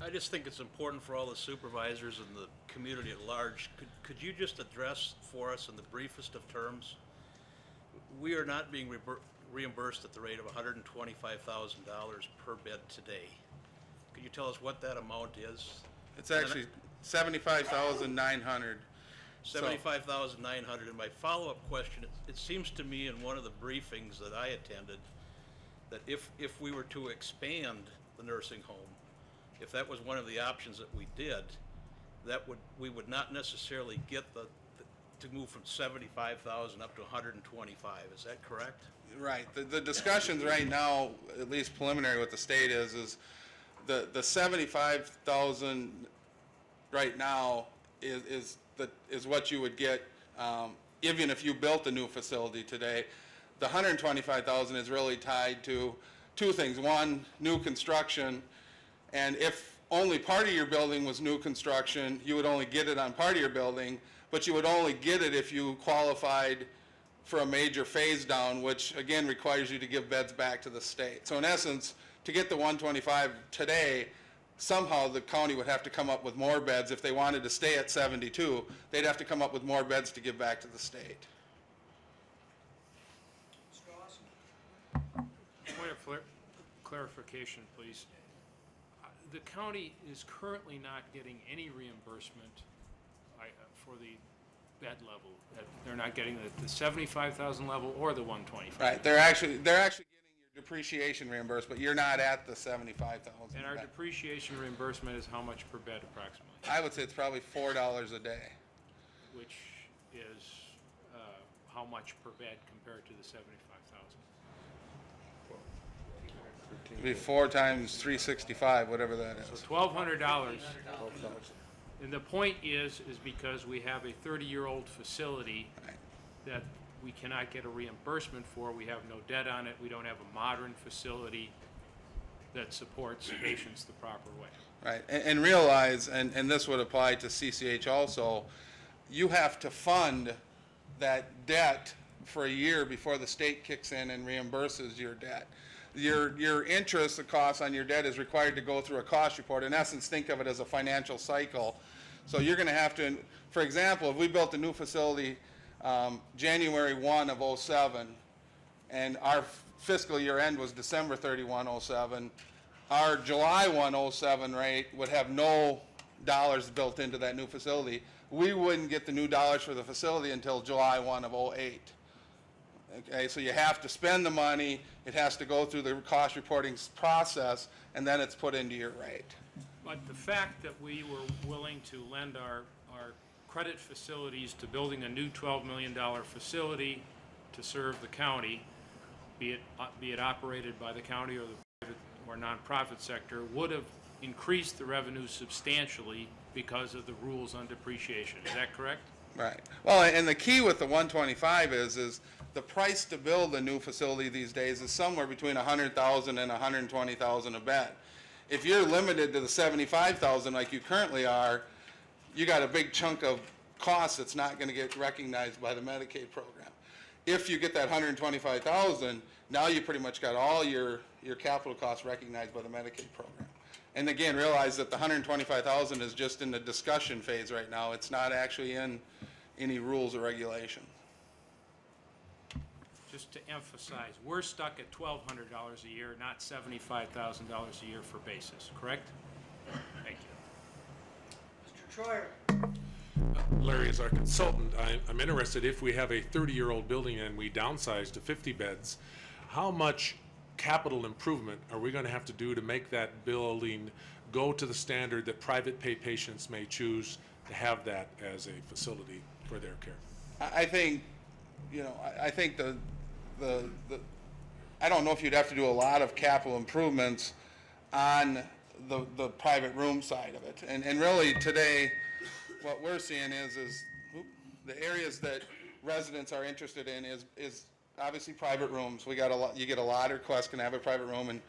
I just think it's important for all the supervisors and the community at large. Could you just address for us in the briefest of terms? We are not being reimbursed at the rate of $125,000 per bed today. Could you tell us what that amount is? It's actually $75,900. $75,900. And my follow-up question, it seems to me in one of the briefings that I attended that if we were to expand the nursing home, if that was one of the options that we did, we would not necessarily get to move from 75,000 up to 125. Is that correct? Right. The discussions right now, at least preliminary with the state is the 75,000 right now is what you would get even if you built a new facility today. The 125,000 is really tied to two things. One, new construction, and if only part of your building was new construction, you would only get it on part of your building, but you would only get it if you qualified for a major phase down, which again requires you to give beds back to the state. So in essence, to get the 125 today, somehow the county would have to come up with more beds. If they wanted to stay at 72, they'd have to come up with more beds to give back to the state. Point of clarification, please. The county is currently not getting any reimbursement for the bed level. They're not getting the 75,000 level or the 125. Right. They're actually getting your depreciation reimbursement. You're not at the 75,000. And our depreciation reimbursement is how much per bed approximately? I would say it's probably $4 a day. Which is how much per bed compared to the 75,000? It'd be 4 times 365, whatever that is. So $1,200. And the point is because we have a 30-year-old facility that we cannot get a reimbursement for. We have no debt on it. We don't have a modern facility that supports patients the proper way. Right, and realize, and this would apply to CCH also, you have to fund that debt for a year before the state kicks in and reimburses your debt. Your interest, the cost on your debt is required to go through a cost report. In essence, think of it as a financial cycle. So you're going to have to, for example, if we built a new facility January 1 of '07, and our fiscal year end was December 31, '07, our July 1, '07 rate would have no dollars built into that new facility. We wouldn't get the new dollars for the facility until July 1 of '08. Okay, so you have to spend the money, it has to go through the cost reporting process, and then it's put into your rate. But the fact that we were willing to lend our credit facilities to building a new $12 million facility to serve the county be it operated by the county or the private or nonprofit sector, would have increased the revenue substantially because of the rules on depreciation. Is that correct? Right. Well, and the key with the 125 is the price to build a new facility these days is somewhere between 100,000 and 120,000 a bed. If you're limited to the 75,000 like you currently are, you got a big chunk of costs that's not going to get recognized by the Medicaid program. If you get that 125,000, now you pretty much got all your capital costs recognized by the Medicaid program. And again, realize that the 125,000 is just in the discussion phase right now. It's not actually in any rules or regulations. Just to emphasize, we're stuck at $1,200 a year, not $75,000 a year for basis, correct? Thank you. Mr. Troyer. Larry, as our consultant, I'm interested, if we have a 30-year-old building and we downsize to 50 beds, how much capital improvement are we going to have to do to make that building go to the standard that private pay patients may choose to have that as a facility for their care? I think, you know, I think I don't know if you'd have to do a lot of capital improvements on the private room side of it. And really today, what we're seeing is the areas that residents are interested in is obviously private rooms. We got a lot. You get a lot of requests, can I have a private room? And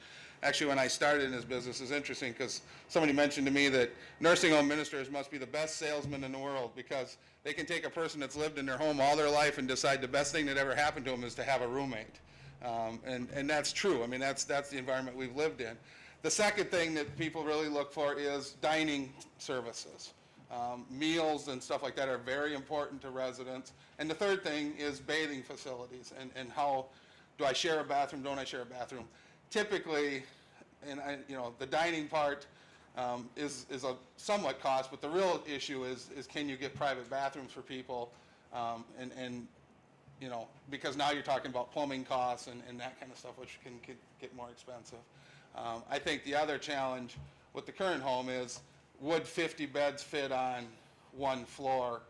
actually, when I started in this business, it's interesting because somebody mentioned to me that nursing home administrators must be the best salesmen in the world because they can take a person that's lived in their home all their life and decide the best thing that ever happened to them is to have a roommate. And that's true. I mean, that's the environment we've lived in. The second thing that people really look for is dining services. Meals and stuff like that are very important to residents. And the third thing is bathing facilities and how do I share a bathroom, don't I share a bathroom? Typically, the dining part is a somewhat cost, but the real issue is can you get private bathrooms for people because now you're talking about plumbing costs and that kind of stuff, which can get more expensive. I think the other challenge with the current home is would 50 beds fit on one floor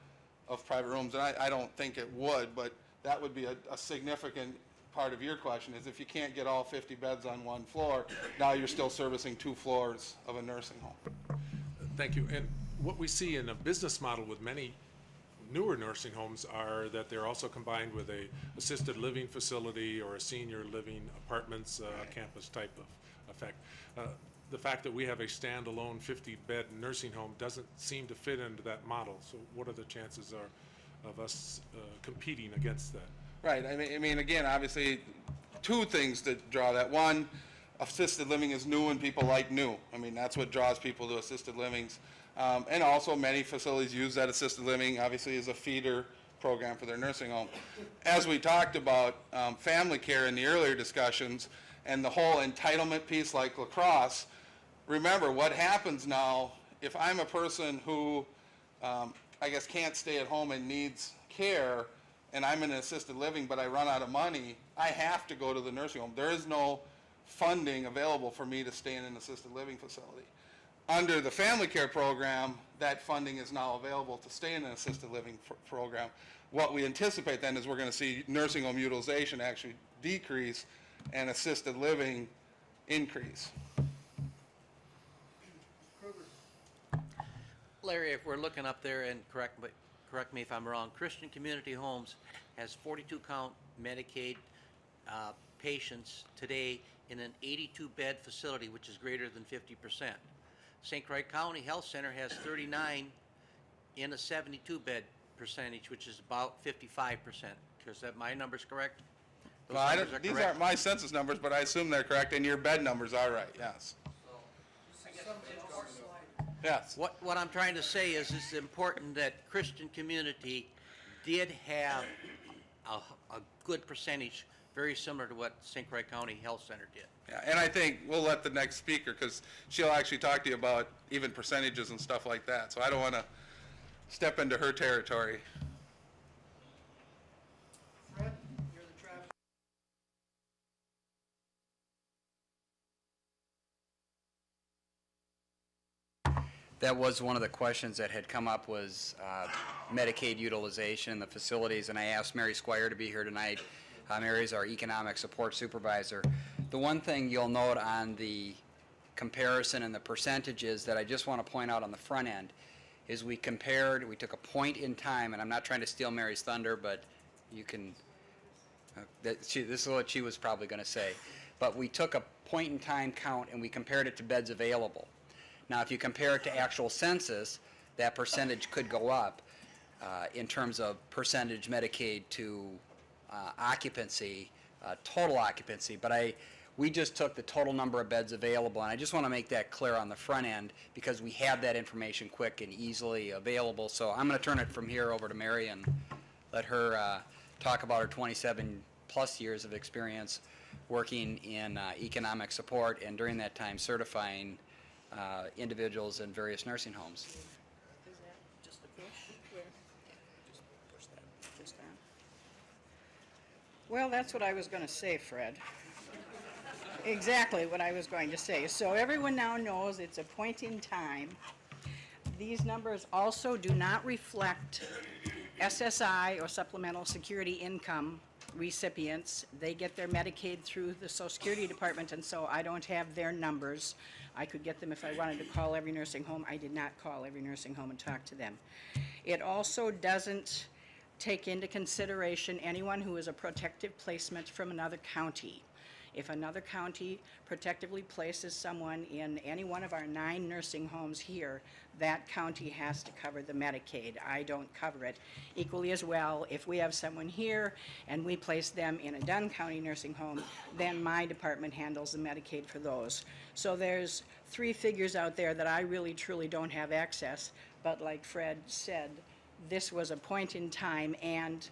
of private rooms? And I don't think it would, but that would be a significant part of your question is if you can't get all 50 beds on one floor, now you're still servicing 2 floors of a nursing home. Thank you. And what we see in a business model with many newer nursing homes are that they're also combined with a assisted living facility or a senior living apartments campus type of effect. The fact that we have a standalone 50-bed nursing home doesn't seem to fit into that model. So what are the chances of us competing against that? Right. I mean, again, obviously, 2 things that draw that. One, assisted living is new and people like new. I mean, that's what draws people to assisted livings. And also many facilities use that assisted living, obviously, as a feeder program for their nursing home. As we talked about family care in the earlier discussions and the whole entitlement piece like La Crosse, remember what happens now if I'm a person who I guess can't stay at home and needs care and I'm in an assisted living but I run out of money, I have to go to the nursing home. There is no funding available for me to stay in an assisted living facility. Under the family care program, that funding is now available to stay in an assisted living program. What we anticipate then is we're going to see nursing home utilization actually decrease and assisted living increase. Larry, if we're looking up there, and correct me if I'm wrong, Christian Community Homes has 42-count Medicaid patients today in an 82-bed facility, which is greater than 50%. St. Croix County Health Center has 39 in a 72-bed percentage, which is about 55%. Is that my numbers correct? Well, these aren't my census numbers, but I assume they're correct, and your bed numbers are right, yes. Yes. What I'm trying to say is it's important that Christian Community did have a good percentage, very similar to what St. Croix County Health Center did. Yeah, and I think we'll let the next speaker, because she'll actually talk to you about even percentages and stuff like that. So I don't want to step into her territory. Fred, you're the traffic. That was one of the questions that had come up was Medicaid utilization in the facilities, and I asked Mary Squire to be here tonight Mary's our economic support supervisor. The one thing you'll note on the comparison and the percentages that I just want to point out on the front end is we took a point in time, and I'm not trying to steal Mary's thunder, but you can, this is what she was probably going to say, but we took a point in time count and we compared it to beds available. Now, if you compare it to actual census, that percentage could go up in terms of percentage Medicaid to occupancy, total occupancy, but we just took the total number of beds available, and I just want to make that clear on the front end because we have that information quick and easily available. So I'm going to turn it from here over to Mary and let her talk about her 27 plus years of experience working in economic support and during that time certifying individuals in various nursing homes. Is that just a push? Where? Just push that. Just that. Well, that's what I was going to say, Fred. Exactly what I was going to say. So everyone now knows it's a point in time. These numbers also do not reflect SSI or Supplemental Security Income recipients. They get their Medicaid through the Social Security Department, and so I don't have their numbers. I could get them if I wanted to call every nursing home. I did not call every nursing home and talk to them. It also doesn't take into consideration anyone who is a protective placement from another county. If another county protectively places someone in any one of our 9 nursing homes here, that county has to cover the Medicaid. I don't cover it. Equally as well, if we have someone here and we place them in a Dunn County nursing home, then my department handles the Medicaid for those. So there's 3 figures out there that I really truly don't have access, but like Fred said, this was a point in time, and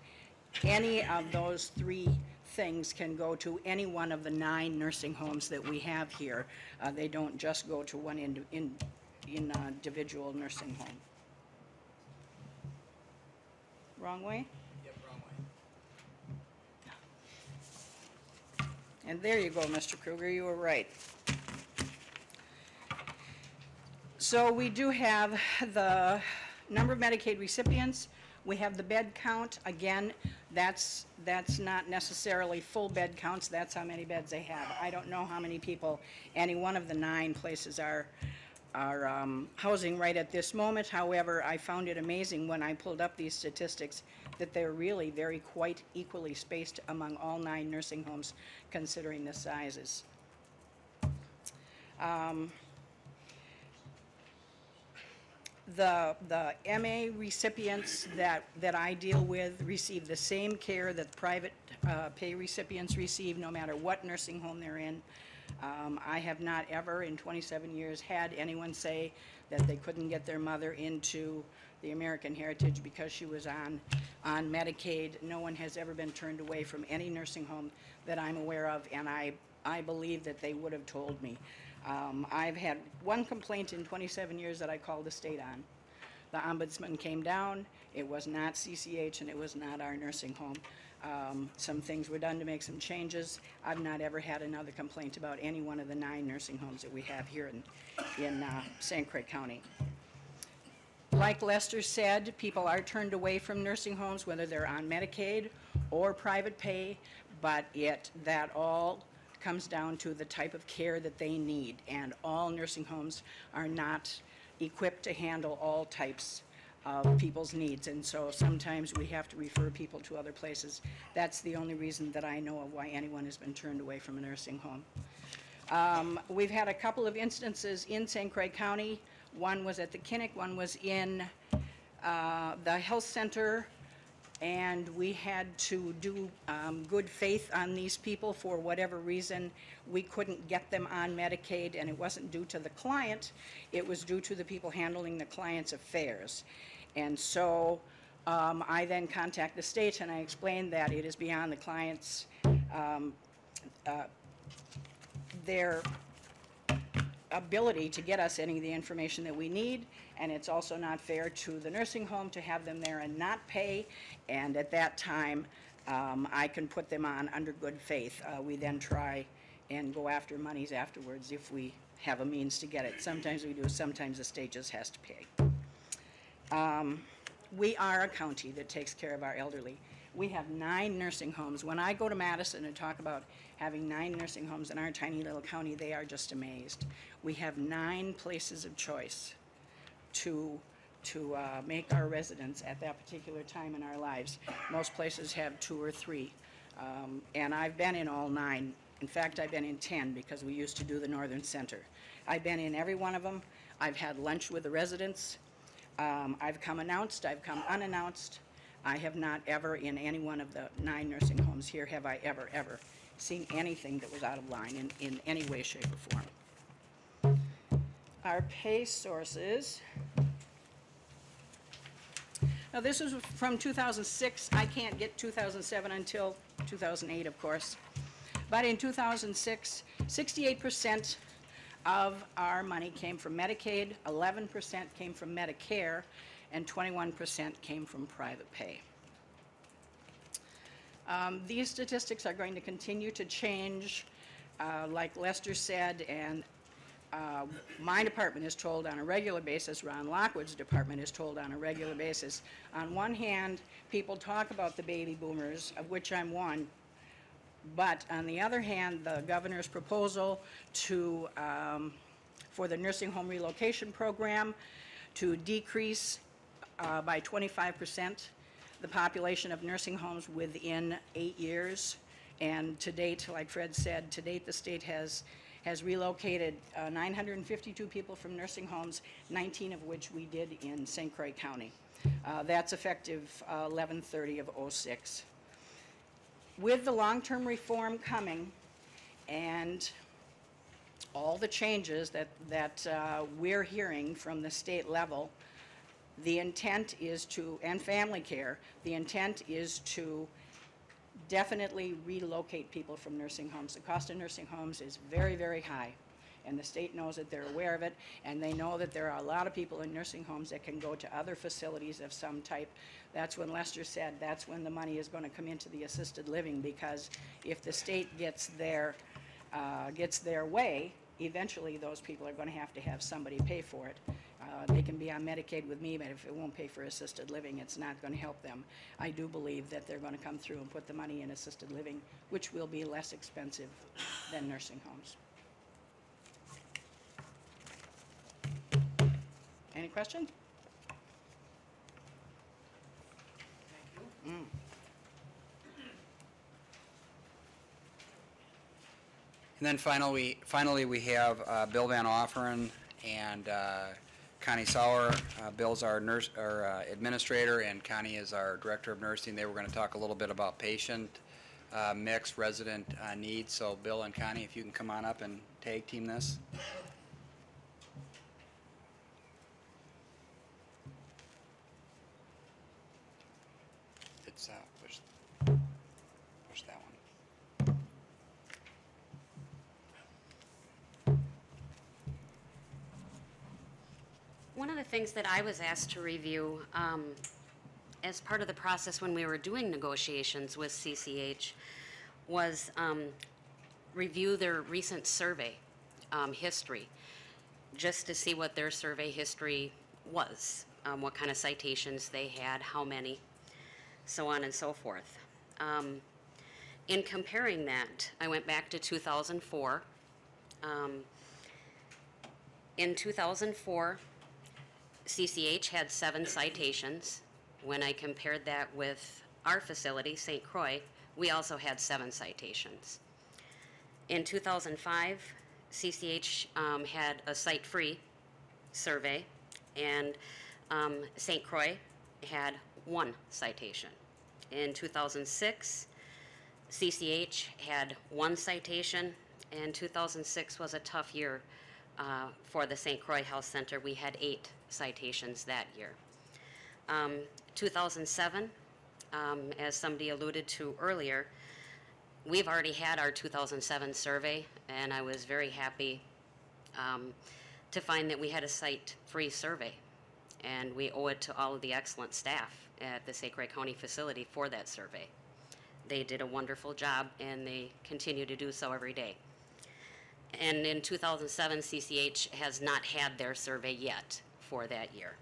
any of those 3 things can go to any one of the 9 nursing homes that we have here. They don't just go to one individual nursing home. Wrong way? Yep, wrong way. And there you go, Mr. Kruger, you were right. So we do have the number of Medicaid recipients. We have the bed count. Again, that's not necessarily full bed counts. That's how many beds they have. I don't know how many people any one of the 9 places are housing right at this moment. However, I found it amazing when I pulled up these statistics that they're really quite equally spaced among all 9 nursing homes, considering the sizes. The MA recipients that I deal with receive the same care that private pay recipients receive, no matter what nursing home they're in. I have not ever in 27 years had anyone say that they couldn't get their mother into the American Heritage because she was on Medicaid. No one has ever been turned away from any nursing home that I'm aware of, and I believe that they would have told me. I've had one complaint in 27 years that I called the state on. The ombudsman came down. It was not CCH and it was not our nursing home. Some things were done to make some changes. I've not ever had another complaint about any one of the 9 nursing homes that we have here in St. Croix County. Like Lester said, people are turned away from nursing homes, whether they're on Medicaid or private pay, but that all comes down to the type of care that they need, and all nursing homes are not equipped to handle all types of people's needs, and so sometimes we have to refer people to other places. That's the only reason that I know of why anyone has been turned away from a nursing home. We've had a couple of instances in St. Croix County. One was at the Kinnick, one was in the health center, and we had to do good faith on these people for whatever reason. We couldn't get them on Medicaid, and it wasn't due to the client, it was due to the people handling the client's affairs. And so I then contact the state and I explained that it is beyond the client's, their ability to get us any of the information that we need, and it's also not fair to the nursing home to have them there and not pay, and at that time I can put them on under good faith. We then try and go after monies afterwards if we have a means to get it. Sometimes we do, sometimes the state just has to pay. We are a county that takes care of our elderly. We have 9 nursing homes. When I go to Madison and talk about having 9 nursing homes in our tiny little county, they are just amazed. We have 9 places of choice to make our residents at that particular time in our lives. Most places have 2 or 3. And I've been in all 9. In fact, I've been in 10 because we used to do the Northern Center. I've been in every one of them. I've had lunch with the residents. I've come announced, I've come unannounced. I have not ever, in any one of the 9 nursing homes here, have I ever seen anything that was out of line in any way, shape, or form. Our pay sources. Now, this is from 2006. I can't get 2007 until 2008, of course. But in 2006, 68% of our money came from Medicaid, 11% came from Medicare, and 21% came from private pay. These statistics are going to continue to change, like Lester said, and my department is told on a regular basis, Ron Lockwood's department is told on a regular basis. On one hand, people talk about the baby boomers, of which I'm one, but on the other hand, the governor's proposal to, for the nursing home relocation program to decrease by 25% the population of nursing homes within 8 years. And to date, like Fred said, to date the state has relocated 952 people from nursing homes, 19 of which we did in St. Croix County. That's effective 11/30 of '06. With the long-term reform coming and all the changes that we're hearing from the state level, the intent is to, and family care, the intent is to definitely relocate people from nursing homes. The cost of nursing homes is very, very high, and the state knows it, they're aware of it, and they know that there are a lot of people in nursing homes that can go to other facilities of some type. That's when Lester said that's when the money is going to come into the assisted living, because if the state gets their way, eventually those people are going to have somebody pay for it. They can be on Medicaid with me, but if it won't pay for assisted living, it's not going to help them. I do believe that they're going to come through and put the money in assisted living, which will be less expensive than nursing homes. Any question? Thank you. And then finally we have Bill Van Offeren and Connie Sauer. Bill's our administrator, and Connie is our director of nursing. They were going to talk a little bit about patient mix, resident needs. So Bill and Connie, if you can come on up and tag team this. It's push that one. One of the things that I was asked to review as part of the process when we were doing negotiations with CCH was review their recent survey history, just to see what their survey history was, what kind of citations they had, how many, so on and so forth. In comparing that, I went back to 2004. In 2004, CCH had 7 citations. When I compared that with our facility, St. Croix, we also had 7 citations. In 2005, CCH had a site-free survey, and St. Croix had 1 citation. In 2006, CCH had 1 citation, and 2006 was a tough year for the St. Croix Health Center. We had 8 citations that year. 2007, as somebody alluded to earlier, we've already had our 2007 survey, and I was very happy to find that we had a site-free survey, and we owe it to all of the excellent staff at the St. Croix County facility for that survey. They did a wonderful job, and they continue to do so every day. And in 2007, CCH has not had their survey yet for that year.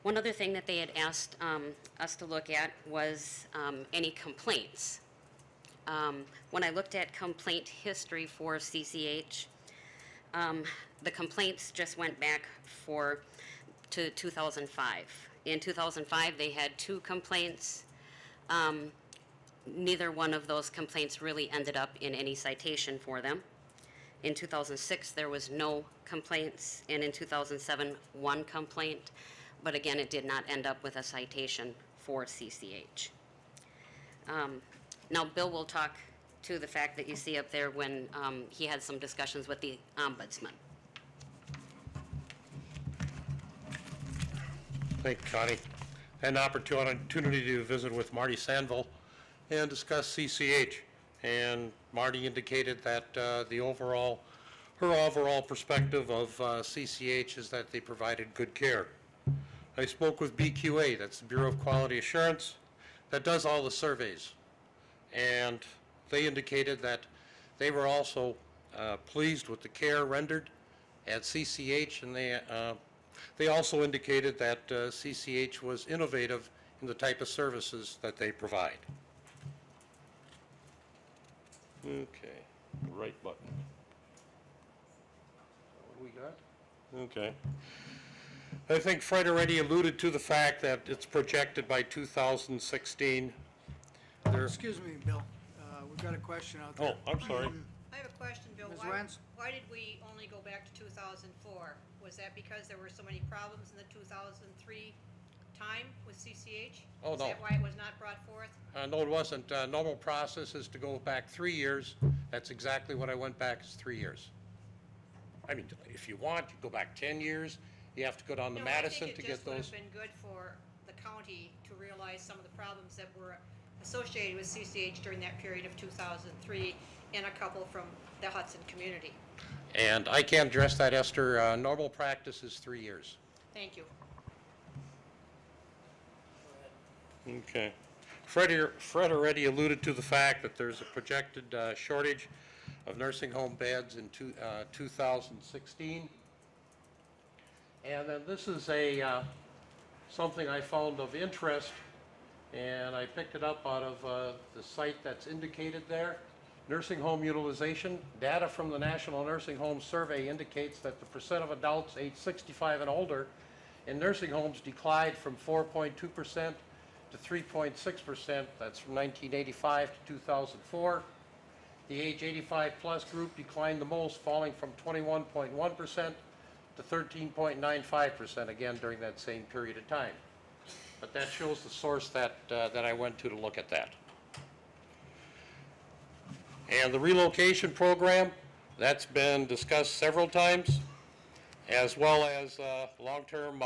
One other thing that they had asked us to look at was any complaints. When I looked at complaint history for CCH, the complaints just went back to 2005. In 2005, they had 2 complaints. Neither one of those complaints really ended up in any citation for them. In 2006, there was no complaints, and in 2007, 1 complaint. But again, it did not end up with a citation for CCH. Now, Bill will talk to the fact that you see up there when he had some discussions with the ombudsman. Thank you, Connie. Had an opportunity to visit with Marty Sanville and discuss CCH. And Marty indicated that her overall perspective of CCH is that they provided good care. I spoke with BQA, that's the Bureau of Quality Assurance, that does all the surveys. And they indicated that they were also pleased with the care rendered at CCH, and they also indicated that CCH was innovative in the type of services that they provide. Okay, right button. What do we got? Okay. I think Fred already alluded to the fact that it's projected by 2016. Excuse me, Bill. We've got a question out there. Oh, I'm sorry. I have a question, Bill. Ms. Wentz? Why did we only go back to 2004? Was that because there were so many problems in the 2003 time with CCH? Oh, Is no. that why it was not brought forth? No, it wasn't. Normal process is to go back 3 years. That's exactly what I went back, is 3 years. I mean, if you want, you go back 10 years. You have to go down to Madison to get those. I think it just would have been good for the county to realize some of the problems that were associated with CCH during that period of 2003, and a couple from the Hudson community. And I can't address that, Esther. Normal practice is 3 years. Thank you. Okay. Fred already alluded to the fact that there's a projected shortage of nursing home beds in 2016. And then this is something I found of interest, and I picked it up out of the site that's indicated there. Nursing home utilization. Data from the National Nursing Home Survey indicates that the percent of adults aged 65 and older in nursing homes declined from 4.2% to 3.6%. That's from 1985 to 2004. The age 85 plus group declined the most, falling from 21.1% to 13.95% again during that same period of time. But that shows the source that I went to look at that. And the relocation program, that's been discussed several times, as well as long-term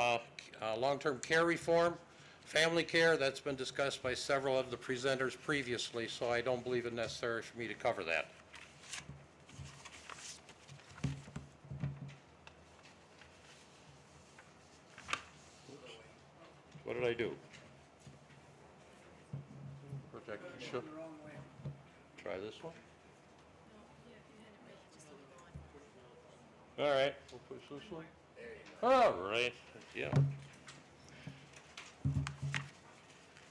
care reform. Family care, that's been discussed by several of the presenters previously, so I don't believe it necessary for me to cover that. What did I do? Projection. Try this one. All right, we'll push this one. All right, yeah.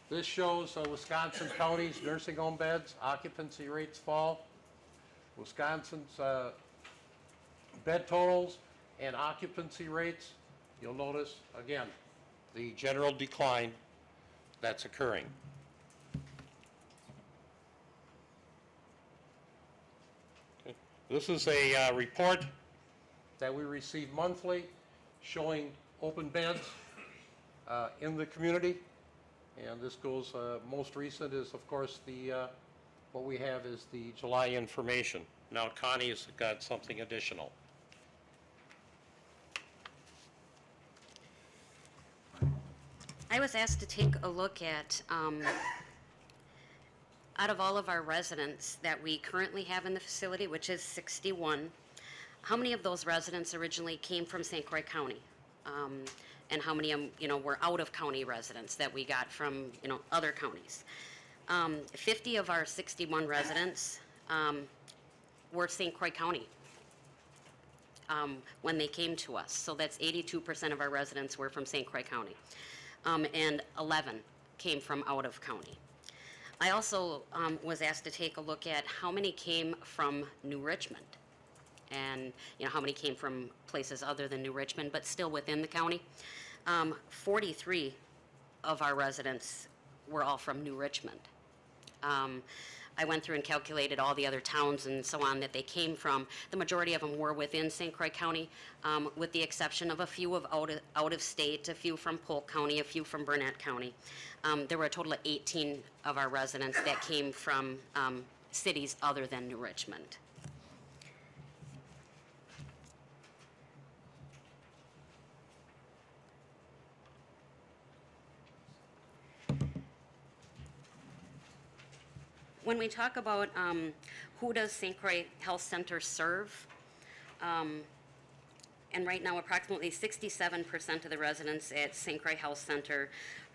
This shows Wisconsin counties, nursing home beds, occupancy rates fall. Wisconsin's bed totals and occupancy rates, you'll notice, again, the general decline that's occurring. Okay. This is a report that we receive monthly showing open beds in the community. And this goes, most recent is, of course, what we have is the July information. Now Connie has got something additional. I was asked to take a look at, out of all of our residents that we currently have in the facility, which is 61, how many of those residents originally came from St. Croix County? And how many, were out-of-county residents that we got from, other counties? 50 of our 61 residents were St. Croix County. when they came to us. So that's 82% of our residents were from St. Croix County. And 11 came from out of county. I also was asked to take a look at how many came from New Richmond, and how many came from places other than New Richmond, but still within the county. 43 of our residents were all from New Richmond. I went through and calculated all the other towns and so on that they came from. The majority of them were within St. Croix County, with the exception of a few of out of state, a few from Polk County, a few from Burnett County. There were a total of 18 of our residents that came from cities other than New Richmond. When we talk about who does St. Croix Health Center serve, and right now approximately 67% of the residents at St. Croix Health Center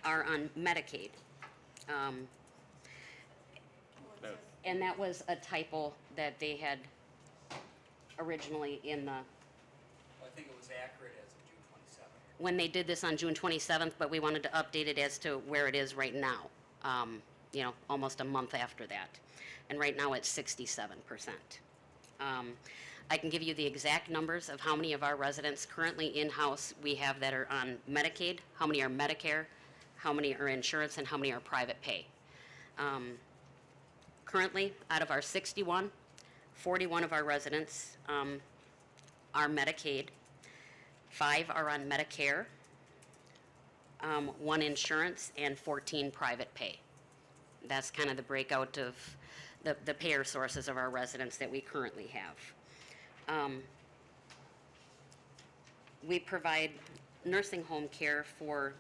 are on Medicaid. And that was a typo that they had originally in the... I think it was accurate as of June 27th. When they did this on June 27th, but we wanted to update it as to where it is right now. Almost a month after that. And right now it's 67%. I can give you the exact numbers of how many of our residents currently in-house we have that are on Medicaid, how many are Medicare, how many are insurance, and how many are private pay. Currently, out of our 61, 41 of our residents are Medicaid, 5 are on Medicare, 1 insurance, and 14 private pay. That's kind of the breakout of the payer sources of our residents that we currently have. We provide nursing home care for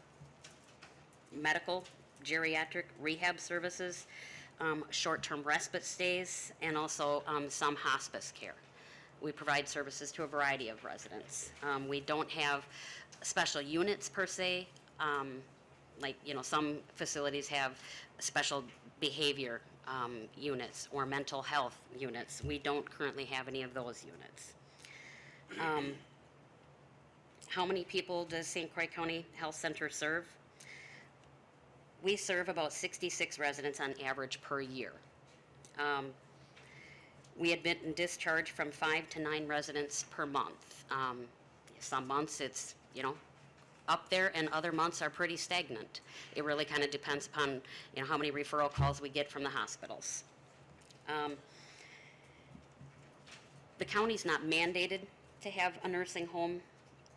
medical, geriatric, rehab services, short-term respite stays, and also some hospice care. We provide services to a variety of residents. We don't have special units per se. Some facilities have special behavior units or mental health units. We don't currently have any of those units. How many people does St. Croix County Health Center serve? We serve about 66 residents on average per year. We admit and discharge from 5 to 9 residents per month. Some months it's, up there, and other months are pretty stagnant. It really kind of depends upon how many referral calls we get from the hospitals. The county's not mandated to have a nursing home.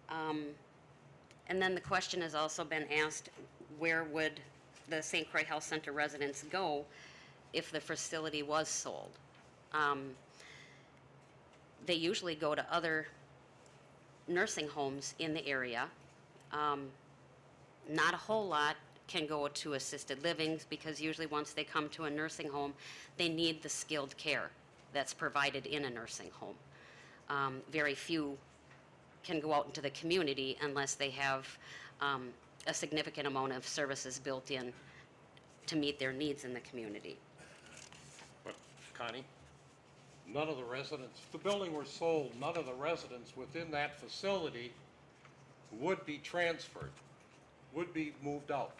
And then the question has also been asked, where would the St. Croix Health Center residents go if the facility was sold? They usually go to other nursing homes in the area. Not a whole lot can go to assisted livings, because usually once they come to a nursing home, they need the skilled care that's provided in a nursing home. Very few can go out into the community unless they have a significant amount of services built in to meet their needs in the community. But Connie, none of the residents, if the building were sold, none of the residents within that facility would be transferred, would be moved out.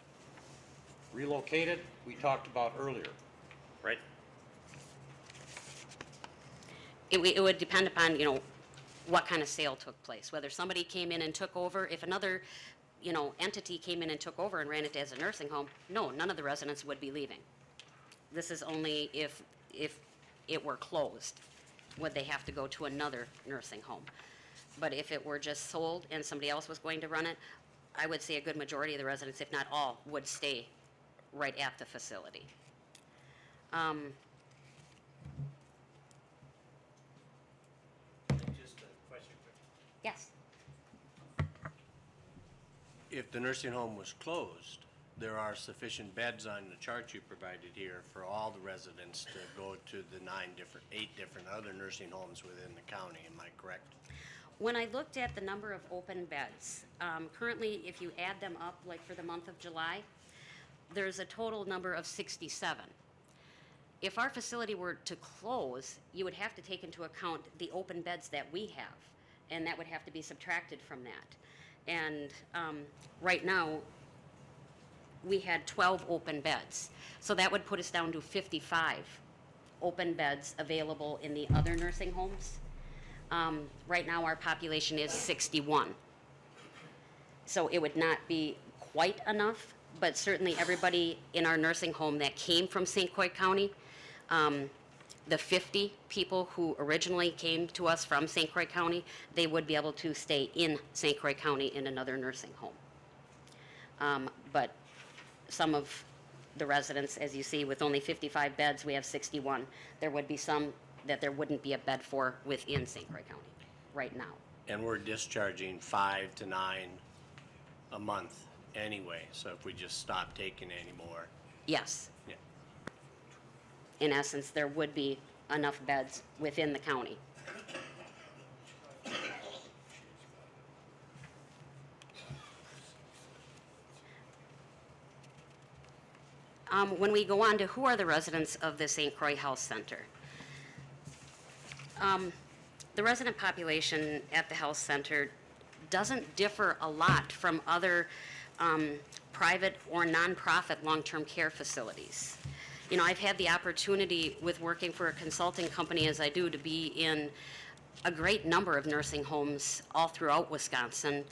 Relocated, we talked about earlier, right? It would depend upon, what kind of sale took place, whether somebody came in and took over. If another, entity came in and took over and ran it as a nursing home, no, none of the residents would be leaving. This is only if it were closed, would they have to go to another nursing home. But if it were just sold and somebody else was going to run it, I would say a good majority of the residents, if not all, would stay right at the facility. Just a question. Yes. If the nursing home was closed, there are sufficient beds on the chart you provided here for all the residents to go to the 8 different other nursing homes within the county. Am I correct? When I looked at the number of open beds, currently, if you add them up, like for the month of July, there's a total number of 67. If our facility were to close, you would have to take into account the open beds that we have. and that would have to be subtracted from that. And right now, we had 12 open beds. So that would put us down to 55 open beds available in the other nursing homes. Right now, our population is 61. So it would not be quite enough, but certainly everybody in our nursing home that came from St. Croix County, the 50 people who originally came to us from St. Croix County, they would be able to stay in St. Croix County in another nursing home. But some of the residents, as you see, with only 55 beds, we have 61. There would be some that there wouldn't be a bed for within St. Croix County right now. And we're discharging 5 to 9 a month anyway, so if we just stop taking any more. Yes. Yeah. In essence, there would be enough beds within the county. When we go on to who are the residents of the St. Croix Health Center, the resident population at the health center doesn't differ a lot from other private or nonprofit long-term care facilities. You know, I've had the opportunity with working for a consulting company as I do to be in a great number of nursing homes all throughout Wisconsin,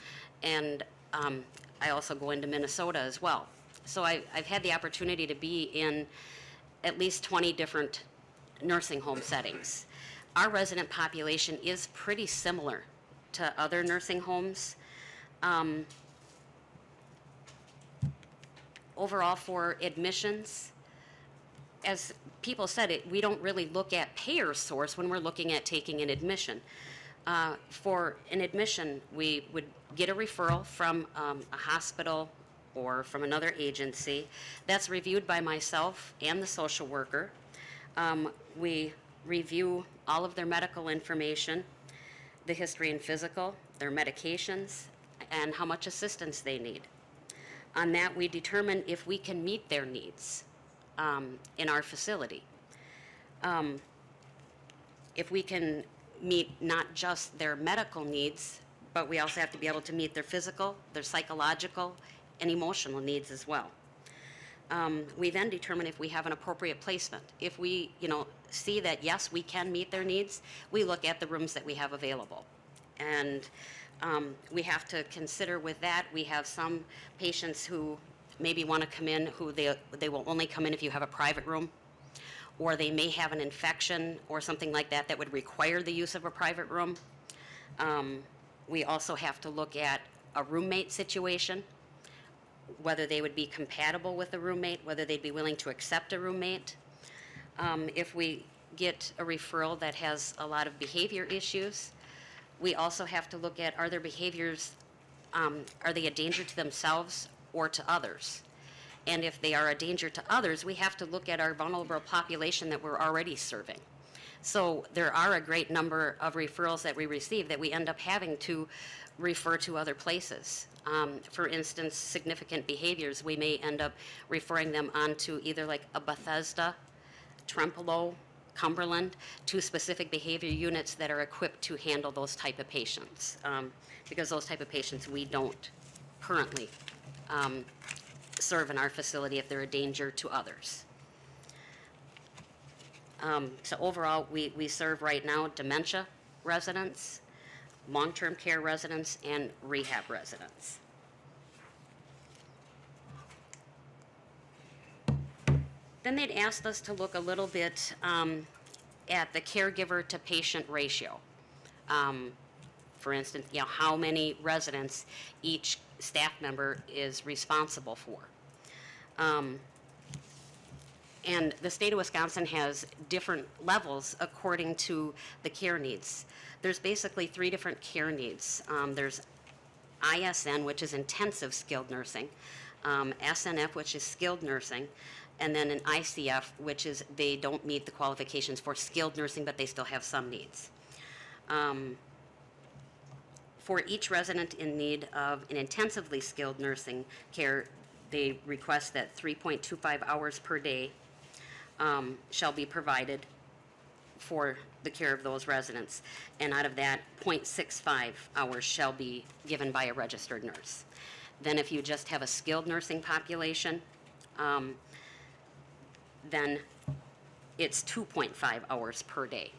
and I also go into Minnesota as well. So I've had the opportunity to be in at least 20 different nursing home settings. Our resident population is pretty similar to other nursing homes. Overall, for admissions, as people said, we don't really look at payer source when we're looking at taking an admission. For an admission, we would get a referral from a hospital or from another agency. That's reviewed by myself and the social worker. We review all of their medical information, the history and physical, their medications, and how much assistance they need. On that, we determine if we can meet their needs in our facility. If we can meet not just their medical needs, but we also have to be able to meet their physical, their psychological, and emotional needs as well. We then determine if we have an appropriate placement. If we, see that yes, we can meet their needs, we look at the rooms that we have available. And we have to consider with that, we have some patients who maybe want to come in, who they will only come in if you have a private room, or they may have an infection or something like that that would require the use of a private room. We also have to look at a roommate situation, whether they would be compatible with a roommate, whether they'd be willing to accept a roommate. If we get a referral that has a lot of behavior issues, we also have to look at, are their behaviors, are they a danger to themselves or to others? And if they are a danger to others, we have to look at our vulnerable population that we're already serving. So there are a great number of referrals that we receive that we end up having to refer to other places. For instance, significant behaviors, we may end up referring them on to either like a Bethesda, Trempealeau, Cumberland, to specific behavior units that are equipped to handle those type of patients. Because those type of patients we don't currently serve in our facility if they're a danger to others. So overall, we serve right now dementia residents, long-term care residents, and rehab residents. Then they'd asked us to look a little bit at the caregiver to patient ratio. For instance, how many residents each staff member is responsible for. And the state of Wisconsin has different levels according to the care needs. There's basically 3 different care needs. There's ISN, which is intensive skilled nursing, SNF, which is skilled nursing, and then an ICF, which is they don't meet the qualifications for skilled nursing, but they still have some needs. For each resident in need of an intensively skilled nursing care, they request that 3.25 hours per day shall be provided for the care of those residents. And out of that, 0.65 hours shall be given by a registered nurse. Then if you just have a skilled nursing population, then it's 2.5 hours per day.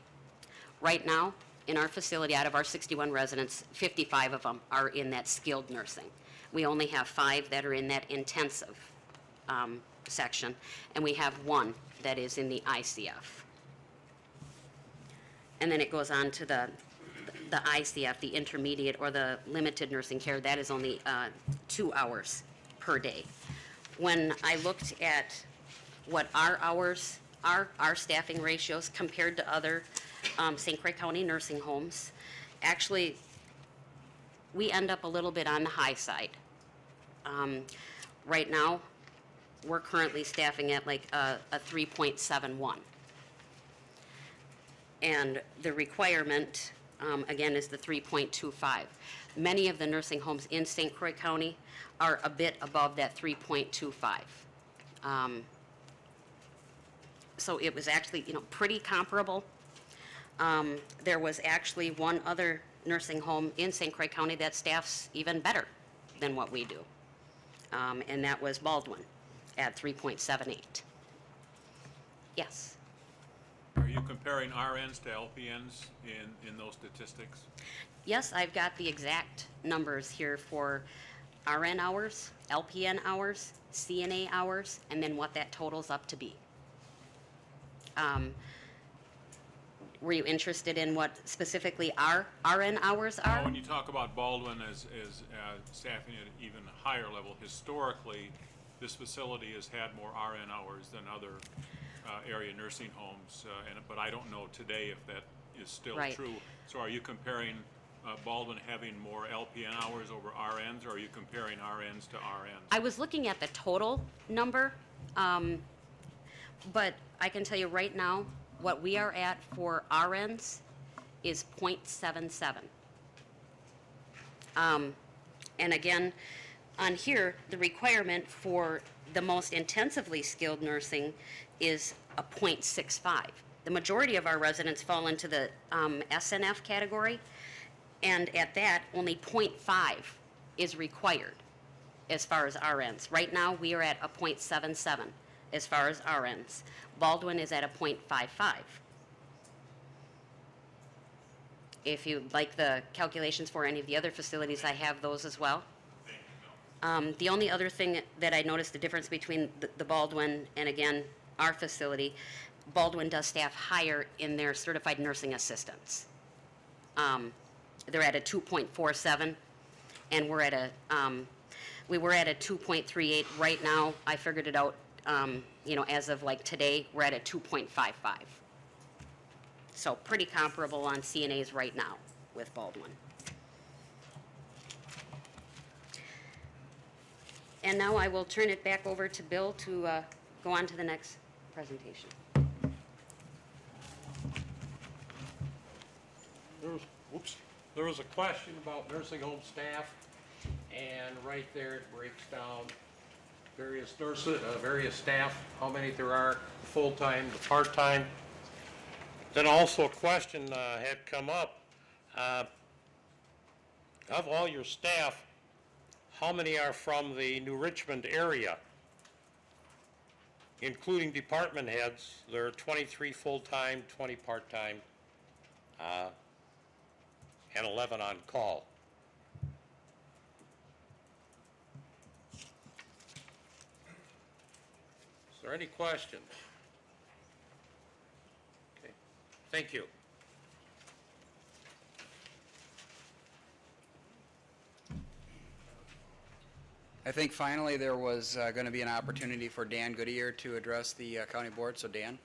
Right now, in our facility, out of our 61 residents, 55 of them are in that skilled nursing. We only have 5 that are in that intensive section, and we have 1 that is in the ICF. And then it goes on to the ICF, the intermediate or the limited nursing care, that is only 2 hours per day. When I looked at what our hours are, our staffing ratios compared to other St. Croix County nursing homes, actually, we end up a little bit on the high side. Right now, we're currently staffing at like a 3.71. And the requirement, again, is the 3.25. Many of the nursing homes in St. Croix County are a bit above that 3.25. So it was actually, pretty comparable. There was actually one other nursing home in St. Croix County that staffs even better than what we do. And that was Baldwin at 3.78. Yes. Are you comparing RNs to LPNs in those statistics? Yes, I've got the exact numbers here for RN hours, LPN hours, CNA hours, and then what that totals up to be. Were you interested in what specifically our RN hours are? Now, when you talk about Baldwin as staffing at an even higher level, historically, this facility has had more RN hours than other area nursing homes, but I don't know today if that is still Right. true. So are you comparing Baldwin having more LPN hours over RNs, or are you comparing RNs to RNs? I was looking at the total number, but I can tell you right now, what we are at for RNs is 0.77. And again, on here, the requirement for the most intensively skilled nursing is a 0.65. The majority of our residents fall into the SNF category, and at that, only 0.5 is required as far as RNs. Right now, we are at a 0.77 as far as RNs. Baldwin is at a 0.55. If you'd like the calculations for any of the other facilities, I have those as well. The only other thing that I noticed the difference between the Baldwin and, again, our facility, Baldwin does staff higher in their certified nursing assistants. They're at a 2.47, and we're at a, we were at a 2.38. Right now, I figured it out, as of like today, we're at a 2.55. So pretty comparable on CNAs right now with Baldwin. And now I will turn it back over to Bill to go on to the next presentation. There was a question about nursing home staff, and right there it breaks down various nurses, various staff, how many there are, full-time to part-time. Then also a question had come up, of all your staff, how many are from the New Richmond area? Including department heads, there are 23 full-time, 20 part-time, and 11 on call. Is there any questions? Okay, thank you. I think finally there was going to be an opportunity for Dan Goodyear to address the county board. So Dan?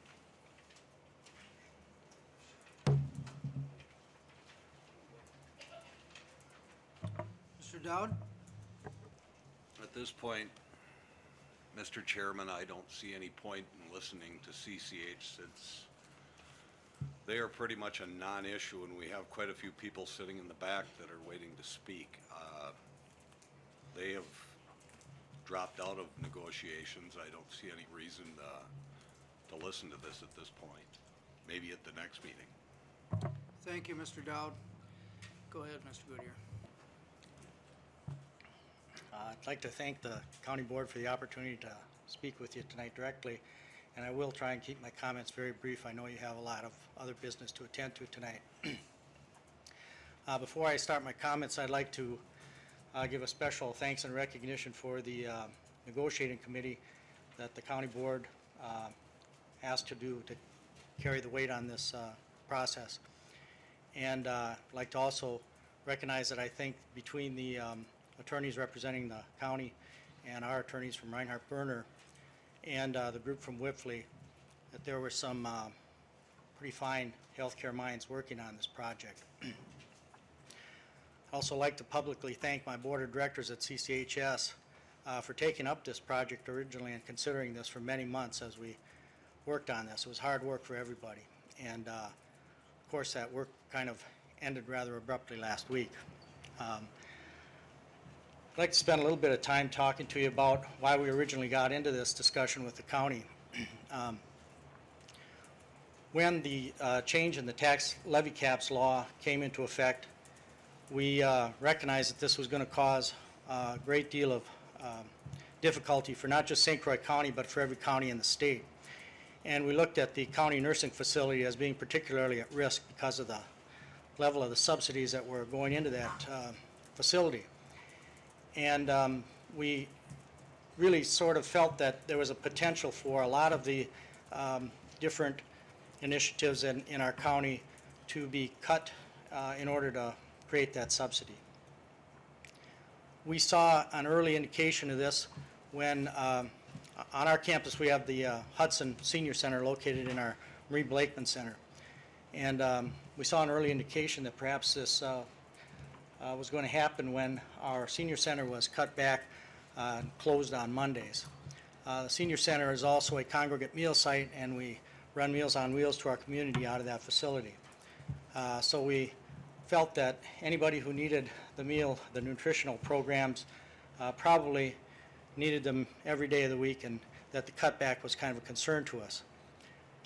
Mr. Dowd? At this point, Mr. Chairman, I don't see any point in listening to CCH since they are pretty much a non-issue, and we have quite a few people sitting in the back that are waiting to speak. They have dropped out of negotiations. I don't see any reason to listen to this at this point. maybe at the next meeting. Thank you, Mr. Dowd. Go ahead, Mr. Goodyear. I'd like to thank the county board for the opportunity to speak with you tonight directly, and I will try and keep my comments very brief. I know you have a lot of other business to attend to tonight. Before I start my comments, I'd like to give a special thanks and recognition for the negotiating committee that the county board asked to do to carry the weight on this process. And I'd like to also recognize that I think between the attorneys representing the county and our attorneys from Reinhardt Berner and the group from Whiffley, that there were some pretty fine healthcare minds working on this project. I'd also like to publicly thank my board of directors at CCHS for taking up this project originally and considering this for many months as we worked on this. It was hard work for everybody. And of course that work kind of ended rather abruptly last week. I'd like to spend a little bit of time talking to you about why we originally got into this discussion with the county. When the change in the tax levy caps law came into effect, we recognized that this was going to cause a great deal of difficulty for not just St. Croix County, but for every county in the state. And we looked at the county nursing facility as being particularly at risk because of the level of the subsidies that were going into that facility. And we really sort of felt that there was a potential for a lot of the different initiatives in our county to be cut in order to create that subsidy. We saw an early indication of this when on our campus we have the Hudson Senior Center located in our Marie Blakeman Center. And we saw an early indication that perhaps this was going to happen when our senior center was cut back and closed on Mondays. The senior center is also a congregate meal site, and we run Meals on Wheels to our community out of that facility. So we felt that anybody who needed the nutritional programs probably needed them every day of the week, and that the cutback was kind of a concern to us.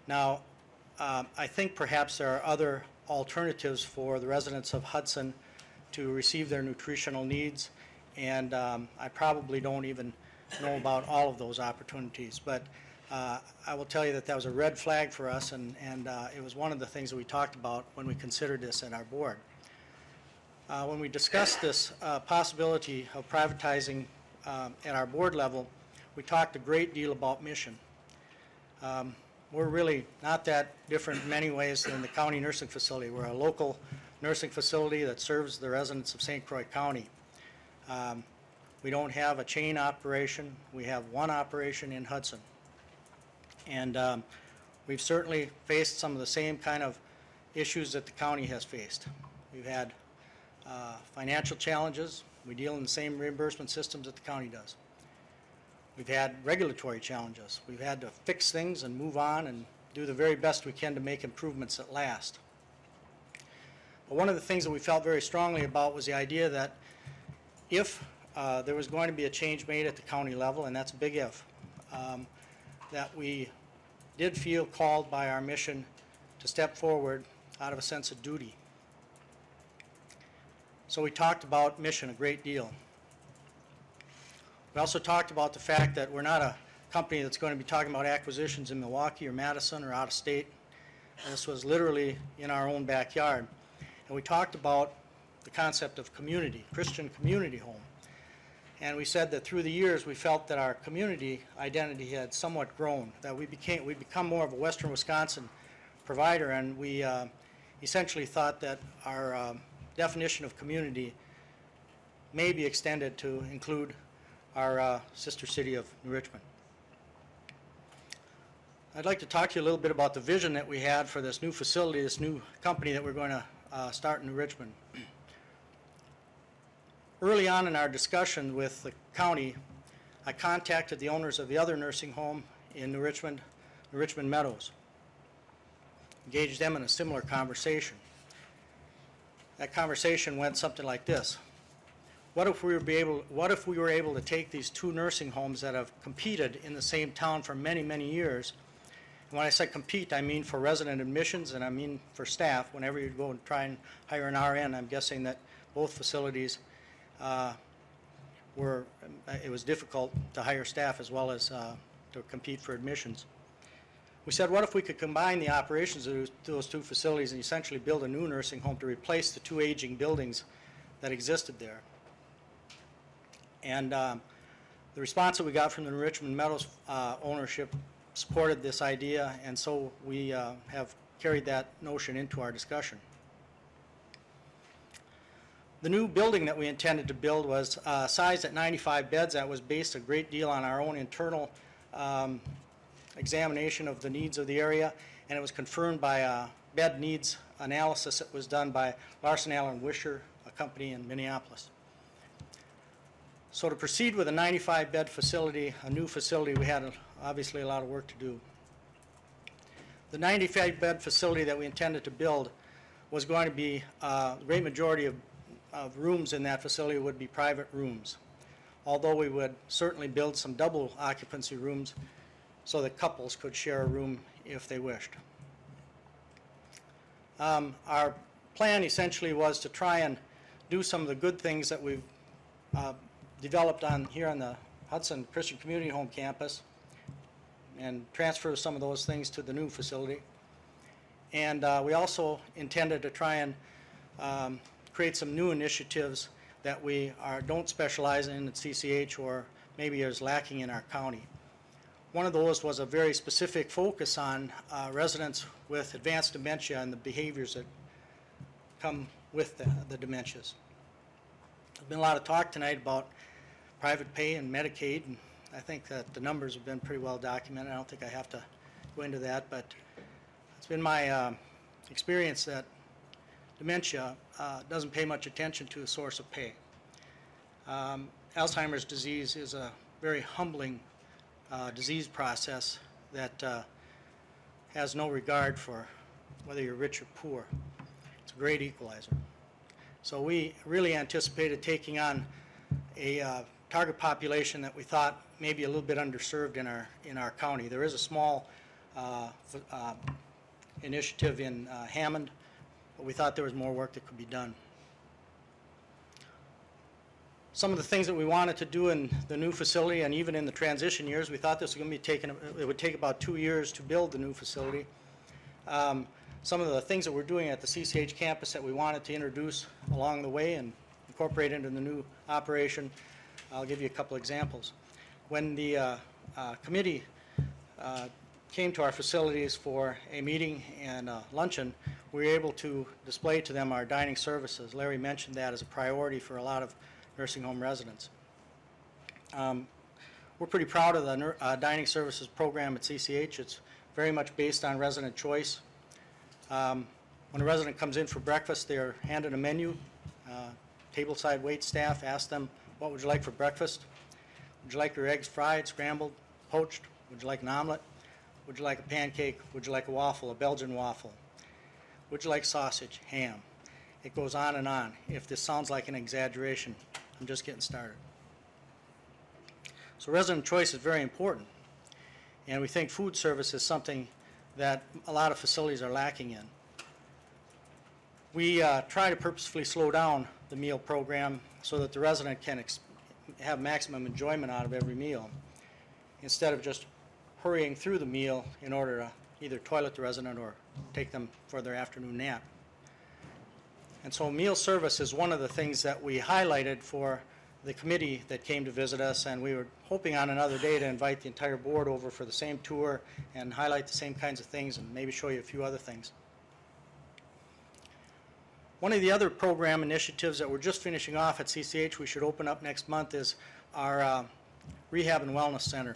Now, I think perhaps there are other alternatives for the residents of Hudson to receive their nutritional needs, and I probably don't even know about all of those opportunities, but I will tell you that that was a red flag for us, and it was one of the things that we talked about when we considered this at our board. When we discussed this possibility of privatizing at our board level, we talked a great deal about mission. We're really not that different in many ways than the county nursing facility. We're a local nursing facility that serves the residents of St. Croix County. We don't have a chain operation. We have one operation in Hudson. And we've certainly faced some of the same kind of issues that the county has faced. We've had financial challenges. We deal in the same reimbursement systems that the county does. We've had regulatory challenges. We've had to fix things and move on and do the very best we can to make improvements that last. But one of the things that we felt very strongly about was the idea that if there was going to be a change made at the county level, and that's a big if, that we did feel called by our mission to step forward out of a sense of duty. So we talked about mission a great deal. We also talked about the fact that we're not a company that's going to be talking about acquisitions in Milwaukee or Madison or out of state. This was literally in our own backyard. And we talked about the concept of community, Christian community home. And we said that through the years we felt that our community identity had somewhat grown, that we'd become more of a Western Wisconsin provider, and we essentially thought that our definition of community may be extended to include our sister city of New Richmond. I'd like to talk to you a little bit about the vision that we had for this new facility, this new company that we're going to start in New Richmond. Early on in our discussion with the county, I contacted the owners of the other nursing home in New Richmond Meadows, engaged them in a similar conversation. That conversation went something like this. What if we were able to take these two nursing homes that have competed in the same town for many, many years, When I say compete, I mean for resident admissions and I mean for staff. Whenever you go and try and hire an RN, I'm guessing that both facilities it was difficult to hire staff as well as to compete for admissions. We said, what if we could combine the operations of those two facilities and essentially build a new nursing home to replace the two aging buildings that existed there? And the response that we got from the Richmond Meadows ownership supported this idea, and so we have carried that notion into our discussion. The new building that we intended to build was sized at 95 beds. That was based a great deal on our own internal examination of the needs of the area, and it was confirmed by a bed needs analysis that was done by Larson Allen Wisher, a company in Minneapolis. So to proceed with a 95-bed facility, a new facility, we had obviously a lot of work to do. The 95-bed facility that we intended to build was going to be, the great majority of rooms in that facility would be private rooms, although we would certainly build some double occupancy rooms so that couples could share a room if they wished. Our plan essentially was to try and do some of the good things that we've developed here on the Hudson Christian Community Home campus and transfer some of those things to the new facility. And we also intended to try and create some new initiatives that we don't specialize in at CCH or maybe is lacking in our county. One of those was a very specific focus on residents with advanced dementia and the behaviors that come with the dementias. There's been a lot of talk tonight about private pay and Medicaid, and I think that the numbers have been pretty well documented. I don't think I have to go into that, but it's been my experience that dementia doesn't pay much attention to a source of pay. Alzheimer's disease is a very humbling disease process that has no regard for whether you're rich or poor. It's a great equalizer. So we really anticipated taking on a target population that we thought may be a little bit underserved in our county. There is a small initiative in Hammond, but we thought there was more work that could be done. Some of the things that we wanted to do in the new facility and even in the transition years, we thought this was going to be it would take about 2 years to build the new facility. Some of the things that we're doing at the CCH campus that we wanted to introduce along the way and incorporate into the new operation, I'll give you a couple examples. When the committee came to our facilities for a meeting and a luncheon, we were able to display to them our dining services. Larry mentioned that as a priority for a lot of nursing home residents. We're pretty proud of the dining services program at CCH. It's very much based on resident choice. When a resident comes in for breakfast, they're handed a menu. Tableside wait staff ask them, what would you like for breakfast? Would you like your eggs fried, scrambled, poached? Would you like an omelet? Would you like a pancake? Would you like a waffle, a Belgian waffle? Would you like sausage, ham? It goes on and on. If this sounds like an exaggeration, I'm just getting started. So resident choice is very important. And we think food service is something that a lot of facilities are lacking in. We try to purposefully slow down the meal program so that the resident can have maximum enjoyment out of every meal, instead of just hurrying through the meal in order to either toilet the resident or take them for their afternoon nap. And so meal service is one of the things that we highlighted for the committee that came to visit us, and we were hoping on another day to invite the entire board over for the same tour and highlight the same kinds of things and maybe show you a few other things. One of the other program initiatives that we're just finishing off at CCH, we should open up next month, is our Rehab and Wellness Center.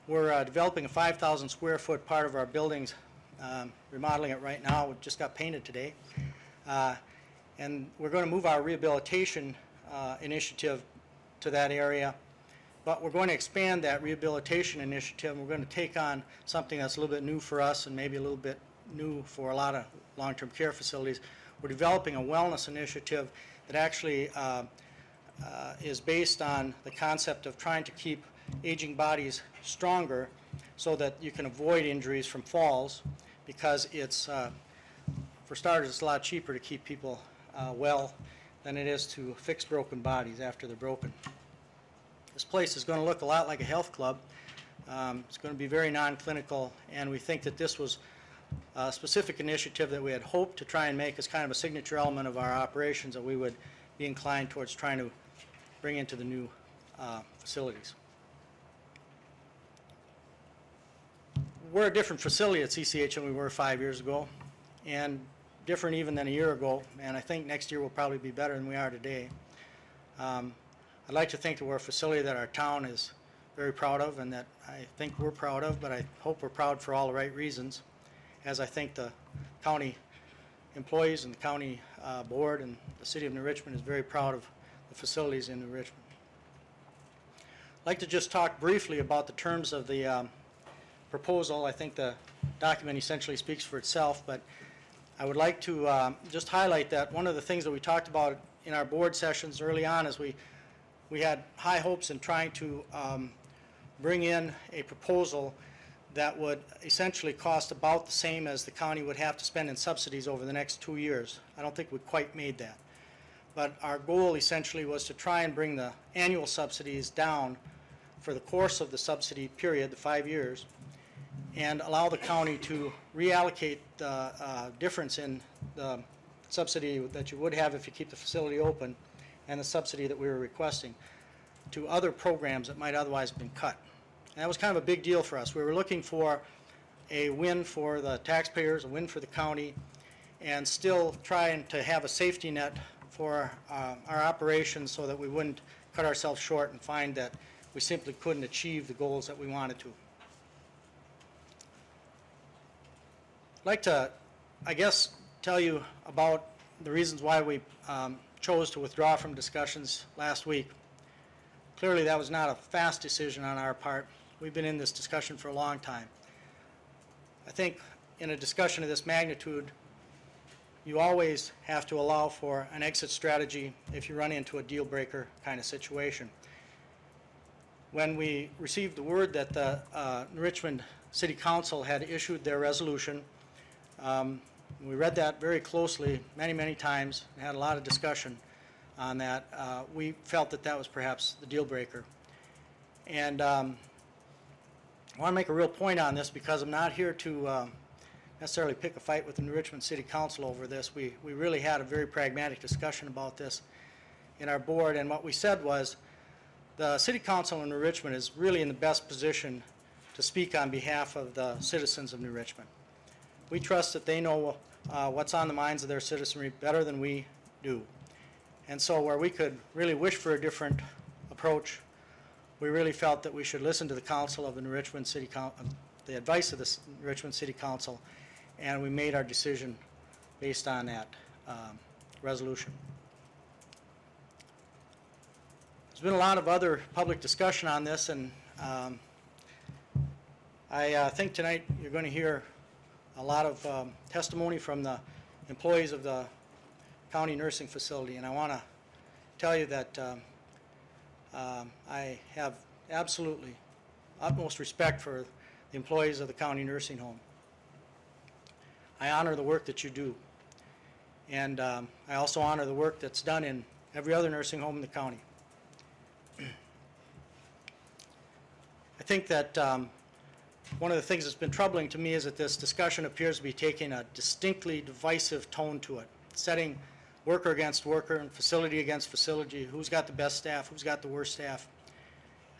We're developing a 5,000 square foot part of our buildings, remodeling it right now. It just got painted today. And we're going to move our rehabilitation initiative to that area, but we're going to expand that rehabilitation initiative, and we're going to take on something that's a little bit new for us and maybe a little bit new for a lot of long-term care facilities. We're developing a wellness initiative that actually is based on the concept of trying to keep aging bodies stronger so that you can avoid injuries from falls, because it's, for starters, it's a lot cheaper to keep people well than it is to fix broken bodies after they're broken. This place is going to look a lot like a health club. It's going to be very non-clinical, and we think that this was a specific initiative that we had hoped to try and make as kind of a signature element of our operations that we would be inclined towards trying to bring into the new facilities. We're a different facility at CCH than we were 5 years ago, and different even than a year ago, and I think next year will probably be better than we are today. I'd like to think that we're a facility that our town is very proud of, and that I think we're proud of, but I hope we're proud for all the right reasons, as I think the county employees and the county board and the city of New Richmond is very proud of the facilities in New Richmond. I'd like to just talk briefly about the terms of the proposal. I think the document essentially speaks for itself, but I would like to just highlight that one of the things that we talked about in our board sessions early on is we had high hopes in trying to bring in a proposal that would essentially cost about the same as the county would have to spend in subsidies over the next 2 years. I don't think we quite made that. But our goal essentially was to try and bring the annual subsidies down for the course of the subsidy period, the 5 years, and allow the county to reallocate the difference in the subsidy that you would have if you keep the facility open and the subsidy that we were requesting to other programs that might otherwise have been cut. And that was kind of a big deal for us. We were looking for a win for the taxpayers, a win for the county, and still trying to have a safety net for our operations so that we wouldn't cut ourselves short and find that we simply couldn't achieve the goals that we wanted to. I'd like to, I guess, tell you about the reasons why we chose to withdraw from discussions last week. Clearly, that was not a fast decision on our part. We've been in this discussion for a long time. I think in a discussion of this magnitude, you always have to allow for an exit strategy if you run into a deal breaker kind of situation. When we received the word that the New Richmond City Council had issued their resolution, we read that very closely many, many times and had a lot of discussion on that. We felt that that was perhaps the deal breaker. And I want to make a real point on this because I'm not here to necessarily pick a fight with the New Richmond City Council over this. We really had a very pragmatic discussion about this in our board, and what we said was the City Council in New Richmond is really in the best position to speak on behalf of the citizens of New Richmond. We trust that they know what's on the minds of their citizenry better than we do. And so where we could really wish for a different approach, we really felt that we should listen to the council of the New Richmond City Council, the advice of the New Richmond City Council, and we made our decision based on that resolution. There's been a lot of other public discussion on this, and I think tonight you're going to hear a lot of testimony from the employees of the county nursing facility, and I want to tell you that I have absolutely utmost respect for the employees of the county nursing home. I honor the work that you do, and I also honor the work that's done in every other nursing home in the county. I think that one of the things that's been troubling to me is that this discussion appears to be taking a distinctly divisive tone to it, setting worker against worker and facility against facility, who's got the best staff, who's got the worst staff.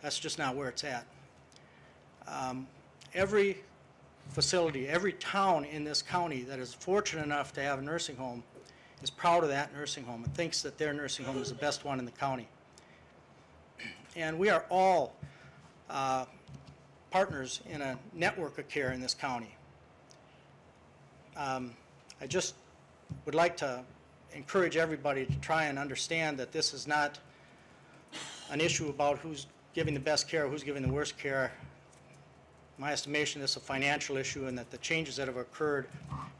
That's just not where it's at. Every facility, every town in this county that is fortunate enough to have a nursing home is proud of that nursing home and thinks that their nursing home is the best one in the county. And we are all partners in a network of care in this county. I just would like to encourage everybody to try and understand that this is not an issue about who's giving the best care, who's giving the worst care. In my estimation, this is a financial issue, and that the changes that have occurred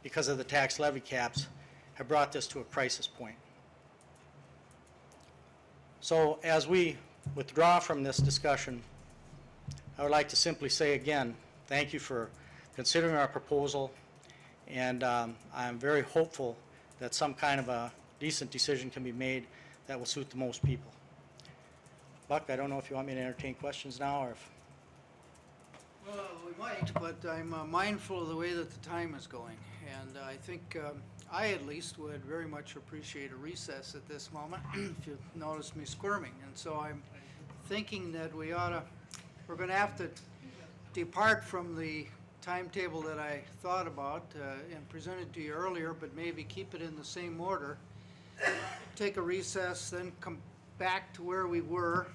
because of the tax levy caps have brought this to a crisis point. So as we withdraw from this discussion, I would like to simply say again thank you for considering our proposal, and I'm very hopeful that some kind of a decent decision can be made that will suit the most people. Buck, I don't know if you want me to entertain questions now, or if... Well, we might, but I'm mindful of the way that the time is going. And I think I at least would very much appreciate a recess at this moment, if you notice me squirming. And so I'm thinking that we're going to have to depart from the timetable that I thought about and presented to you earlier, but maybe keep it in the same order. Take a recess, then come back to where we were.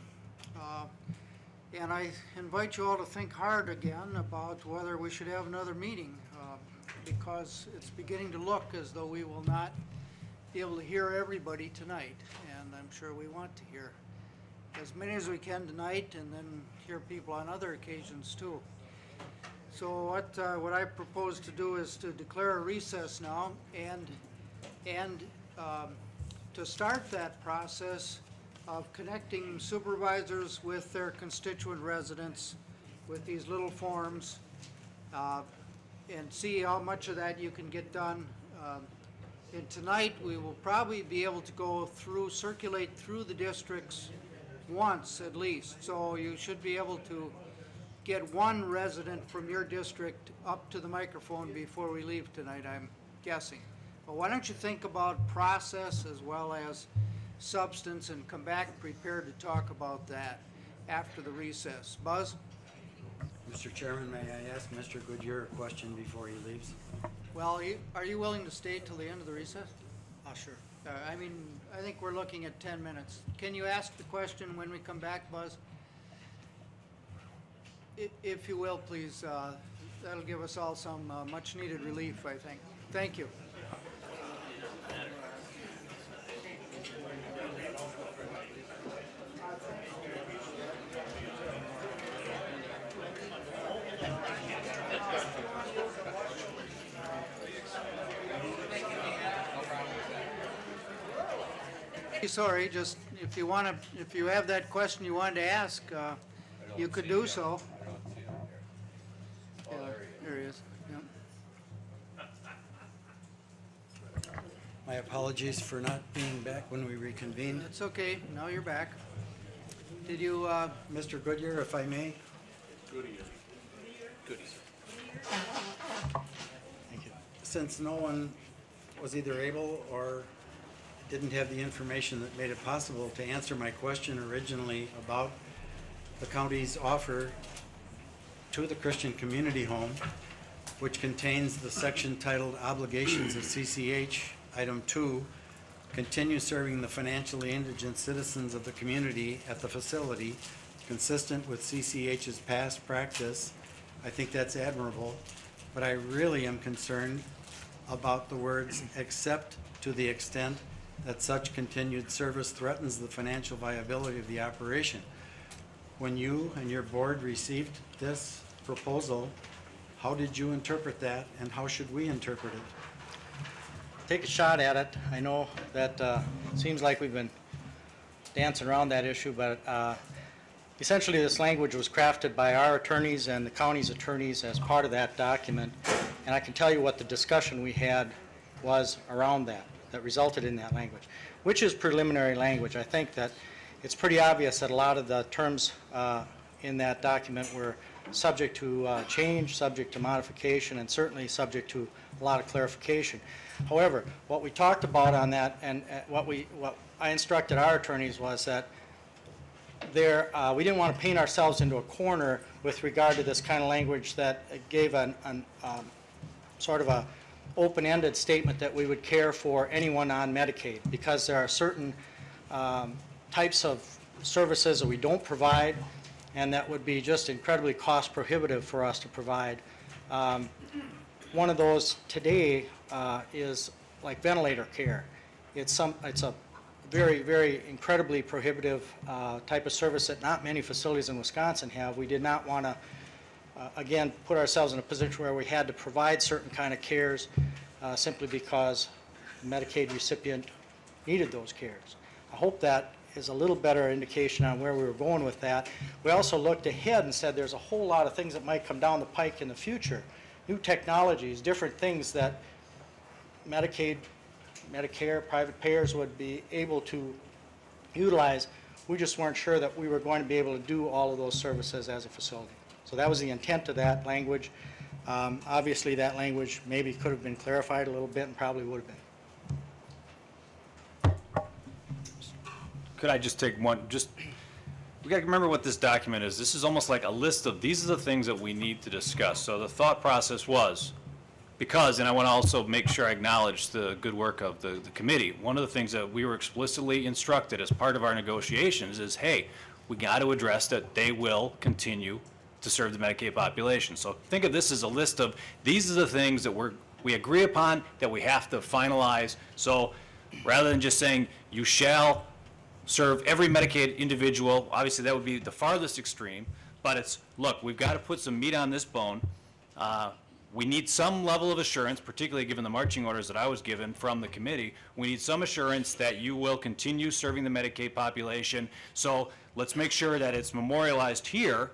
And I invite you all to think hard again about whether we should have another meeting, because it's beginning to look as though we will not be able to hear everybody tonight. And I'm sure we want to hear as many as we can tonight, and then hear people on other occasions too. So what I propose to do is to declare a recess now, and to start that process of connecting supervisors with their constituent residents with these little forms, and see how much of that you can get done. And tonight we will probably be able to go through, circulate through the districts once at least. So you should be able to get one resident from your district up to the microphone before we leave tonight, I'm guessing. But why don't you think about process as well as substance, and come back prepared to talk about that after the recess. Buzz? Mr. Chairman, may I ask Mr. Goodyear a question before he leaves? Well, are you willing to stay till the end of the recess? Sure. I mean, I think we're looking at 10 minutes. Can you ask the question when we come back, Buzz? If you will, please. That'll give us all some much-needed relief, I think. Thank you. Sorry, just if you have that question you wanted to ask, you could do so. Yeah, there he is. Yeah. My apologies for not being back when we reconvened. That's okay. Now you're back. Did you, Mr. Goodyear, if I may? Goodyear. Thank you. Since no one was either able or didn't have the information that made it possible to answer my question originally about the county's offer to the Christian Community Home, which contains the section titled Obligations of CCH, Item 2, continue serving the financially indigent citizens of the community at the facility, consistent with CCH's past practice. I think that's admirable, but I really am concerned about the words "except to the extent that such continued service threatens the financial viability of the operation." When you and your board received this proposal, how did you interpret that, and how should we interpret it? Take a shot at it. I know that it seems like we've been dancing around that issue, but essentially this language was crafted by our attorneys and the county's attorneys as part of that document, and I can tell you what the discussion we had was around that resulted in that language, which is preliminary language. I think that it's pretty obvious that a lot of the terms in that document were subject to change, subject to modification, and certainly subject to a lot of clarification. However, what we talked about on that, and what I instructed our attorneys was that we didn't want to paint ourselves into a corner with regard to this kind of language that gave sort of a open-ended statement that we would care for anyone on Medicaid, because there are certain types of services that we don't provide and that would be just incredibly cost prohibitive for us to provide. One of those today is like ventilator care. It's a very, very incredibly prohibitive type of service that not many facilities in Wisconsin have. We did not want to again, put ourselves in a position where we had to provide certain kind of cares simply because the Medicaid recipient needed those cares. I hope that is a little better indication on where we were going with that. We also looked ahead and said there's a whole lot of things that might come down the pike in the future. New technologies, different things that Medicaid, Medicare, private payers would be able to utilize. We just weren't sure that we were going to be able to do all of those services as a facility. So that was the intent of that language. Obviously, that language maybe could have been clarified a little bit and probably would have been. Could I just take one, we got to remember what this document is. This is almost like a list of, these are the things that we need to discuss. So the thought process was, because, and I want to also make sure I acknowledge the good work of the committee, one of the things that we were explicitly instructed as part of our negotiations is, hey, we got to address that they will continue to serve the Medicaid population. So think of this as a list of, these are the things that we agree upon that we have to finalize. So rather than just saying, you shall serve every Medicaid individual, obviously that would be the farthest extreme, but it's, look, we've got to put some meat on this bone. We need some level of assurance, particularly given the marching orders that I was given from the committee. We need some assurance that you will continue serving the Medicaid population. So let's make sure that it's memorialized here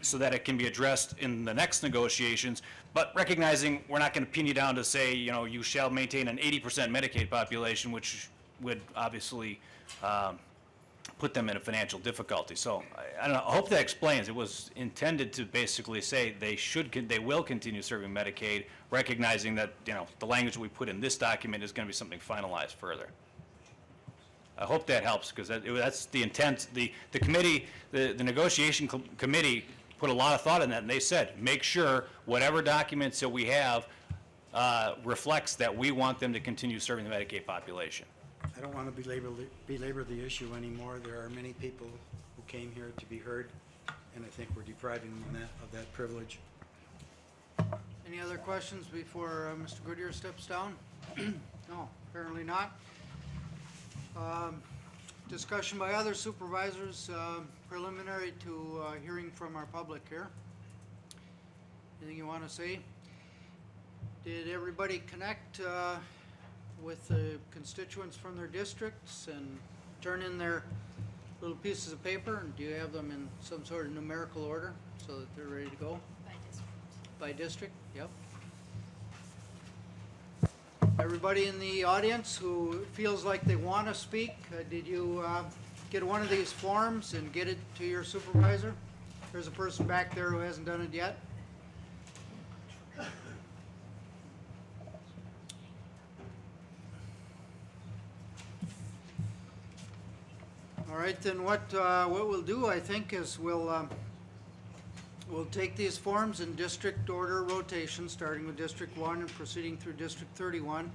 so that it can be addressed in the next negotiations, but recognizing we're not going to pin you down to say, you know, you shall maintain an 80% Medicaid population, which would obviously put them in a financial difficulty. So I don't know, I hope that explains. It was intended to basically say they will continue serving Medicaid, recognizing that, you know, the language we put in this document is going to be something finalized further. I hope that helps, because that's the intent. The committee, the negotiation committee put a lot of thought in that, and they said, make sure whatever documents that we have reflects that we want them to continue serving the Medicaid population. I don't want to belabor the issue anymore. There are many people who came here to be heard, and I think we're depriving them of that privilege. Any other questions before Mr. Goodyear steps down? No, apparently not. Discussion by other supervisors, preliminary to hearing from our public here. Anything you want to say? Did everybody connect with the constituents from their districts and turn in their little pieces of paper? And do you have them in some sort of numerical order so that they're ready to go? By district. By district, yep. Everybody in the audience who feels like they want to speak, did you get one of these forms and get it to your supervisor? There's a person back there who hasn't done it yet. All right, then what we'll do, I think, is we'll take these forms in district order rotation, starting with District 1 and proceeding through District 31.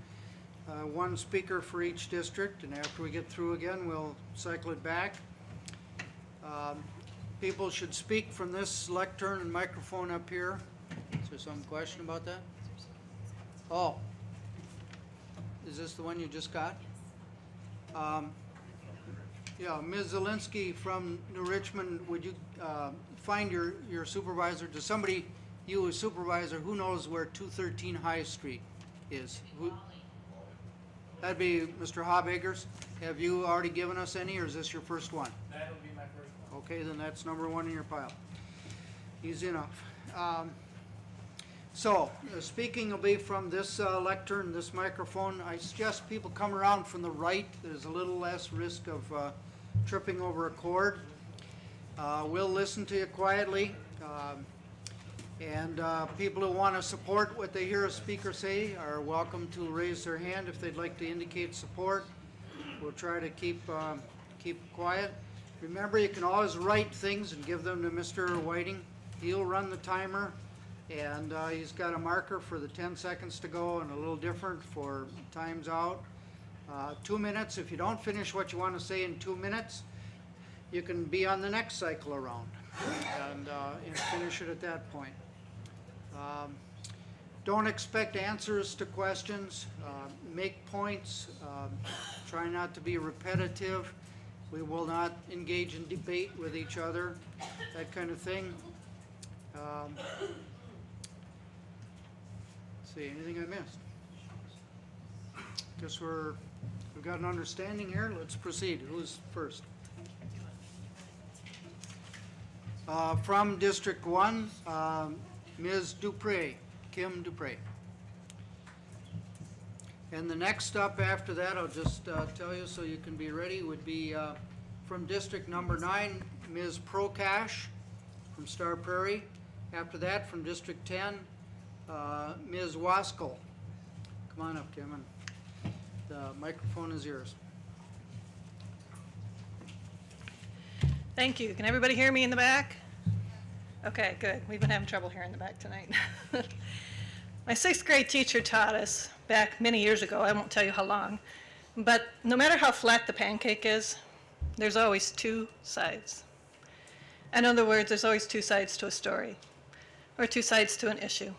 One speaker for each district, and after we get through again, we'll cycle it back. People should speak from this lectern and microphone up here. Is there some question about that? Oh. Is this the one you just got? Yeah, Ms. Zielinski from New Richmond, would you find your supervisor? Does somebody, you as supervisor, who knows where 213 High Street is? That'd be Mr. Hobagers. Have you already given us any, or is this your first one? That'll be my first one. Okay, then that's number one in your pile. Easy enough. So, speaking will be from this lectern, this microphone. I suggest people come around from the right. There's a little less risk of tripping over a cord. We'll listen to you quietly. And people who want to support what they hear a speaker say are welcome to raise their hand if they'd like to indicate support. We'll try to keep quiet. Remember, you can always write things and give them to Mr. Whiting. He'll run the timer. And he's got a marker for the 10 seconds to go and a little different for times out. 2 minutes. If you don't finish what you want to say in 2 minutes, you can be on the next cycle around and finish it at that point. Don't expect answers to questions. Make points. Try not to be repetitive. We will not engage in debate with each other, that kind of thing. See, anything I missed? Guess we've got an understanding here, let's proceed. Who's first? From District 1, Ms. Dupre, Kim Dupre. And the next up after that, I'll just tell you so you can be ready, would be from District Number 9, Ms. Prokash from Star Prairie. After that, from District 10, Ms. Waskell. Come on up, Kim, and the microphone is yours. Thank you. Can everybody hear me in the back? Okay, good. We've been having trouble here in the back tonight. My 6th grade teacher taught us back many years ago, I won't tell you how long, but no matter how flat the pancake is, there's always 2 sides. In other words, there's always 2 sides to a story, or 2 sides to an issue.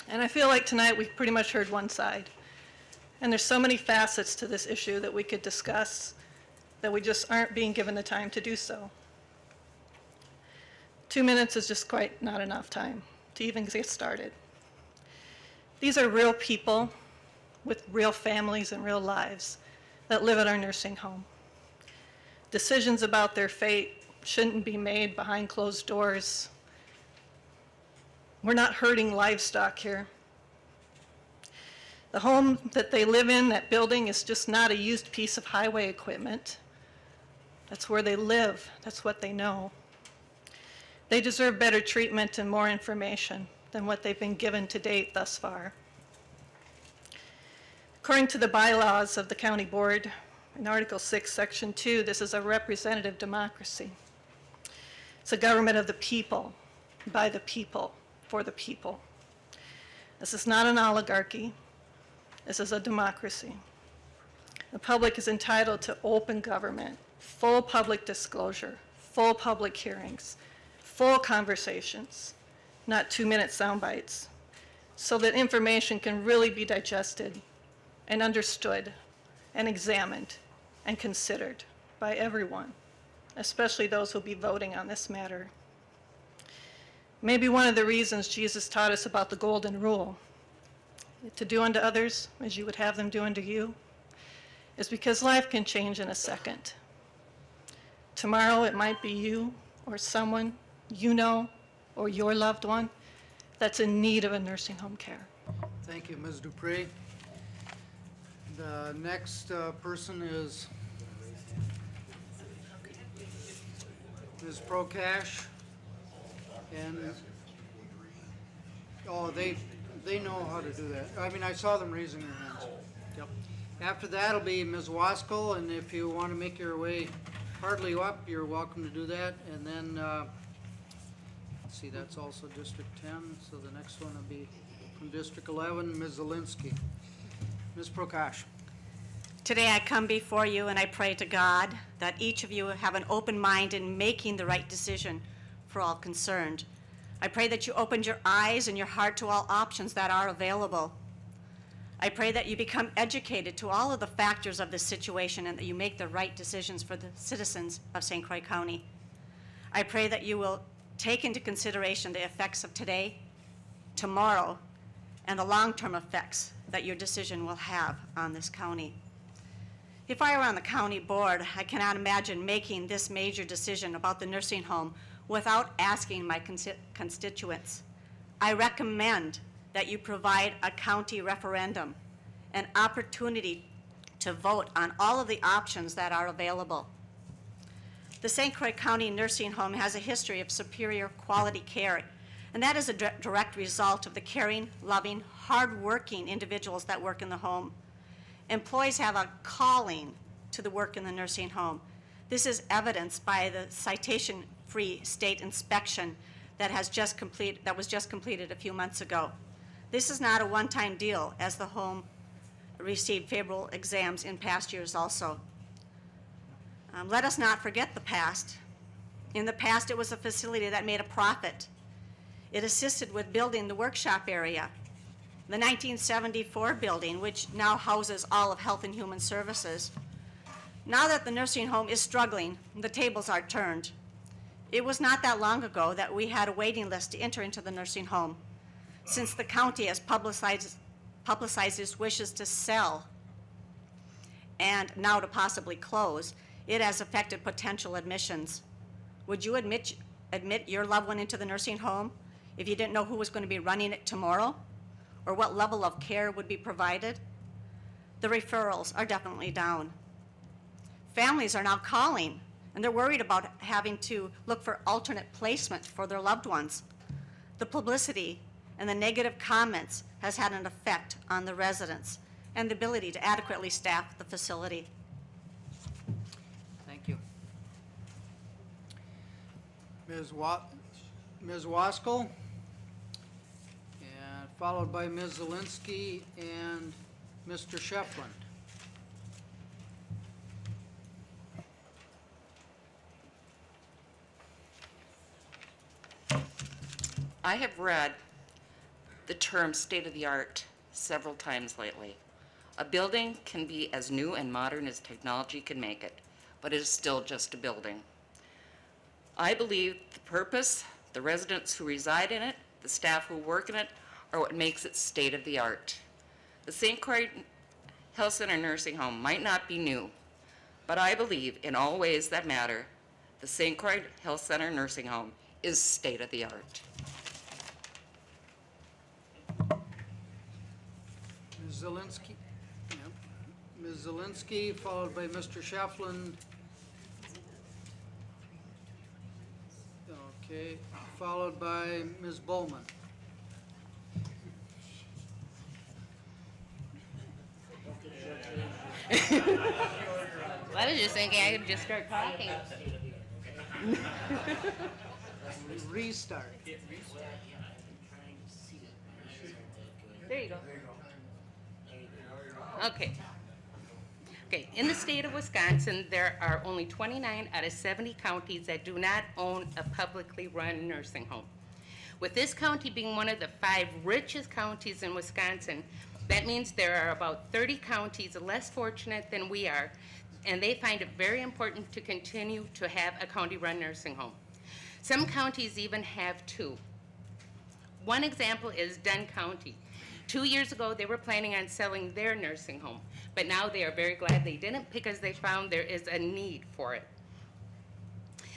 And I feel like tonight we've pretty much heard one side. And there's so many facets to this issue that we could discuss that we just aren't being given the time to do so. 2 minutes is just quite not enough time to even get started. These are real people with real families and real lives that live at our nursing home. Decisions about their fate shouldn't be made behind closed doors. We're not herding livestock here. The home that they live in, that building, is just not a used piece of highway equipment. That's where they live. That's what they know. They deserve better treatment and more information than what they've been given to date thus far. According to the bylaws of the county board, in Article 6, Section 2, this is a representative democracy. It's a government of the people, by the people, for the people. This is not an oligarchy. This is a democracy. The public is entitled to open government, full public disclosure, full public hearings, full conversations, not 2-minute sound bites, so that information can really be digested and understood and examined and considered by everyone, especially those who will be voting on this matter. Maybe one of the reasons Jesus taught us about the golden rule, to do unto others as you would have them do unto you, is because life can change in a second. Tomorrow it might be you or someone you know or your loved one that's in need of a nursing home care. Thank you, Ms. Dupre. The next person is Ms. Prokash. And, oh, they know how to do that. I mean, I saw them raising their hands. Yep. After that will be Ms. Waskell, and if you want to make your way partly up, you're welcome to do that. And then, let's see, that's also District 10, so the next one will be from District 11, Ms. Zielinski. Ms. Prokash. Today I come before you and I pray to God that each of you have an open mind in making the right decision for all concerned. I pray that you opened your eyes and your heart to all options that are available. I pray that you become educated to all of the factors of this situation and that you make the right decisions for the citizens of St. Croix County. I pray that you will take into consideration the effects of today, tomorrow, and the long-term effects that your decision will have on this county. If I were on the county board, I cannot imagine making this major decision about the nursing home without asking my constituents. I recommend that you provide a county referendum, an opportunity to vote on all of the options that are available. The St. Croix County Nursing Home has a history of superior quality care, and that is a direct result of the caring, loving, hard-working individuals that work in the home. Employees have a calling to the work in the nursing home. This is evidenced by the citation-free state inspection that was just completed a few months ago. This is not a one-time deal, as the home received favorable exams in past years also. Let us not forget the past. In the past, it was a facility that made a profit. It assisted with building the workshop area. The 1974 building, which now houses all of Health and Human Services. Now that the nursing home is struggling, the tables are turned. It was not that long ago that we had a waiting list to enter into the nursing home. Since the county has publicized its wishes to sell and now to possibly close, it has affected potential admissions. Would you admit your loved one into the nursing home if you didn't know who was going to be running it tomorrow, or what level of care would be provided? The referrals are definitely down. Families are now calling, and they're worried about having to look for alternate placement for their loved ones. The publicity and the negative comments has had an effect on the residents and the ability to adequately staff the facility. Thank you. Ms. Waskell, and followed by Ms. Zielinski and Mr. Shefflin. I have read the term state-of-the-art several times lately. A building can be as new and modern as technology can make it, but it is still just a building. I believe the purpose, the residents who reside in it, the staff who work in it, are what makes it state-of-the-art. The St. Croix Health Center Nursing Home might not be new, but I believe in all ways that matter, the St. Croix Health Center Nursing Home is state-of-the-art. Ms. Zielinski. Yep. Ms. Zielinski, followed by Mr. Shefflin. Okay, followed by Ms. Bowman. I was just thinking I could just start talking. Restart. There you go. Okay. Okay, in the state of Wisconsin, there are only 29 out of 70 counties that do not own a publicly run nursing home. With this county being one of the 5 richest counties in Wisconsin, that means there are about 30 counties less fortunate than we are, and they find it very important to continue to have a county-run nursing home. Some counties even have 2. One example is Dunn County. 2 years ago, they were planning on selling their nursing home, but now they are very glad they didn't because they found there is a need for it.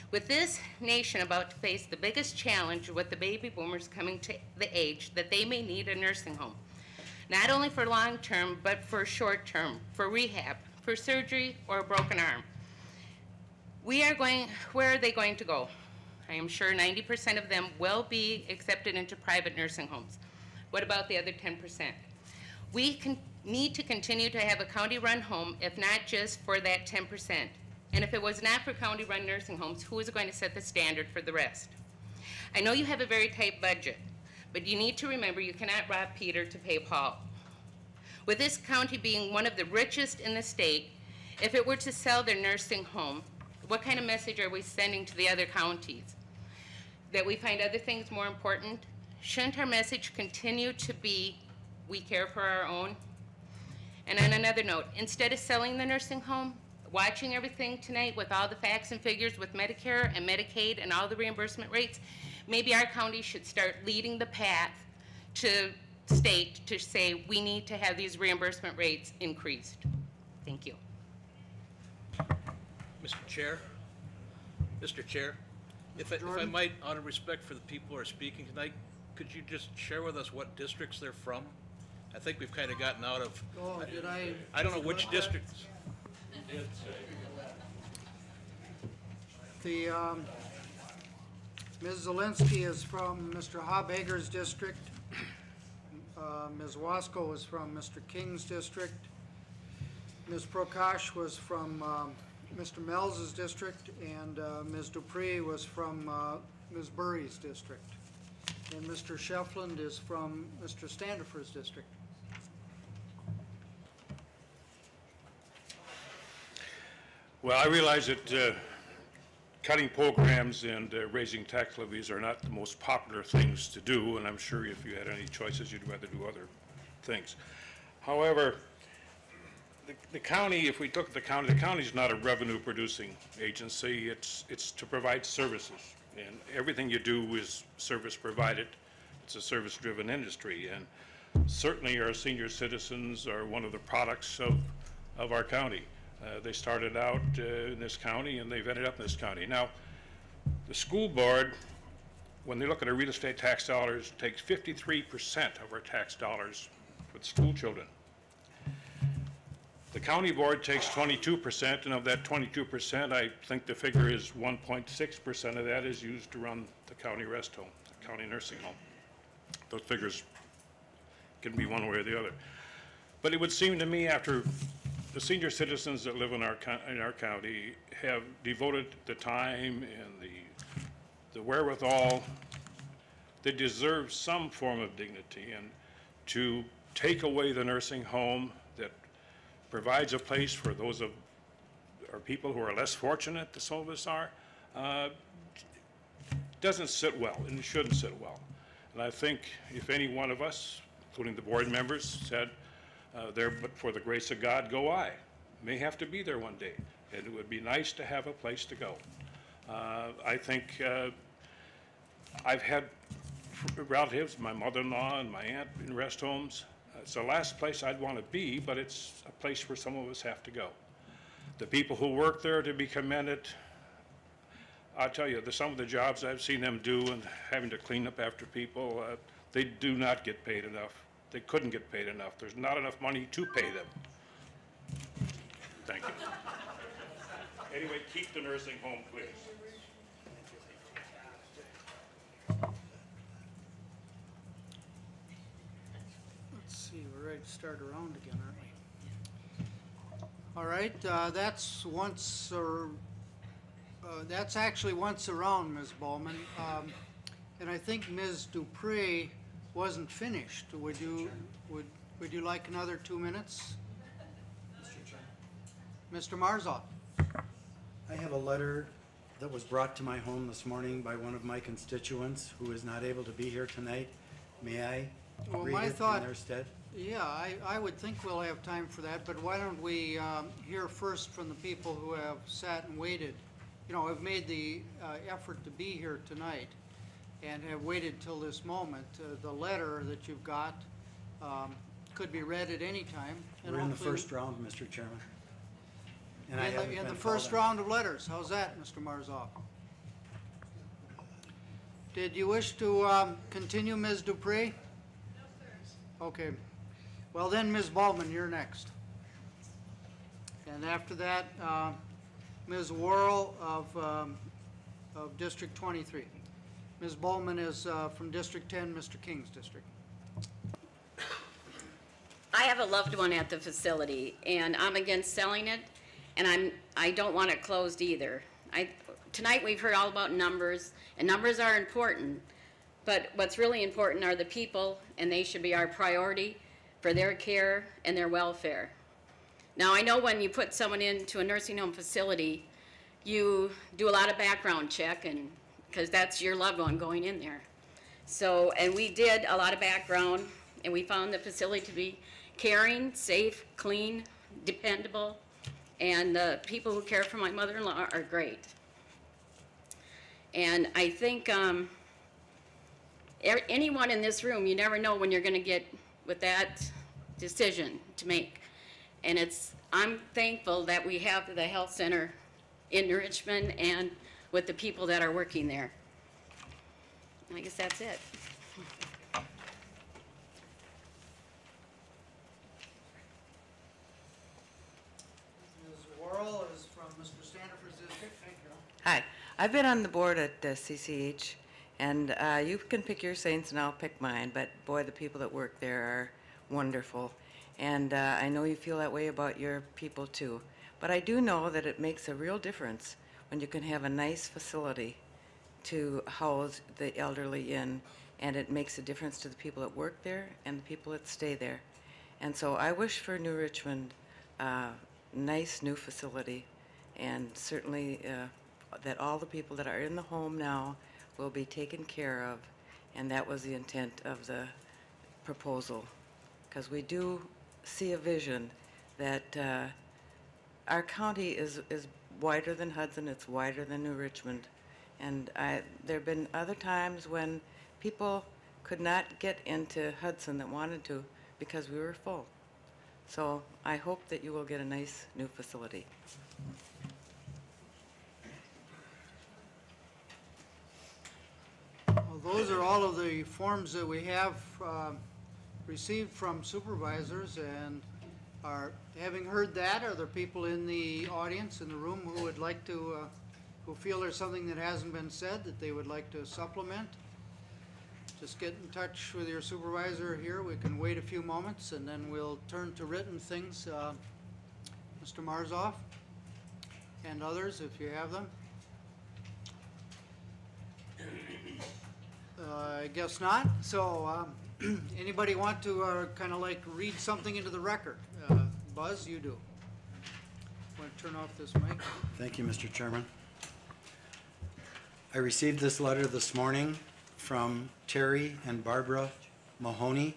With this nation about to face the biggest challenge with the baby boomers coming to the age that they may need a nursing home, not only for long term, but for short term, for rehab, for surgery, or a broken arm. Where are they going to go? I am sure 90% of them will be accepted into private nursing homes. What about the other 10%? We need to continue to have a county-run home, if not just for that 10%. And if it was not for county-run nursing homes, who is going to set the standard for the rest? I know you have a very tight budget, but you need to remember you cannot rob Peter to pay Paul. With this county being one of the richest in the state, if it were to sell their nursing home, what kind of message are we sending to the other counties? That we find other things more important? Shouldn't our message continue to be, we care for our own? And on another note, instead of selling the nursing home, watching everything tonight with all the facts and figures with Medicare and Medicaid and all the reimbursement rates, maybe our county should start leading the path to state to say we need to have these reimbursement rates increased. Thank you. Mr. Chair, if I might, out of respect for the people who are speaking tonight, could you just share with us what districts they're from? I think we've kind of gotten out of. Oh, did I? I don't know which districts. The, Ms. Zielinski is from Mr. Hobhager's district. Ms. Wasko is from Mr. King's district. Ms. Prakash was from Mr. Melz's district, and Ms. Dupree was from Ms. Burry's district. And Mr. Shefflin is from Mr. Standifer's district. Well, I realize that cutting programs and raising tax levies are not the most popular things to do, and I'm sure if you had any choices, you'd rather do other things. However, the county, if we look at the county is not a revenue-producing agency. It's to provide services, and everything you do is service provided. It's a service-driven industry, and certainly our senior citizens are one of the products of our county. They started out in this county, and they've ended up in this county. Now, the school board, when they look at our real estate tax dollars, takes 53% of our tax dollars for the school children. The county board takes 22%, and of that 22%, I think the figure is 1.6% of that is used to run the county rest home, the county nursing home. Those figures can be one way or the other. But it would seem to me, after the senior citizens that live in our county have devoted the time and the wherewithal, they deserve some form of dignity, and to take away the nursing home that provides a place for those of our people who are less fortunate, as some of us are, doesn't sit well, and it shouldn't sit well. And I think if any one of us, including the board members, said, there, but for the grace of God, go I. May have to be there one day, and it would be nice to have a place to go. I think I've had relatives, my mother-in-law and my aunt, in rest homes. It's the last place I'd want to be, but it's a place where some of us have to go. The people who work there, to be commended. I'll tell you, some of the jobs I've seen them do and having to clean up after people, they do not get paid enough. They couldn't get paid enough. There's not enough money to pay them. Thank you. Anyway, keep the nursing home, please. Let's see, we're ready to start around again, aren't we? All right, that's actually once around, Ms. Bowman. And I think Ms. Dupree wasn't finished. Would you like another 2 minutes? Mr. Marzoff. I have a letter that was brought to my home this morning by one of my constituents who is not able to be here tonight. May I read it in their stead? Yeah, I would think we'll have time for that, but why don't we hear first from the people who have sat and waited, have made the effort to be here tonight and have waited till this moment. The letter that you've got could be read at any time. We're in the first round, Mr. Chairman. And in the first round of letters. How's that, Mr. Marzoff? Did you wish to continue, Ms. Dupree? No, sir. Okay. Well then, Ms. Baldwin, you're next. And after that, Ms. Worrell of District 23. Ms. Bowman is from District 10, Mr. King's district. I have a loved one at the facility, and I'm against selling it, and I don't want it closed either. Tonight we've heard all about numbers, and numbers are important, but what's really important are the people, and they should be our priority for their care and their welfare. Now, I know when you put someone into a nursing home facility, you do a lot of background check, and because that's your loved one going in there. So, and we did a lot of background, and we found the facility to be caring, safe, clean, dependable, and the people who care for my mother-in-law are great. And I think anyone in this room, you never know when you're going to get with that decision to make. And I'm thankful that we have the health center in Richmond and with the people that are working there. I guess that's it. Ms. Worrell is from Mr. Standiford's district. Thank you. Hi, I've been on the board at CCH, and you can pick your saints and I'll pick mine, but boy, the people that work there are wonderful. And I know you feel that way about your people too. But I do know that it makes a real difference when you can have a nice facility to house the elderly in, and it makes a difference to the people that work there and the people that stay there. And so I wish for New Richmond a nice new facility, and certainly that all the people that are in the home now will be taken care of, and that was the intent of the proposal. Because we do see a vision that our county is wider than Hudson, it's wider than New Richmond. And there have been other times when people could not get into Hudson that wanted to because we were full. So I hope that you will get a nice new facility. Well, those are all of the forms that we have received from supervisors, and having heard that, are there people in the audience, in the room, who would like to, who feel there's something that hasn't been said that they would like to supplement? Just get in touch with your supervisor here. We can wait a few moments, and then we'll turn to written things. Mr. Marzoff and others, if you have them. I guess not. So anybody want to kind of like read something into the record? Buzz, you do. Want to turn off this mic? Thank you, Mr. Chairman. I received this letter this morning from Terry and Barbara Mahoney,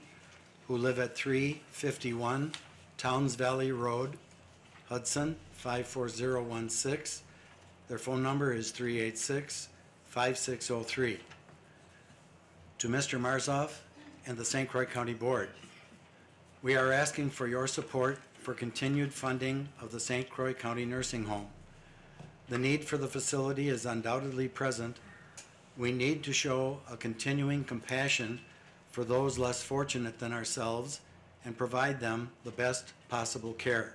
who live at 351 Towns Valley Road, Hudson, 54016. Their phone number is 386-5603. To Mr. Marzoff and the St. Croix County Board, we are asking for your support for continued funding of the St. Croix County Nursing Home. The need for the facility is undoubtedly present. We need to show a continuing compassion for those less fortunate than ourselves and provide them the best possible care.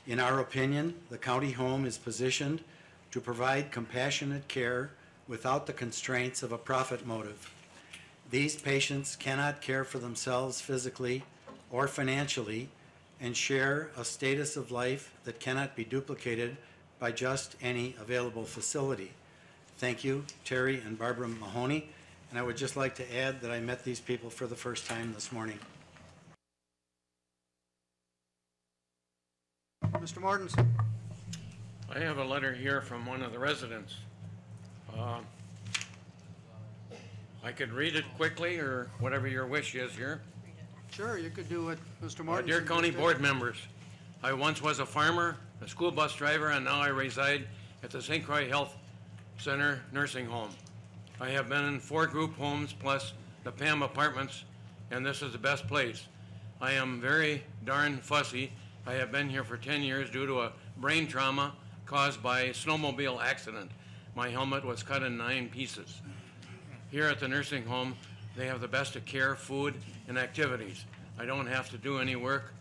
In our opinion, the county home is positioned to provide compassionate care without the constraints of a profit motive. These patients cannot care for themselves physically or financially and share a status of life that cannot be duplicated by just any available facility. Thank you, Terry and Barbara Mahoney. And I would just like to add that I met these people for the first time this morning. Mr. Mortensen. I have a letter here from one of the residents. I could read it quickly, or whatever your wish is here. Sure, you could do it, Mr. Mortensen. Dear County Board members, I once was a farmer, a school bus driver, and now I reside at the St. Croix Health Center Nursing Home. I have been in 4 group homes plus the Pam Apartments, and this is the best place. I am very darn fussy. I have been here for 10 years due to a brain trauma caused by a snowmobile accident. My helmet was cut in 9 pieces. Here at the nursing home, they have the best of care, food, and activities. I don't have to do any work.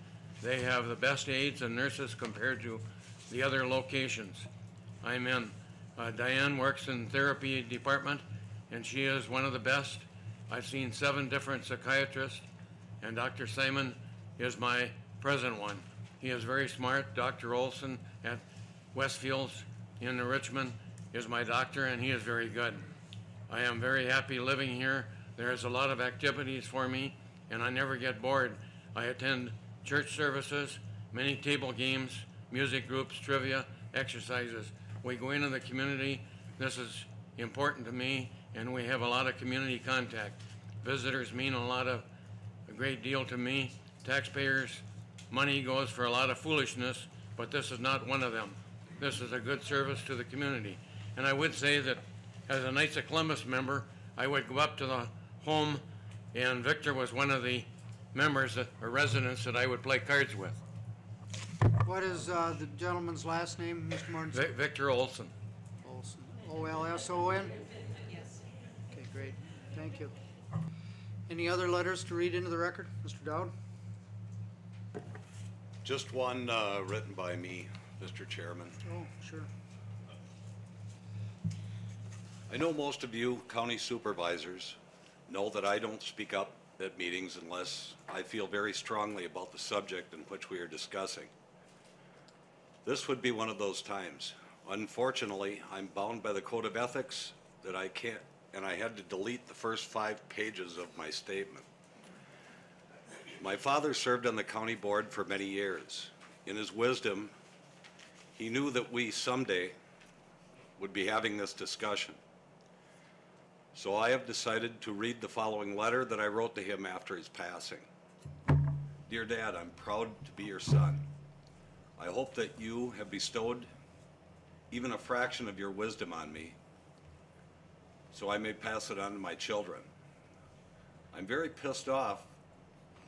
They have the best aides and nurses compared to the other locations I'm in. Diane works in therapy department, and she is one of the best. I've seen 7 different psychiatrists, and Dr. Simon is my present one. He is very smart. Dr. Olson at Westfields in Richmond is my doctor, and he is very good. I am very happy living here. There's a lot of activities for me, and I never get bored. I attend church services, many table games, music groups, trivia, exercises. We go into the community. This is important to me, and we have a lot of community contact. Visitors mean a great deal to me. Taxpayers' money goes for a lot of foolishness, but this is not one of them. This is a good service to the community. And I would say that as a Knights of Columbus member, I would go up to the home, and Victor was one of the members or residents that I would play cards with. What is the gentleman's last name, Mr. Mortensen? Victor Olson. Olson. O-L-S-O-N? Yes. Okay, great. Thank you. Any other letters to read into the record? Mr. Dowd? Just one written by me, Mr. Chairman. Oh, sure. I know most of you county supervisors know that I don't speak up at meetings unless I feel very strongly about the subject in which we are discussing. This would be one of those times. Unfortunately, I'm bound by the code of ethics that I can't, and I had to delete the first 5 pages of my statement. My father served on the county board for many years. In his wisdom, he knew that we someday would be having this discussion. So I have decided to read the following letter that I wrote to him after his passing. Dear Dad, I'm proud to be your son. I hope that you have bestowed even a fraction of your wisdom on me, so I may pass it on to my children. I'm very pissed off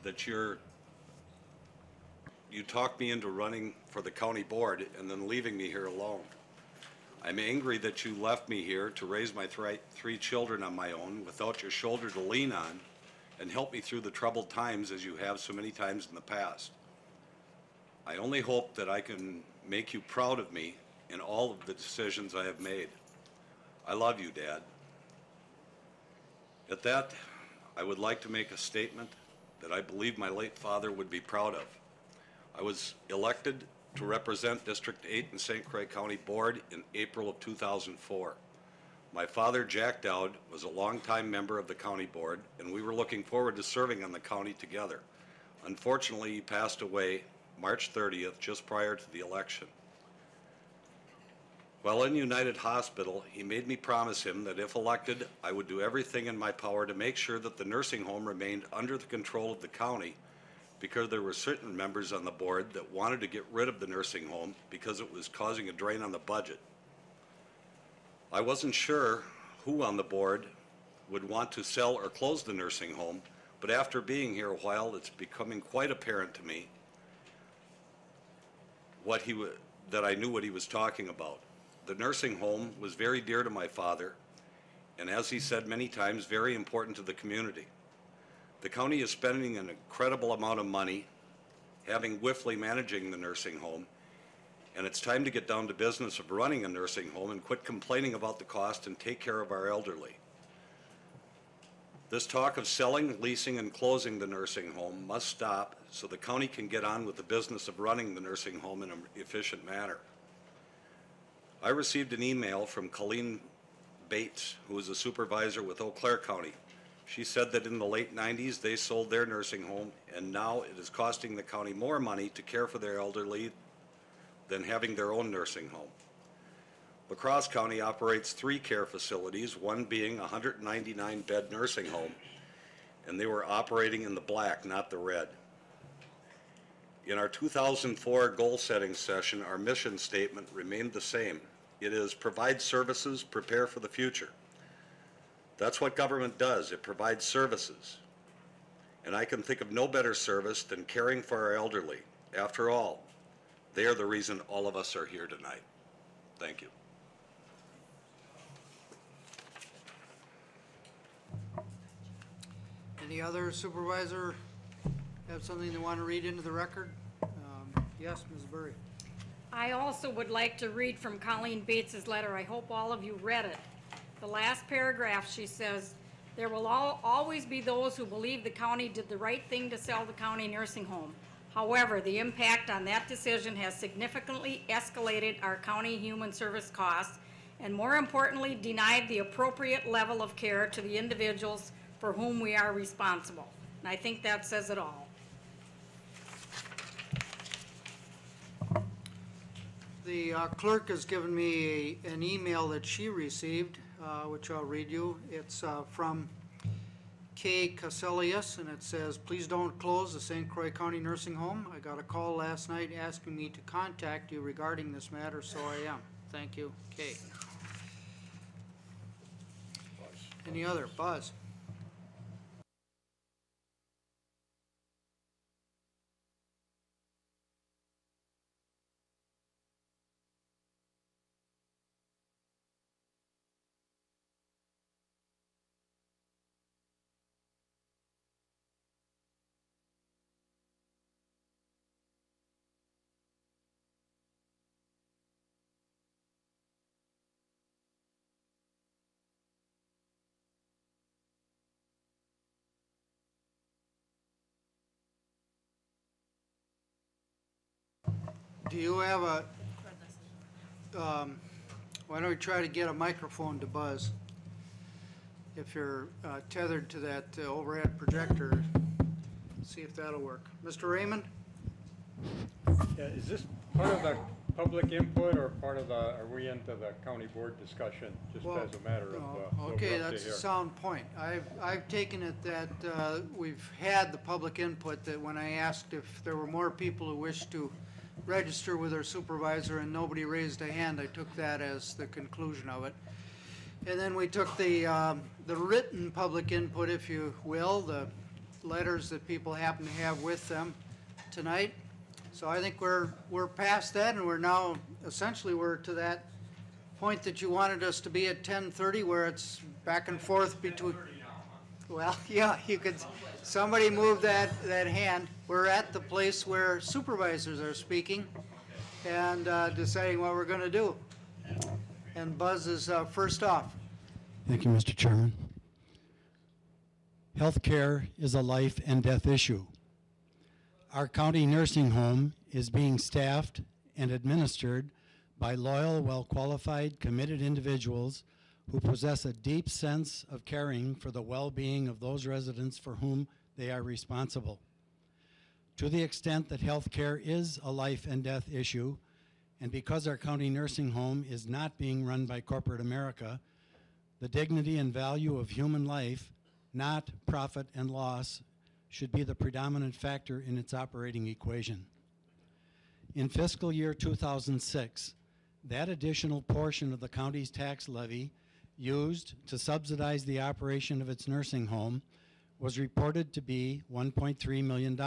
that you're you talked me into running for the county board and then leaving me here alone. I'm angry that you left me here to raise my three children on my own without your shoulder to lean on and help me through the troubled times as you have so many times in the past. I only hope that I can make you proud of me in all of the decisions I have made. I love you, Dad. At that, I would like to make a statement that I believe my late father would be proud of. I was elected to represent District 8 in St. Croix County Board in April of 2004. My father, Jack Dowd, was a longtime member of the county board, and we were looking forward to serving on the county together. Unfortunately, he passed away March 30th, just prior to the election. While in United Hospital, he made me promise him that if elected, I would do everything in my power to make sure that the nursing home remained under the control of the county, because there were certain members on the board that wanted to get rid of the nursing home because it was causing a drain on the budget. I wasn't sure who on the board would want to sell or close the nursing home, but after being here a while, it's becoming quite apparent to me that I knew what he was talking about. The nursing home was very dear to my father, and as he said many times, very important to the community. The county is spending an incredible amount of money having Whiffley managing the nursing home, and it's time to get down to business of running a nursing home and quit complaining about the cost and take care of our elderly. This talk of selling, leasing, and closing the nursing home must stop so the county can get on with the business of running the nursing home in an efficient manner. I received an email from Colleen Bates, who is a supervisor with Eau Claire County. She said that in the late 90s, they sold their nursing home, and now it is costing the county more money to care for their elderly than having their own nursing home. La Crosse County operates 3 care facilities, one being a 199-bed nursing home, and they were operating in the black, not the red. In our 2004 goal-setting session, our mission statement remained the same. It is provide services, prepare for the future. That's what government does. It provides services. And I can think of no better service than caring for our elderly. After all, they are the reason all of us are here tonight. Thank you. Any other supervisor have something they want to read into the record? Yes, Ms. Burry. I also would like to read from Colleen Bates's letter. I hope all of you read it. The last paragraph, she says, "There will always be those who believe the county did the right thing to sell the county nursing home. However, the impact on that decision has significantly escalated our county human service costs and, more importantly, denied the appropriate level of care to the individuals for whom we are responsible." And I think that says it all. The clerk has given me an email that she received, which I'll read you. It's from Kay Caselius, and it says, "Please don't close the St. Croix County Nursing Home. I got a call last night asking me to contact you regarding this matter, so I am." Thank you, Kay. Any other? Buzz? Do you have a, why don't we try to get a microphone to Buzz? If you're tethered to that overhead projector, see if that'll work. Mr. Raymond? Yeah, is this part of the public input or part of the, are we into the county board discussion, just Well, as a matter of what okay, we're up to that's a here? sound point. I've taken it that we've had the public input, that when I asked if there were more people who wished to register with their supervisor and nobody raised a hand, I took that as the conclusion of it. And then we took the written public input, if you will, the letters that people happen to have with them tonight. So I think we're past that, and we're now, essentially, we're to that point that you wanted us to be at 10:30, where it's back and forth between. Well, yeah, you could, somebody move that hand. We're at the place where supervisors are speaking and deciding what we're gonna do. And Buzz is first off. Thank you, Mr. Chairman. Healthcare is a life and death issue. Our county nursing home is being staffed and administered by loyal, well-qualified, committed individuals who possess a deep sense of caring for the well-being of those residents for whom they are responsible. To the extent that health care is a life and death issue, and because our county nursing home is not being run by corporate America, the dignity and value of human life, not profit and loss, should be the predominant factor in its operating equation. In fiscal year 2006, that additional portion of the county's tax levy used to subsidize the operation of its nursing home was reported to be $1.3 million.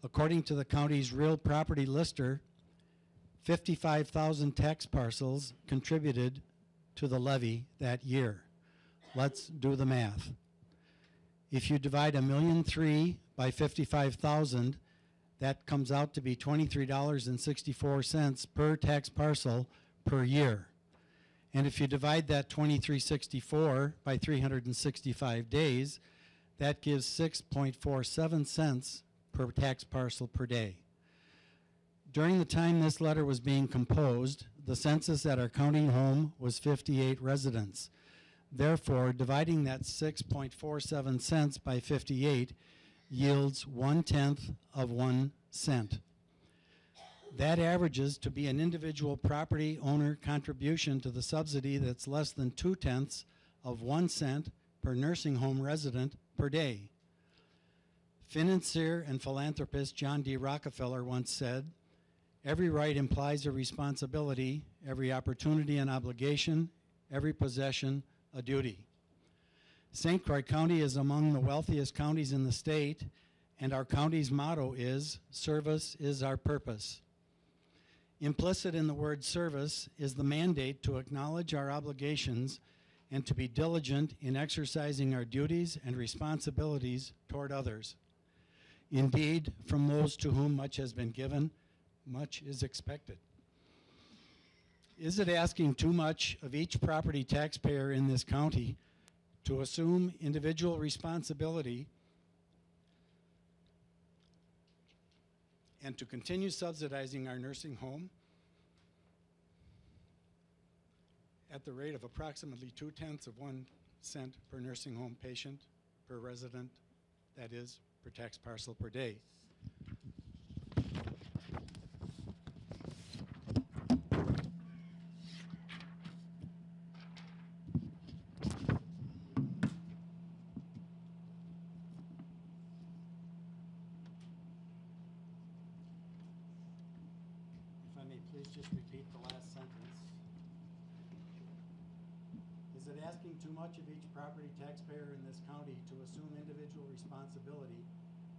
According to the county's real property lister, 55,000 tax parcels contributed to the levy that year. Let's do the math. If you divide $1.3 million by 55,000, that comes out to be $23.64 per tax parcel per year. And if you divide that $23.64 by 365 days, that gives 6.47 cents per tax parcel per day. During the time this letter was being composed, the census at our county home was 58 residents. Therefore, dividing that 6.47 cents by 58 yields 1/10 of 1 cent. That averages to be an individual property owner contribution to the subsidy that's less than 2/10 of 1 cent per nursing home resident per day. Financier and philanthropist John D. Rockefeller once said, "Every right implies a responsibility, every opportunity an obligation, every possession a duty." St. Croix County is among the wealthiest counties in the state, and our county's motto is, "Service is our purpose." Implicit in the word service is the mandate to acknowledge our obligations and to be diligent in exercising our duties and responsibilities toward others. Indeed, from those to whom much has been given, much is expected. Is it asking too much of each property taxpayer in this county to assume individual responsibility and to continue subsidizing our nursing home at the rate of approximately 2/10 of 1 cent per nursing home patient per resident, that is, per tax parcel per day? Please just repeat the last sentence. Is it asking too much of each property taxpayer in this county to assume individual responsibility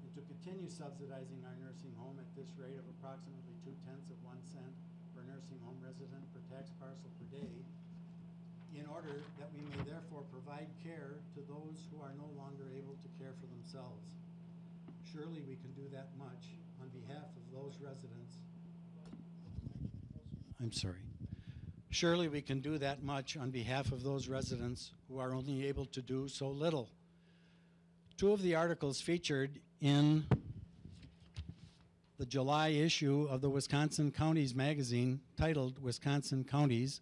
and to continue subsidizing our nursing home at this rate of approximately 2/10 of 1 cent per nursing home resident per tax parcel per day, in order that we may therefore provide care to those who are no longer able to care for themselves? Surely we can do that much on behalf of those residents. Surely we can do that much on behalf of those residents who are only able to do so little. Two of the articles featured in the July issue of the Wisconsin Counties magazine, titled Wisconsin Counties,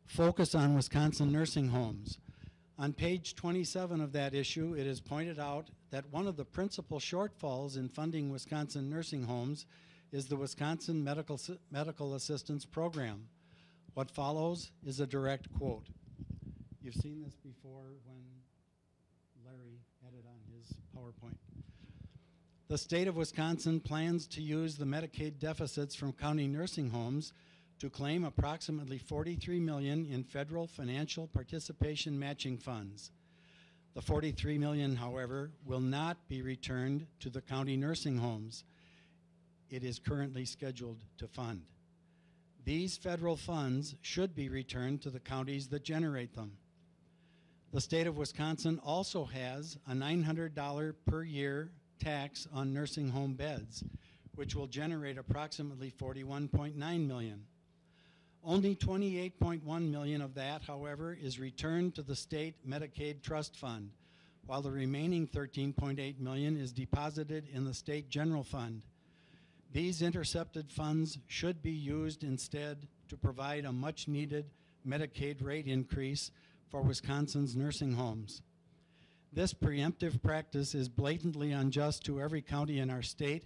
focus on Wisconsin nursing homes. On page 27 of that issue, it is pointed out that one of the principal shortfalls in funding Wisconsin nursing homes is the Wisconsin Medical Assistance Program. What follows is a direct quote. You've seen this before when Larry had it on his PowerPoint. The state of Wisconsin plans to use the Medicaid deficits from county nursing homes to claim approximately $43 million in federal financial participation matching funds. The $43 million, however, will not be returned to the county nursing homes. it is currently scheduled to fund. These federal funds should be returned to the counties that generate them. The state of Wisconsin also has a $900 per year tax on nursing home beds, which will generate approximately $41.9 million. Only $28.1 million of that, however, is returned to the state Medicaid trust fund, while the remaining $13.8 million is deposited in the state general fund. These intercepted funds should be used instead to provide a much-needed Medicaid rate increase for Wisconsin's nursing homes. This preemptive practice is blatantly unjust to every county in our state,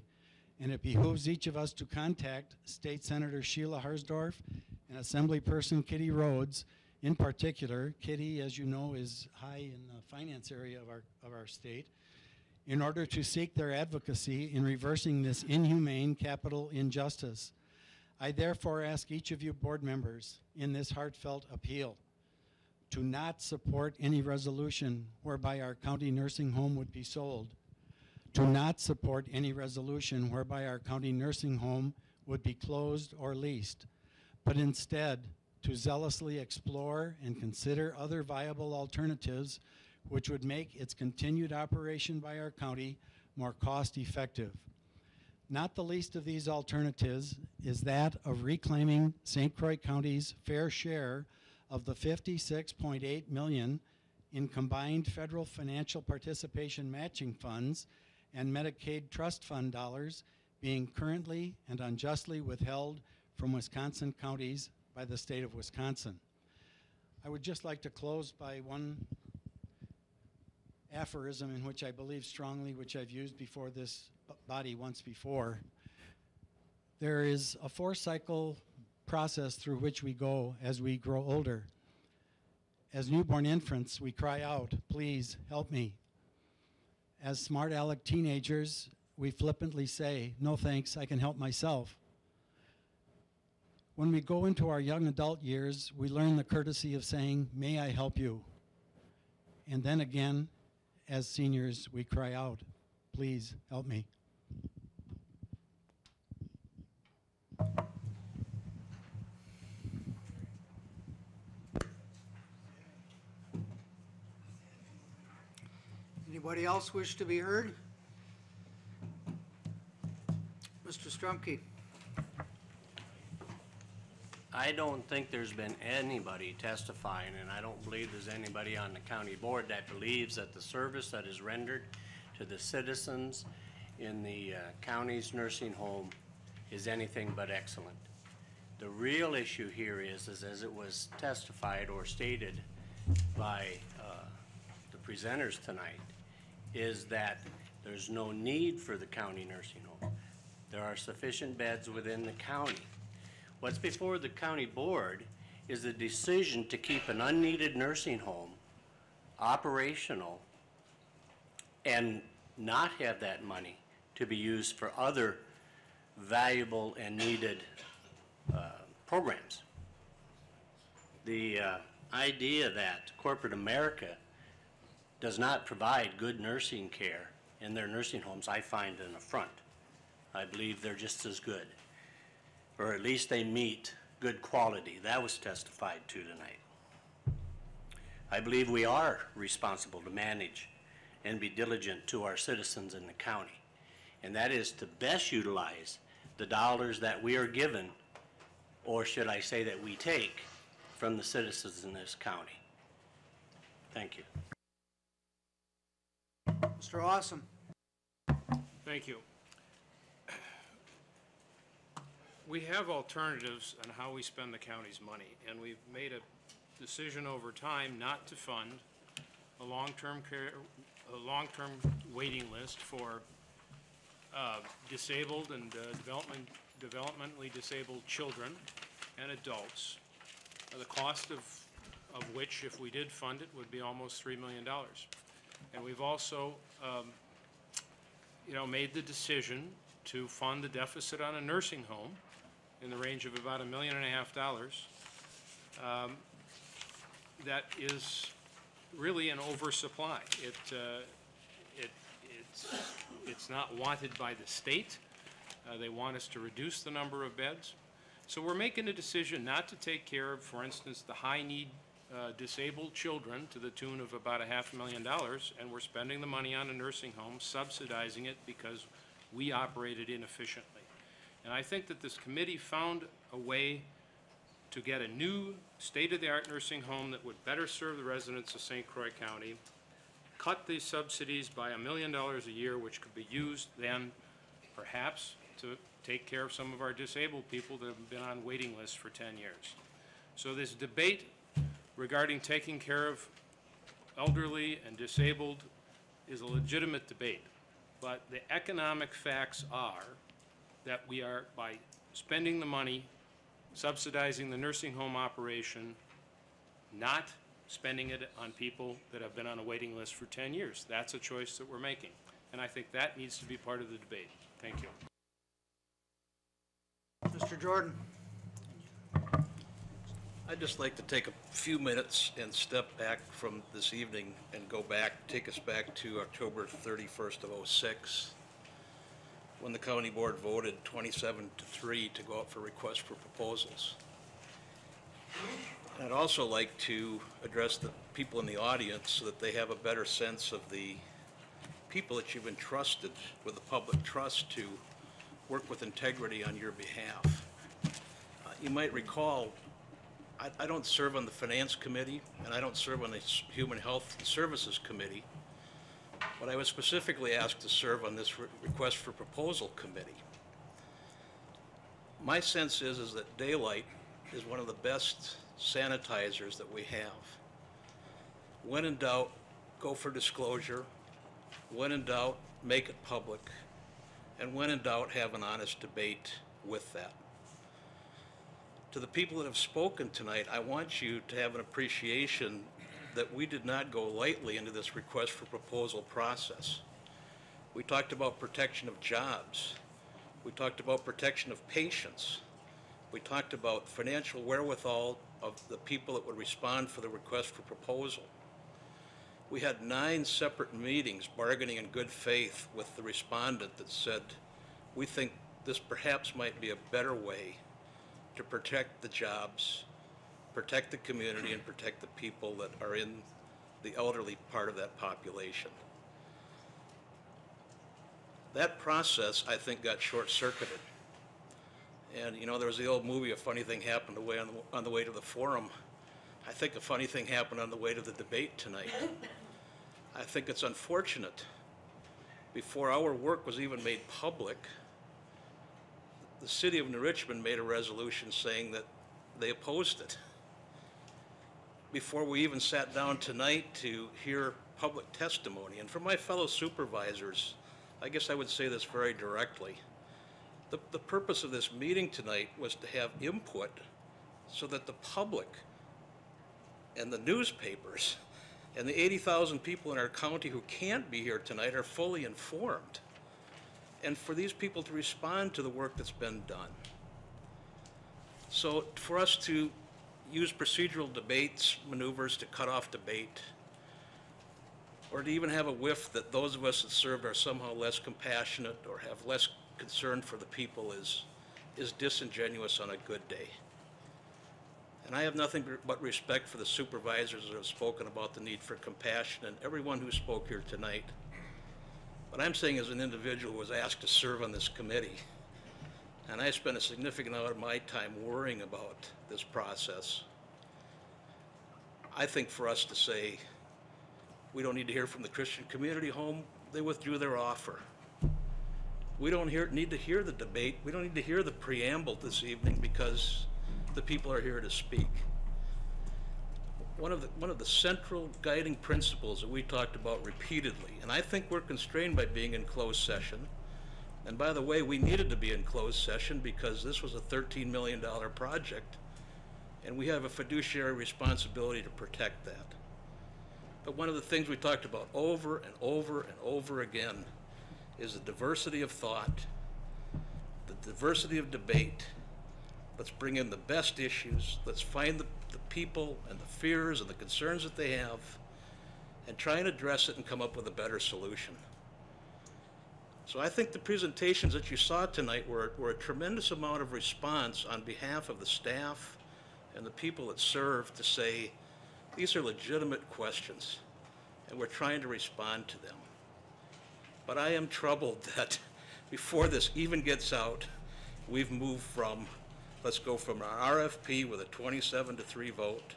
and it behooves each of us to contact State Senator Sheila Harsdorf and Assemblyperson Kitty Rhodes. In particular, Kitty, as you know, is high in the finance area of our state, in order to seek their advocacy in reversing this inhumane capital injustice. I therefore ask each of you board members in this heartfelt appeal to not support any resolution whereby our county nursing home would be sold, to not support any resolution whereby our county nursing home would be closed or leased, but instead to zealously explore and consider other viable alternatives which would make its continued operation by our county more cost-effective. Not the least of these alternatives is that of reclaiming St. Croix County's fair share of the $56.8 million in combined federal financial participation matching funds and Medicaid trust fund dollars being currently and unjustly withheld from Wisconsin counties by the state of Wisconsin. I would just like to close by one aphorism in which I believe strongly, which I've used before this body once before. There is a 4-cycle process through which we go as we grow older. As newborn infants, we cry out, "Please help me." As smart aleck teenagers, we flippantly say, "No thanks, I can help myself." When we go into our young adult years, we learn the courtesy of saying, "May I help you?" And then again, as seniors, we cry out, "Please help me." Anybody else wish to be heard? Mr. Strumke. I don't think there's been anybody testifying, and I don't believe there's anybody on the county board that believes that the service that is rendered to the citizens in the county's nursing home is anything but excellent. The real issue here is as it was testified or stated by the presenters tonight, is that there's no need for the county nursing home. There are sufficient beds within the county. What's before the county board is the decision to keep an unneeded nursing home operational and not have that money to be used for other valuable and needed programs. The idea that corporate America does not provide good nursing care in their nursing homes, I find an affront. I believe they're just as good, or at least they meet good quality. That was testified to tonight. I believe we are responsible to manage and be diligent to our citizens in the county, and that is to best utilize the dollars that we are given, or should I say that we take, from the citizens in this county. Thank you. Mr. Awesome. Thank you. We have alternatives on how we spend the county's money, and we've made a decision over time not to fund a long-term waiting list for disabled and developmentally disabled children and adults, the cost of which, if we did fund it, would be almost $3 million. And we've also, made the decision to fund the deficit on a nursing home in the range of about $1.5 million. That is really an oversupply. It's not wanted by the state. They want us to reduce the number of beds. So we're making a decision not to take care of, for instance, the high-need disabled children to the tune of about $500,000, and we're spending the money on a nursing home, subsidizing it because we operate it inefficiently. And I think that this committee found a way to get a new state-of-the-art nursing home that would better serve the residents of St. Croix County, cut these subsidies by $1 million a year, which could be used then perhaps to take care of some of our disabled people that have been on waiting lists for 10 years. So this debate regarding taking care of elderly and disabled is a legitimate debate. But the economic facts are that we are, by spending the money, subsidizing the nursing home operation, not spending it on people that have been on a waiting list for 10 years. That's a choice that we're making. And I think that needs to be part of the debate. Thank you. Mr. Jordan. I'd just like to take a few minutes and step back from this evening and go back, take us back to October 31st of '06, when the county board voted 27-3 to go out for requests for proposals. I'd also like to address the people in the audience so that they have a better sense of the people that you've entrusted with the public trust to work with integrity on your behalf. You might recall, I don't serve on the Finance Committee, and I don't serve on the Human Health and Services Committee, but I was specifically asked to serve on this Request for Proposal Committee. My sense is that daylight is one of the best sanitizers that we have. When in doubt, go for disclosure. When in doubt, make it public. And when in doubt, have an honest debate with that. To the people that have spoken tonight, I want you to have an appreciation that we did not go lightly into this request for proposal process. We talked about protection of jobs. We talked about protection of patients. We talked about financial wherewithal of the people that would respond for the request for proposal. We had 9 separate meetings bargaining in good faith with the respondent that said, we think this perhaps might be a better way to protect the jobs, protect the community, and protect the people that are in the elderly part of that population. That process, I think, got short-circuited. And, you know, there was the old movie, A Funny Thing Happened on the Way to the Forum. I think a funny thing happened on the way to the debate tonight. I think it's unfortunate. Before our work was even made public, the city of New Richmond made a resolution saying that they opposed it. Before we even sat down tonight to hear public testimony, and for my fellow supervisors, I guess I would say this very directly. The purpose of this meeting tonight was to have input so that the public and the newspapers and the 80,000 people in our county who can't be here tonight are fully informed, and for these people to respond to the work that's been done. So for us to use procedural debates, maneuvers to cut off debate, or to even have a whiff that those of us that served are somehow less compassionate or have less concern for the people is disingenuous on a good day. And I have nothing but respect for the supervisors that have spoken about the need for compassion and everyone who spoke here tonight. But I'm saying, as an individual who was asked to serve on this committee, and I spent a significant amount of my time worrying about this process, I think for us to say, we don't need to hear from the Christian Community Home, they withdrew their offer. We don't need to hear the debate. We don't need to hear the preamble this evening because the people are here to speak. One of the central guiding principles that we talked about repeatedly, and I think we're constrained by being in closed session, and by the way, we needed to be in closed session because this was a $13 million project, and we have a fiduciary responsibility to protect that. But one of the things we talked about over and over and over again is the diversity of thought, the diversity of debate. Let's bring in the best issues. Let's find the people and the fears and the concerns that they have and try and address it and come up with a better solution. So I think the presentations that you saw tonight were a tremendous amount of response on behalf of the staff and the people that serve to say, these are legitimate questions, and we're trying to respond to them. But I am troubled that before this even gets out, we've moved from, let's go from an RFP with a 27-3 vote.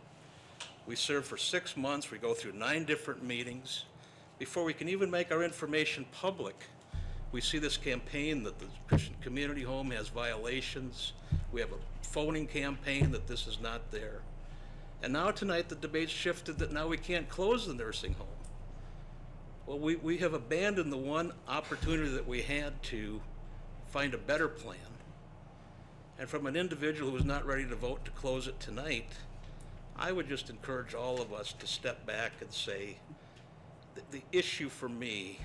We serve for 6 months, we go through 9 different meetings. Before we can even make our information public, we see this campaign that the Christian Community Home has violations. We have a phoning campaign that this is not there. And now tonight the debate's shifted that now we can't close the nursing home. Well, we have abandoned the one opportunity that we had to find a better plan. And from an individual who's not ready to vote to close it tonight, I would just encourage all of us to step back and say, the issue for me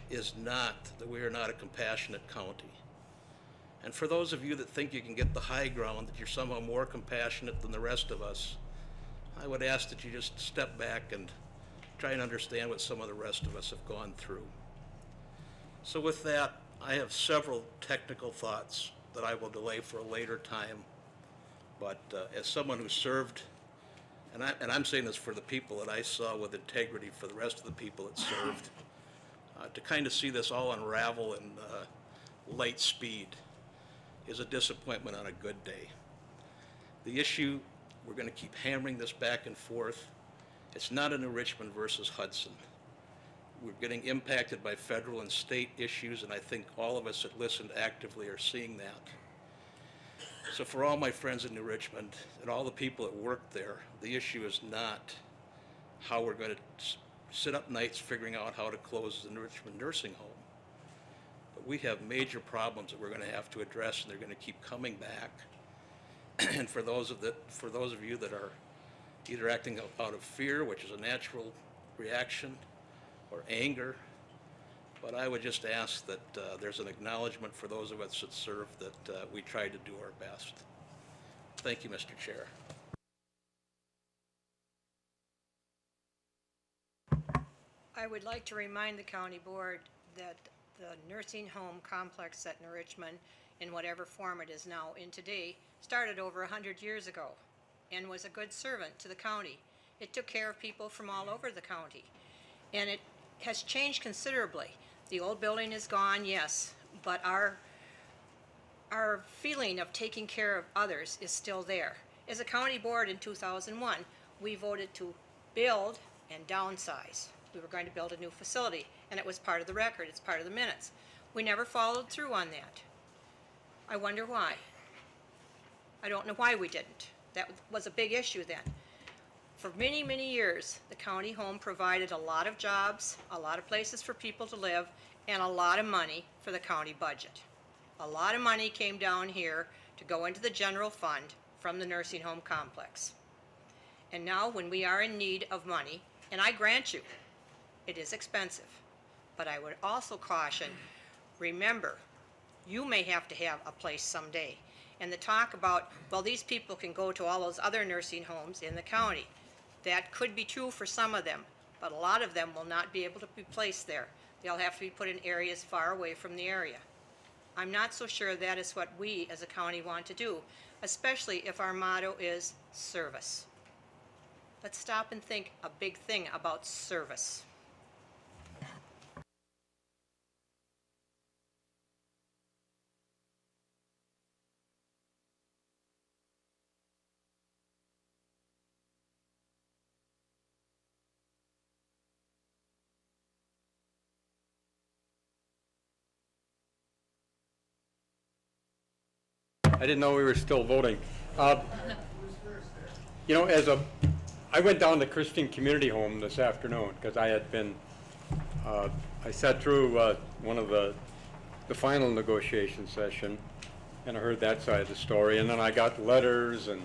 is not that we are not a compassionate county. And for those of you that think you can get the high ground, that you're somehow more compassionate than the rest of us, I would ask that you just step back and try and understand what some of the rest of us have gone through. So with that, I have several technical thoughts that I will delay for a later time. But as someone who served, and I'm saying this for the people that I saw with integrity, for the rest of the people that served, to kind of see this all unravel in light speed is a disappointment on a good day. The issue, we're going to keep hammering this back and forth. It's not a New Richmond versus Hudson. We're getting impacted by federal and state issues, and I think all of us that listened actively are seeing that. So for all my friends in New Richmond and all the people that work there, the issue is not how we're going to sit up nights figuring out how to close the New Richmond nursing home. But we have major problems that we're going to have to address, and they're going to keep coming back. And for those of you that are either acting out of fear, which is a natural reaction, or anger, but I would just ask that there's an acknowledgement for those of us that serve that we try to do our best. Thank you, Mr. Chair. I would like to remind the county board that the nursing home complex at New Richmond, in whatever form it is now in today, started over 100 years ago and was a good servant to the county. It took care of people from all over the county, and it has changed considerably. The old building is gone, yes, but our feeling of taking care of others is still there. As a county board in 2001, we voted to build and downsize. We were going to build a new facility, and it was part of the record, it's part of the minutes. We never followed through on that. I wonder why. I don't know why we didn't. That was a big issue then. For many, many years, the county home provided a lot of jobs, a lot of places for people to live, and a lot of money for the county budget. A lot of money came down here to go into the general fund from the nursing home complex. And now when we are in need of money, and I grant you, it is expensive, but I would also caution, remember, you may have to have a place someday. And the talk about, well, these people can go to all those other nursing homes in the county. That could be true for some of them, but a lot of them will not be able to be placed there. They'll have to be put in areas far away from the area. I'm not so sure that is what we as a county want to do, especially if our motto is service. Let's stop and think a big thing about service. I didn't know we were still voting. You know, I went down to Christian Community Home this afternoon because I had been, I sat through one of the final negotiation session, and I heard that side of the story, and then I got letters and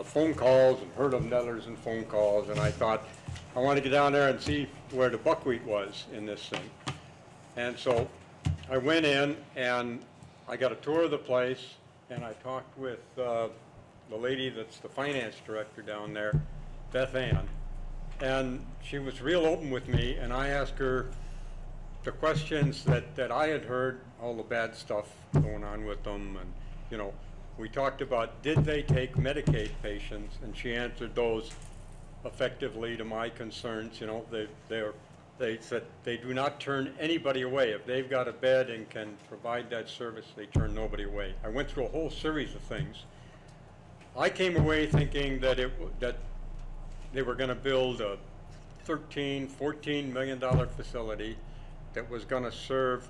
phone calls, and heard of letters and phone calls, and I thought, I want to get down there and see where the buckwheat was in this thing. And so I went in, and I got a tour of the place, and I talked with the lady that's the finance director down there, Beth Ann, and she was real open with me, and I asked her the questions that I had heard, all the bad stuff going on with them, and, you know, we talked about, did they take Medicaid patients? And she answered those effectively to my concerns. You know, they said they do not turn anybody away. If they've got a bed and can provide that service, they turn nobody away. I went through a whole series of things. I came away thinking that that they were going to build a $13–14 million facility that was going to serve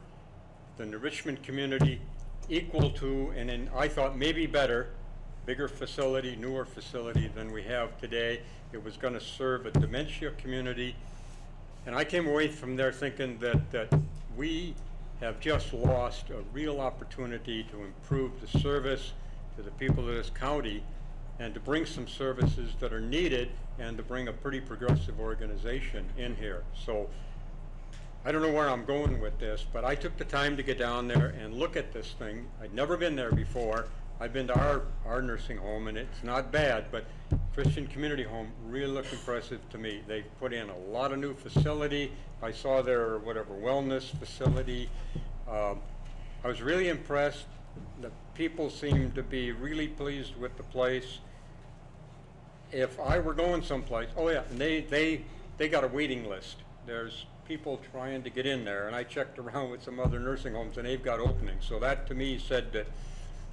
the Richmond community equal to, and then I thought maybe better, bigger facility, newer facility than we have today. It was going to serve a dementia community. And I came away from there thinking that we have just lost a real opportunity to improve the service to the people of this county and to bring some services that are needed and to bring a pretty progressive organization in here. So I don't know where I'm going with this, but I took the time to get down there and look at this thing. I'd never been there before. I've been to our nursing home, and it's not bad, but Christian Community Home really looked impressive to me. They put in a lot of new facility. I saw their wellness facility. I was really impressed. The people seemed to be really pleased with the place. If I were going someplace, oh yeah, and they got a waiting list. There's people trying to get in there, and I checked around with some other nursing homes, and they've got openings. So that to me said that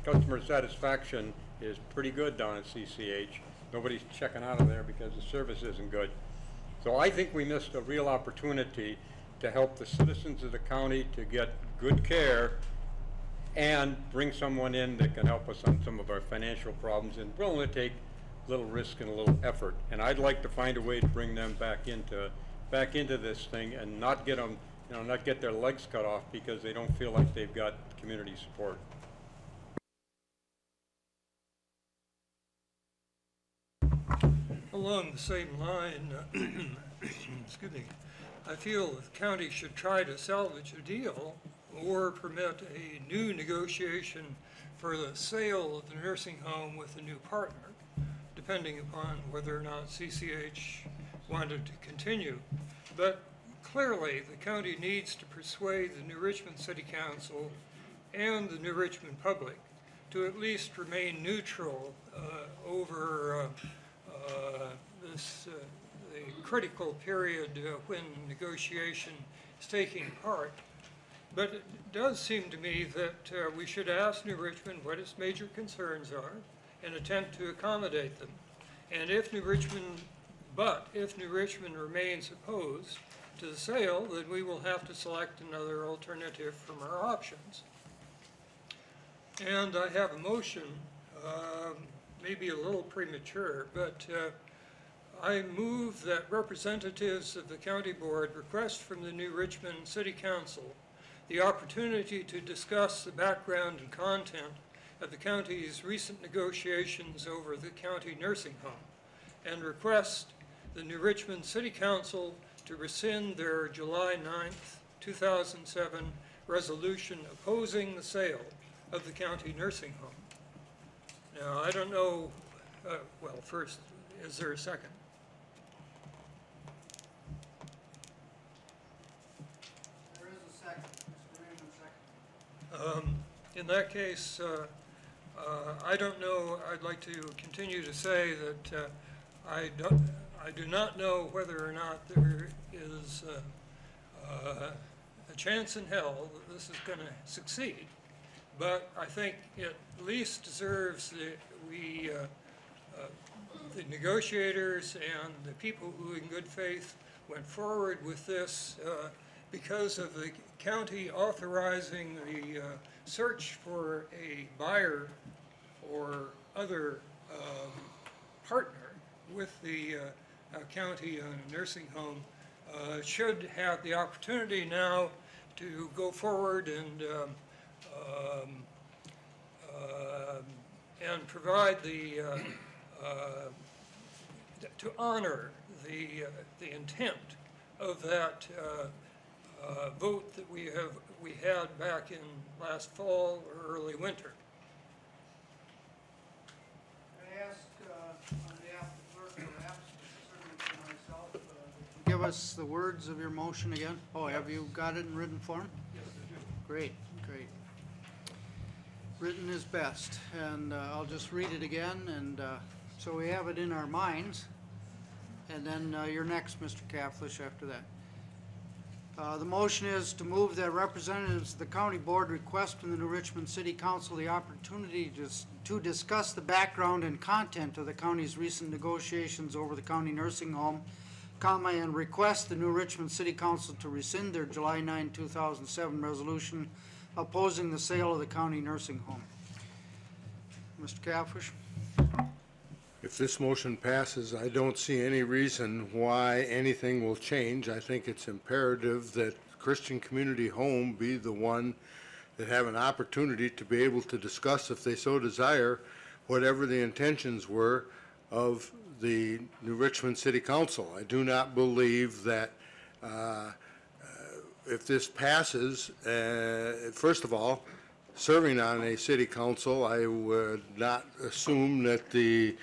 customer satisfaction is pretty good down at CCH. Nobody's checking out of there because the service isn't good. So I think we missed a real opportunity to help the citizens of the county to get good care and bring someone in that can help us on some of our financial problems and willing to take a little risk and a little effort. And I'd like to find a way to bring them back into this thing and not get them, you know, not get their legs cut off because they don't feel like they've got community support. Along the same line, excuse me, I feel the county should try to salvage a deal or permit a new negotiation for the sale of the nursing home with a new partner, depending upon whether or not CCH wanted to continue. But clearly, the county needs to persuade the New Richmond City Council and the New Richmond public to at least remain neutral over the critical period when negotiation is taking part. But it does seem to me that we should ask New Richmond what its major concerns are and attempt to accommodate them. And if New Richmond remains opposed to the sale, then we will have to select another alternative from our options. And I have a motion, maybe a little premature, but I move that representatives of the county board request from the New Richmond City Council the opportunity to discuss the background and content of the county's recent negotiations over the county nursing home, and request the New Richmond City Council to rescind their July 9th, 2007 resolution opposing the sale of the county nursing home. Now, I don't know, well, first, is there a second? There is a second. Mr. Raymond, second. In that case, I don't know. I'd like to continue to say that I do not know whether or not there is a chance in hell that this is going to succeed. But I think it at least deserves the negotiators and the people who in good faith went forward with this because of the county authorizing the search for a buyer or other partner with the county on a nursing home should have the opportunity now to go forward and provide to honor the intent of that vote that we had back in last fall or early winter. I ask on behalf of the clerk, perhaps, certainly for myself, give us the words of your motion again? Oh, have you got it in written form? Yes, I do. Great, great. Written is best, and I'll just read it again, and so we have it in our minds. And then you're next, Mr. Kaflish, after that. The motion is to move that representatives of the county board request from the New Richmond City Council the opportunity to discuss the background and content of the county's recent negotiations over the county nursing home, and request the New Richmond City Council to rescind their July 9, 2007 resolution opposing the sale of the county nursing home. Mr. Kaflish? If this motion passes, I don't see any reason why anything will change. I think it's imperative that Christian Community Home be the one that have an opportunity to be able to discuss, if they so desire, whatever the intentions were of the New Richmond City Council. I do not believe that if this passes, first of all, serving on a city council, I would not assume that the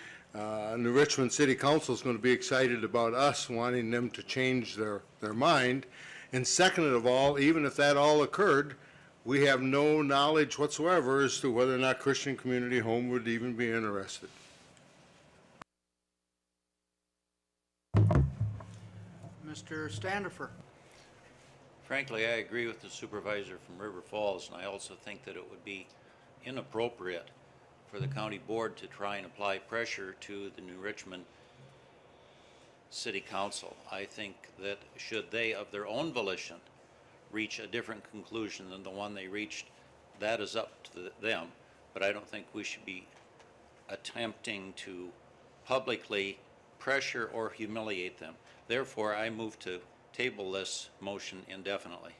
New Richmond City Council is going to be excited about us wanting them to change their mind. And second of all, even if that all occurred, we have no knowledge whatsoever as to whether or not Christian Community Home would even be interested. Mr. Standifer? Frankly, I agree with the supervisor from River Falls, and I also think that it would be inappropriate for the county board to try and apply pressure to the New Richmond City Council. I think that should they, of their own volition, reach a different conclusion than the one they reached, that is up to them. But I don't think we should be attempting to publicly pressure or humiliate them. Therefore, I move to table this motion indefinitely.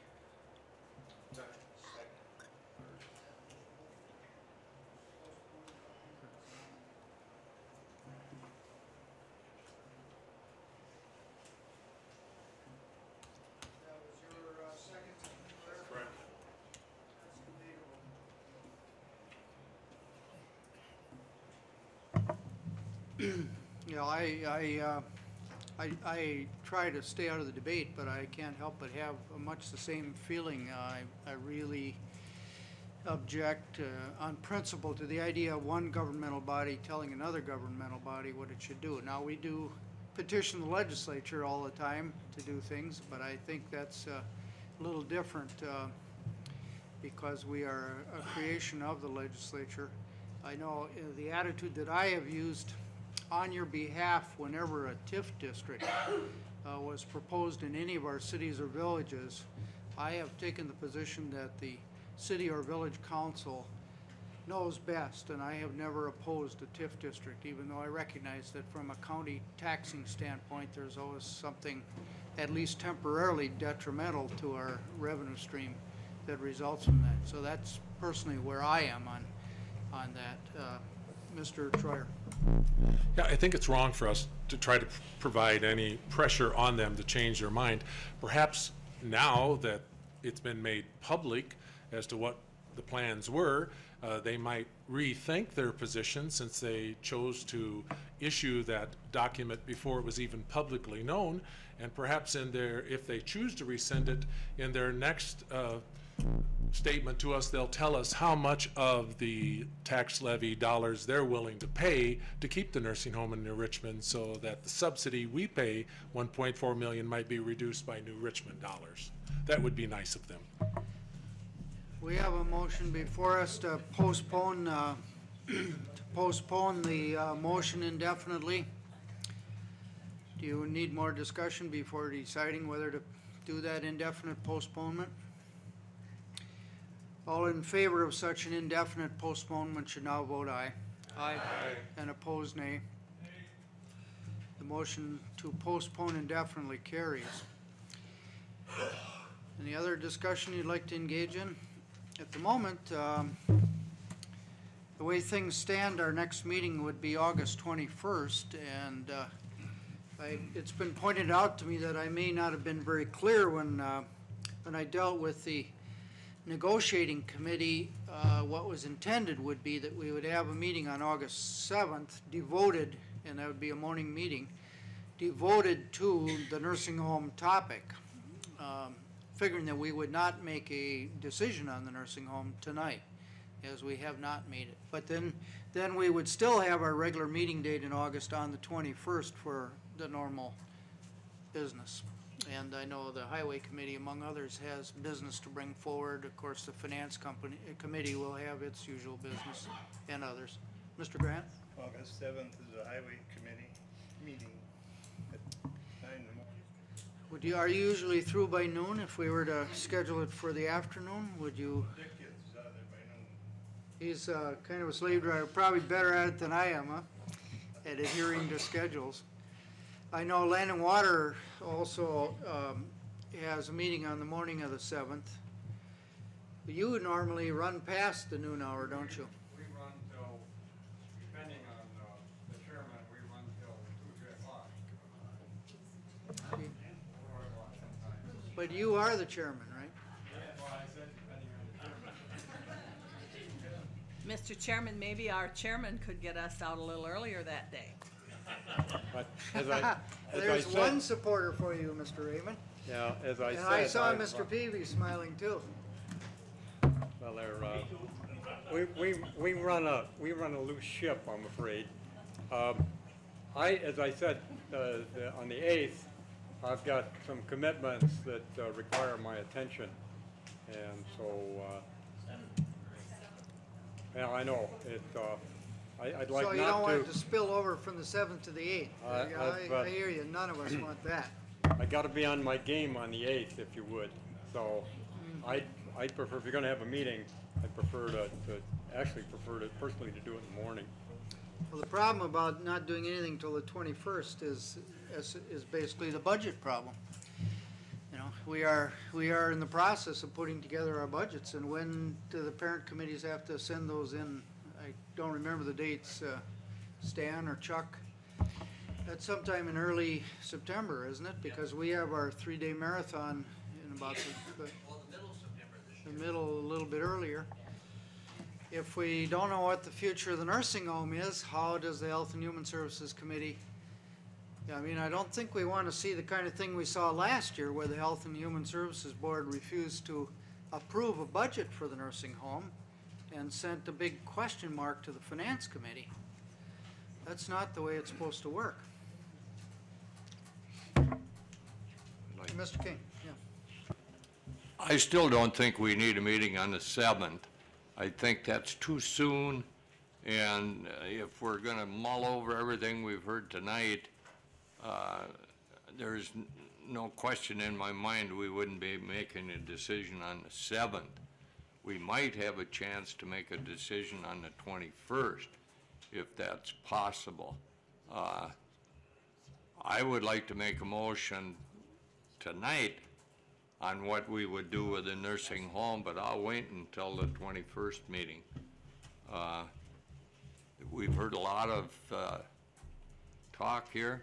You know, I try to stay out of the debate, but I can't help but have much the same feeling. I really object on principle to the idea of one governmental body telling another governmental body what it should do. Now, we do petition the legislature all the time to do things, but I think that's a little different because we are a creation of the legislature. I know the attitude that I have used on your behalf whenever a TIF district was proposed in any of our cities or villages, I have taken the position that the city or village council knows best, and I have never opposed a TIF district, even though I recognize that from a county taxing standpoint, there's always something at least temporarily detrimental to our revenue stream that results from that. So that's personally where I am on that. Mr. Troyer. Yeah, I think it's wrong for us to try to provide any pressure on them to change their mind. Perhaps now that it's been made public as to what the plans were, they might rethink their position since they chose to issue that document before it was even publicly known. And perhaps in their, if they choose to rescind it, in their next statement to us, they'll tell us how much of the tax levy dollars they're willing to pay to keep the nursing home in New Richmond, so that the subsidy we pay, 1.4 million, might be reduced by New Richmond dollars. That would be nice of them. We have a motion before us to postpone the motion indefinitely. Do you need more discussion before deciding whether to do that indefinite postponement? All in favor of such an indefinite postponement should now vote aye. Aye. And opposed, nay. The motion to postpone indefinitely carries. Any other discussion you'd like to engage in? At the moment, the way things stand, our next meeting would be August 21st, and it's been pointed out to me that I may not have been very clear when I dealt with the negotiating committee. What was intended would be that we would have a meeting on August 7th devoted, and that would be a morning meeting, devoted to the nursing home topic, figuring that we would not make a decision on the nursing home tonight, as we have not made it. But then we would still have our regular meeting date in August on the 21st for the normal business. And I know the Highway Committee, among others, has business to bring forward. Of course, the Finance Committee will have its usual business, and others. Mr. Grant? August 7th is a Highway Committee meeting at 9 in the morning. Are you usually through by noon? If we were to schedule it for the afternoon, would you? Dick is out there by noon. He's kind of a slave driver, probably better at it than I am, huh? At adhering to schedules. I know Land and Water also has a meeting on the morning of the 7th. You normally run past the noon hour, don't you? We run till, depending on the chairman, we run till 2 o'clock. But you are the chairman, right? That's why I said depending on the chairman. Mr. Chairman, maybe our chairman could get us out a little earlier that day. But as I There's said, one supporter for you, Mr. Raymond. yeah, as I And said. I saw I've, Mr. Peavy smiling too. Well, we run a loose ship, I'm afraid. As I said, on the 8th, I've got some commitments that require my attention, and so yeah, I know it. I'd like not to. So you don't want it to spill over from the 7th to the 8th. I hear you. None of us want that. I got to be on my game on the 8th, if you would. So I'd prefer, if you're going to have a meeting, I'd prefer actually prefer to personally to do it in the morning. Well, the problem about not doing anything till the 21st is basically the budget problem. You know, we are in the process of putting together our budgets, and when do the parent committees have to send those in? I don't remember the dates, Stan or Chuck. That's sometime in early September, isn't it? Because we have our 3-day marathon in about the middle of September this year. The middle, a little bit earlier. If we don't know what the future of the nursing home is, how does the Health and Human Services Committee? I mean, I don't think we want to see the kind of thing we saw last year where the Health and Human Services Board refused to approve a budget for the nursing home and sent a big question mark to the Finance Committee. That's not the way it's supposed to work. Mr. King, yeah. I still don't think we need a meeting on the 7th. I think that's too soon, and if we're going to mull over everything we've heard tonight, there's no question in my mind we wouldn't be making a decision on the 7th. We might have a chance to make a decision on the 21st, if that's possible. I would like to make a motion tonight on what we would do with the nursing home, but I'll wait until the 21st meeting. We've heard a lot of talk here.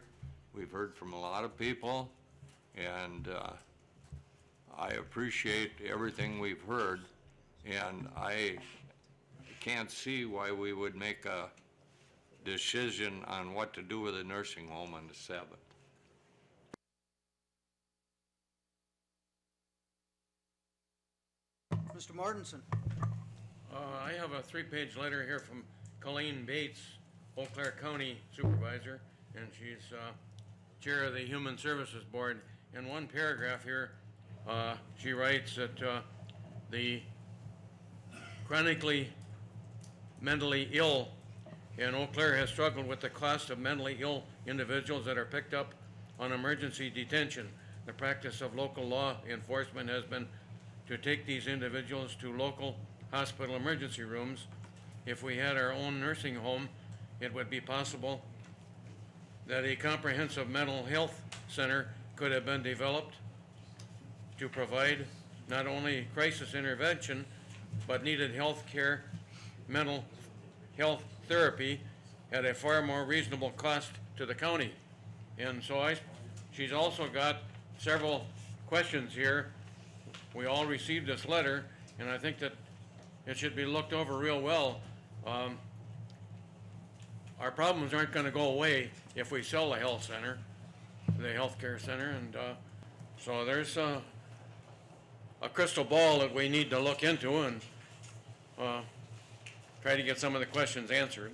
We've heard from a lot of people, and I appreciate everything we've heard, and I can't see why we would make a decision on what to do with the nursing home on the 7th. Mr. Mortensen. I have a 3-page letter here from Colleen Bates, Eau Claire County Supervisor, and she's chair of the Human Services Board. In one paragraph here, she writes that the chronically mentally ill in Eau Claire has struggled with the cost of mentally ill individuals that are picked up on emergency detention. The practice of local law enforcement has been to take these individuals to local hospital emergency rooms. If we had our own nursing home, it would be possible that a comprehensive mental health center could have been developed to provide not only crisis intervention, but needed health care, mental health therapy at a far more reasonable cost to the county. And so she's also got several questions here. We all received this letter, and I think that it should be looked over real well. Our problems aren't going to go away if we sell the health center. the healthcare center, and so there's a crystal ball that we need to look into and try to get some of the questions answered.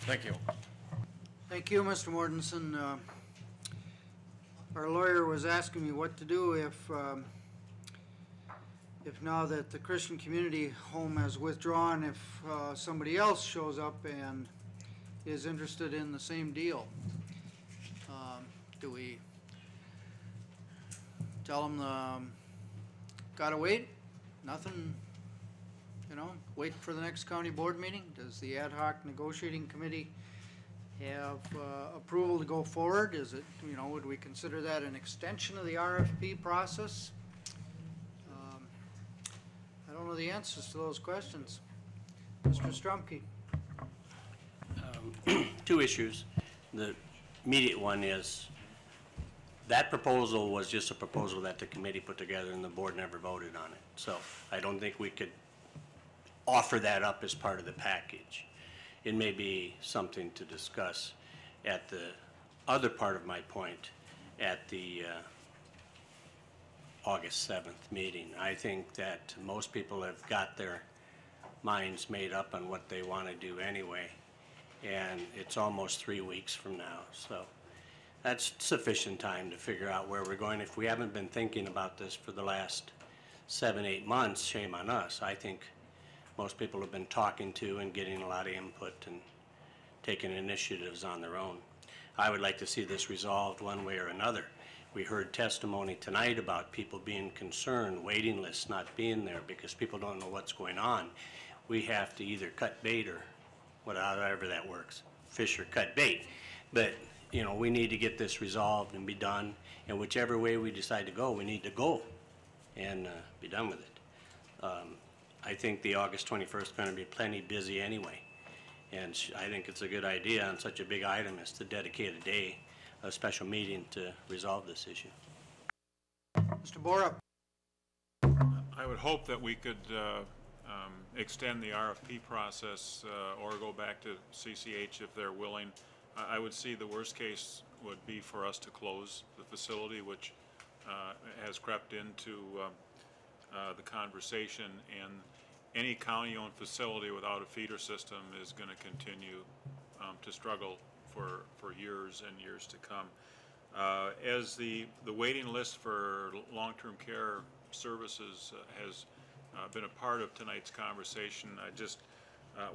Thank you. Thank you, Mr. Mortensen. Our lawyer was asking me what to do if now that the Christian Community Home has withdrawn, if somebody else shows up and is interested in the same deal. Do we tell them gotta wait? Nothing, wait for the next county board meeting? Does the ad hoc negotiating committee have approval to go forward? Is it, would we consider that an extension of the RFP process? I don't know the answers to those questions. Mr. Strumke. Two issues. The immediate one is that proposal was just a proposal that the committee put together and the board never voted on it. So I don't think we could offer that up as part of the package. It may be something to discuss at the other part of my point at the August 7th meeting. I think that most people have got their minds made up on what they want to do anyway, and it's almost 3 weeks from now. So that's sufficient time to figure out where we're going. If we haven't been thinking about this for the last 7-8 months, shame on us. I think most people have been talking to and getting a lot of input and taking initiatives on their own. I would like to see this resolved one way or another. We heard testimony tonight about people being concerned, waiting lists not being there because people don't know what's going on. We have to either cut bait or whatever that works, fish or cut bait. But we need to get this resolved and be done. And whichever way we decide to go, we need to go and be done with it. I think the August 21st is going to be plenty busy anyway. And I think it's a good idea on such a big item as to dedicate a day, a special meeting to resolve this issue. Mr. Borup. I would hope that we could extend the RFP process or go back to CCH if they're willing. I would see the worst case would be for us to close the facility, which has crept into the conversation, and any county-owned facility without a feeder system is going to continue to struggle for years and years to come. As the waiting list for long-term care services has been a part of tonight's conversation, I just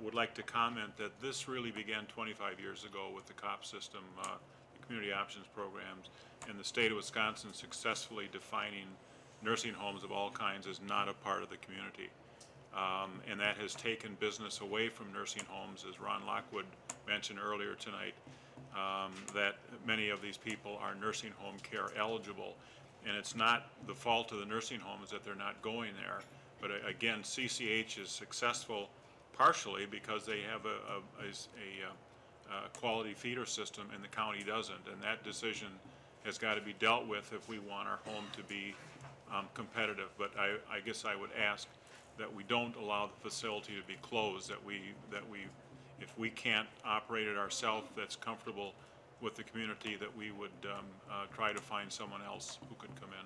would like to comment that this really began 25 years ago with the COP system, the Community Options Programs, and the state of Wisconsin successfully defining nursing homes of all kinds as not a part of the community. And that has taken business away from nursing homes, as Ron Lockwood mentioned earlier tonight, that many of these people are nursing home care eligible. And it's not the fault of the nursing homes that they're not going there. But again, CCH is successful partially because they have a quality feeder system and the county doesn't. And that decision has got to be dealt with if we want our home to be competitive. But I guess I would ask that we don't allow the facility to be closed, that we if we can't operate it ourselves that's comfortable with the community, that we would try to find someone else who could come in.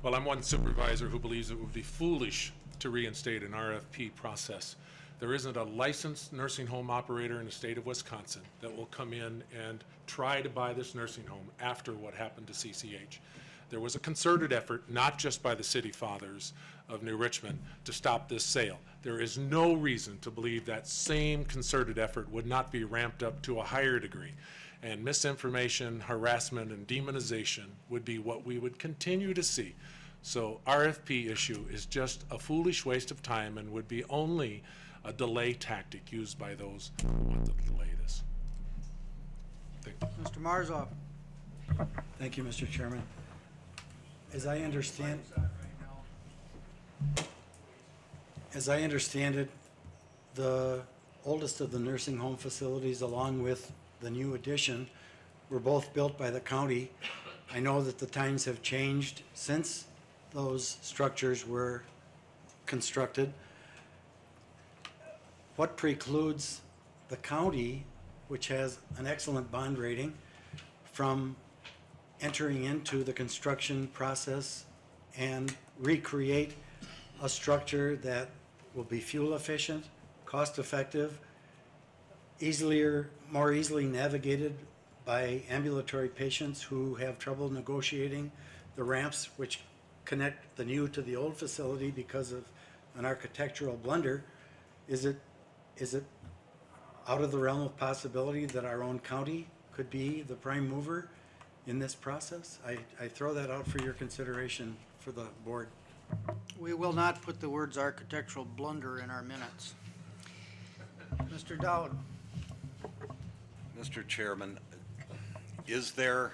Well, I'm one supervisor who believes it would be foolish to reinstate an RFP process. There isn't a licensed nursing home operator in the state of Wisconsin that will come in and try to buy this nursing home after what happened to CCH. There was a concerted effort, not just by the city fathers of New Richmond, to stop this sale. There is no reason to believe that same concerted effort would not be ramped up to a higher degree. And misinformation, harassment, and demonization would be what we would continue to see. So RFP issue is just a foolish waste of time and would be only a delay tactic used by those who want to delay this. Thank you. Mr. Marzoff. Thank you, Mr. Chairman. As I understand it, the oldest of the nursing home facilities, along with the new addition, were both built by the county. I know that the times have changed since those structures were constructed. What precludes the county, which has an excellent bond rating, from entering into the construction process and recreate a structure that will be fuel efficient, cost effective, more easily navigated by ambulatory patients who have trouble negotiating the ramps which connect the new to the old facility because of an architectural blunder. Is it out of the realm of possibility that our own county could be the prime mover in this process? I throw that out for your consideration for the board. We will not put the words architectural blunder in our minutes. Mr. Dowd. Mr. Chairman, is there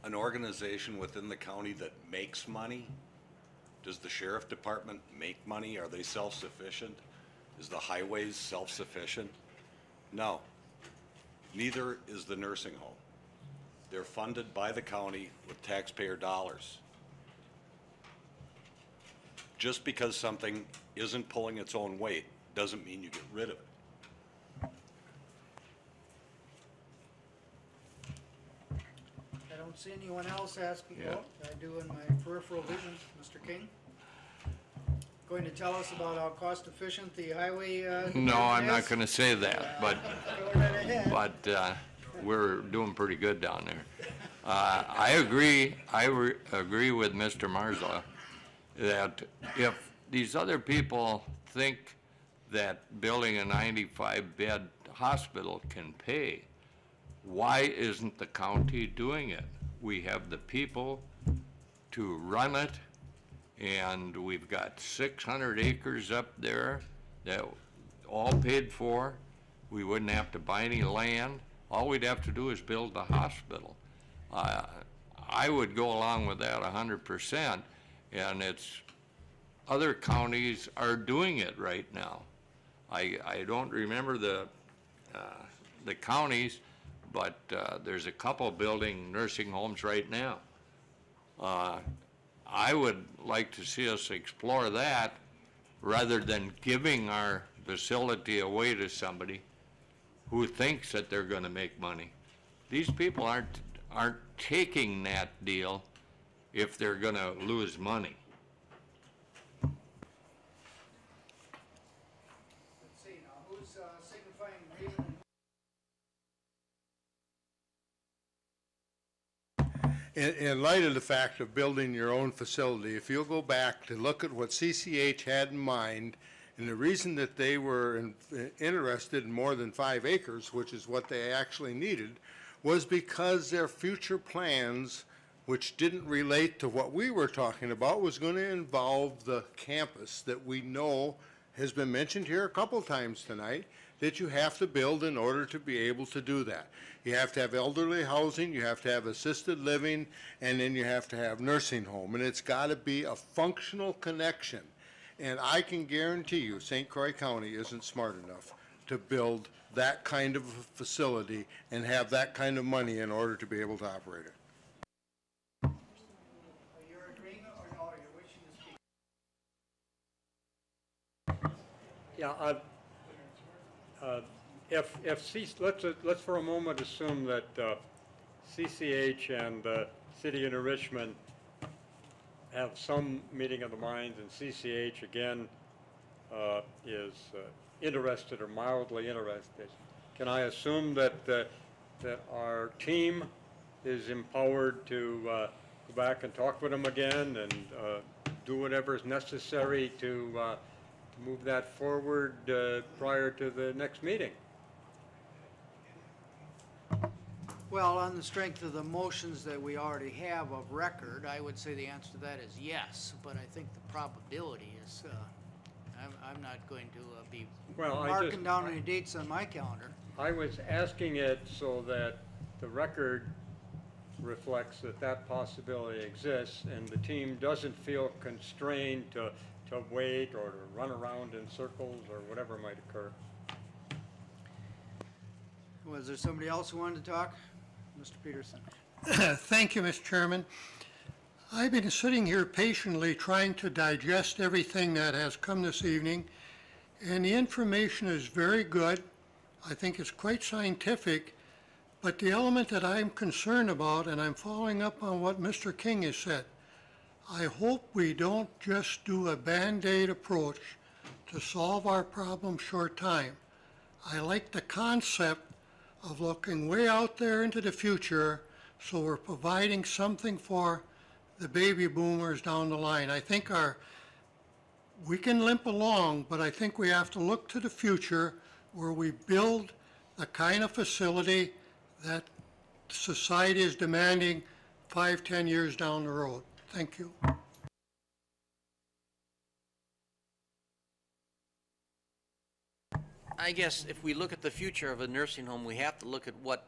an organization within the county that makes money? Does the sheriff department make money? Are they self-sufficient? Is the highways self-sufficient? No. Neither is the nursing home. They're funded by the county with taxpayer dollars. Just because something isn't pulling its own weight doesn't mean you get rid of it. I don't see anyone else asking. Yeah. Oh, I do in my peripheral vision. Mr. King? Going to tell us about how cost efficient the highway No, I'm department not is? going to say that, but, Go right ahead. but we're doing pretty good down there. I agree with Mr. Marza that if these other people think that building a 95-bed hospital can pay, why isn't the county doing it? We have the people to run it, and we've got 600 acres up there that all paid for. We wouldn't have to buy any land. All we'd have to do is build the hospital. I would go along with that 100%, and it's other counties are doing it right now. I don't remember the counties, but there's a couple building nursing homes right now. I would like to see us explore that rather than giving our facility away to somebody who thinks that they're going to make money. These people aren't taking that deal if they're going to lose money. Let's see now, who's signifying Raven? In light of the fact of building your own facility, if you'll go back to look at what CCH had in mind, and the reason that they were interested in more than 5 acres, which is what they actually needed, was because their future plans, which didn't relate to what we were talking about, was going to involve the campus that we know has been mentioned here a couple times tonight, that you have to build in order to be able to do that. You have to have elderly housing, you have to have assisted living, and then you have to have nursing home. And it's got to be a functional connection. And I can guarantee you, St. Croix County isn't smart enough to build that kind of a facility and have that kind of money in order to be able to operate it. Are you agreeing or no? Are you wishing to speak? Yeah, let's for a moment assume that CCH and the City of New Richmond have some meeting of the minds, and CCH again is interested or mildly interested. Can I assume that that our team is empowered to go back and talk with them again and do whatever is necessary to move that forward prior to the next meeting? Well, on the strength of the motions that we already have of record, I would say the answer to that is yes, but I think the probability is, I'm not going to be marking down any dates on my calendar. I was asking it so that the record reflects that that possibility exists and the team doesn't feel constrained to wait or to run around in circles or whatever might occur. Was there somebody else who wanted to talk? Mr. Peterson. Thank you, Mr. Chairman. I've been sitting here patiently trying to digest everything that has come this evening, and the information is very good. I think it's quite scientific, but the element that I'm concerned about, and I'm following up on what Mr. King has said, I hope we don't just do a Band-Aid approach to solve our problem short time. I like the concept of looking way out there into the future, so we're providing something for the baby boomers down the line. I think we can limp along, but I think we have to look to the future where we build the kind of facility that society is demanding 5, 10 years down the road. Thank you. I guess if we look at the future of a nursing home, we have to look at what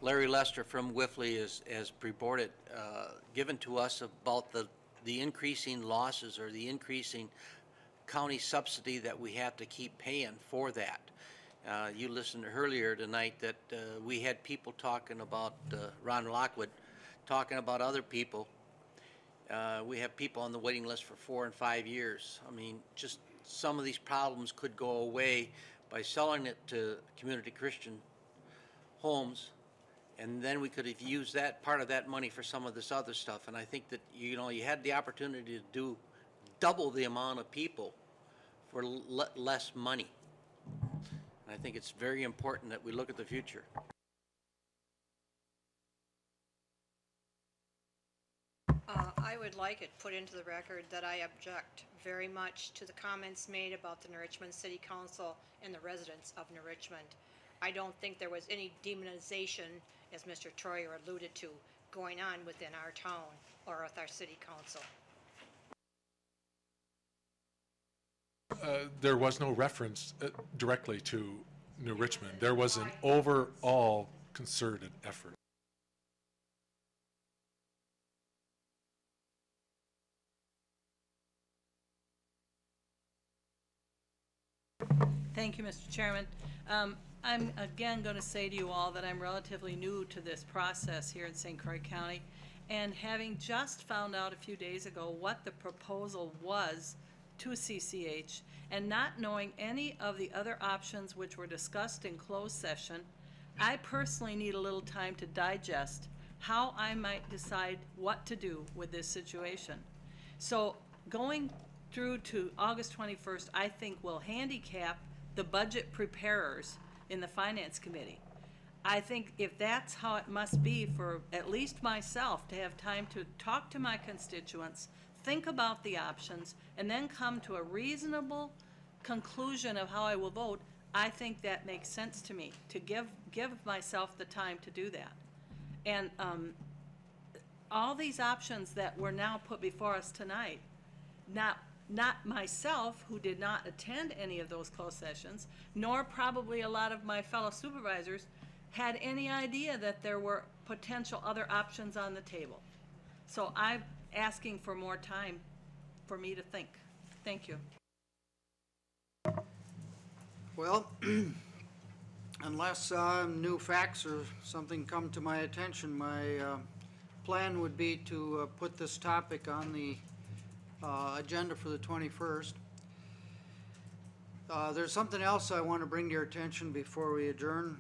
Larry Lester from Whiffley has reported, given to us about the increasing losses or the increasing county subsidy that we have to keep paying for that. You listened earlier tonight that we had people talking about, Ron Lockwood, talking about other people. We have people on the waiting list for 4 and 5 years. I mean, just some of these problems could go away by selling it to community Christian homes, and then we could have used that part of that money for some of this other stuff. And I think that, you know, you had the opportunity to do double the amount of people for less money. And I think it's very important that we look at the future. I would like it put into the record that I object very much to the comments made about the New Richmond City Council and the residents of New Richmond. I don't think there was any demonization, as Mr. Troyer alluded to, going on within our town or with our city council. There was no reference directly to New Richmond. There was an overall concerted effort. Thank you, Mr. Chairman. I'm again going to say to you all that I'm relatively new to this process here in St. Croix County, and having just found out a few days ago what the proposal was to CCH, and not knowing any of the other options which were discussed in closed session, I personally need a little time to digest how I might decide what to do with this situation. So going through to August 21st, I think will handicap the budget preparers in the Finance Committee. I think if that's how it must be for at least myself to have time to talk to my constituents, think about the options, and then come to a reasonable conclusion of how I will vote, I think that makes sense to me, to give myself the time to do that. And all these options that were now put before us tonight, not myself, who did not attend any of those closed sessions, nor probably a lot of my fellow supervisors, had any idea that there were potential other options on the table. So I'm asking for more time for me to think. Thank you. Well, unless new facts or something come to my attention, my plan would be to put this topic on the agenda for the 21st. There's something else I want to bring to your attention before we adjourn,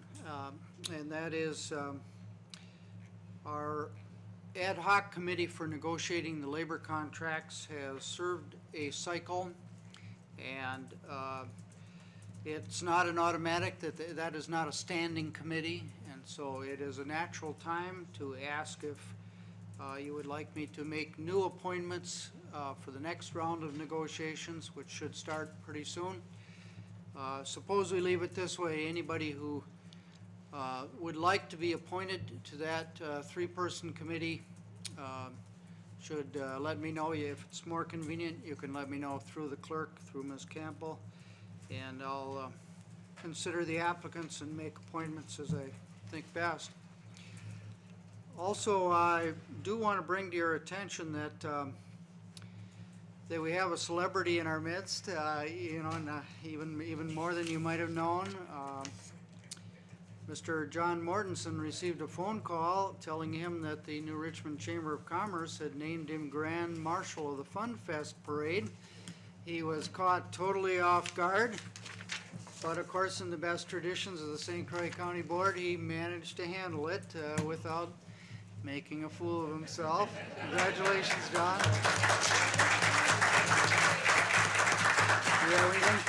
and that is our ad hoc committee for negotiating the labor contracts has served a cycle, and it's not an automatic, that is not a standing committee, and so it is a natural time to ask if you would like me to make new appointments for the next round of negotiations, which should start pretty soon. Suppose we leave it this way: anybody who would like to be appointed to that three-person committee should let me know. If it's more convenient, you can let me know through the clerk, through Ms. Campbell, and I'll consider the applicants and make appointments as I think best. Also, I do want to bring to your attention that that we have a celebrity in our midst, you know, and, even more than you might have known. Mr. John Mortensen received a phone call telling him that the New Richmond Chamber of Commerce had named him Grand Marshal of the Fun Fest Parade, He was caught totally off guard, but of course, in the best traditions of the St. Croix County Board, he managed to handle it without making a fool of himself. Congratulations, John. You have anything?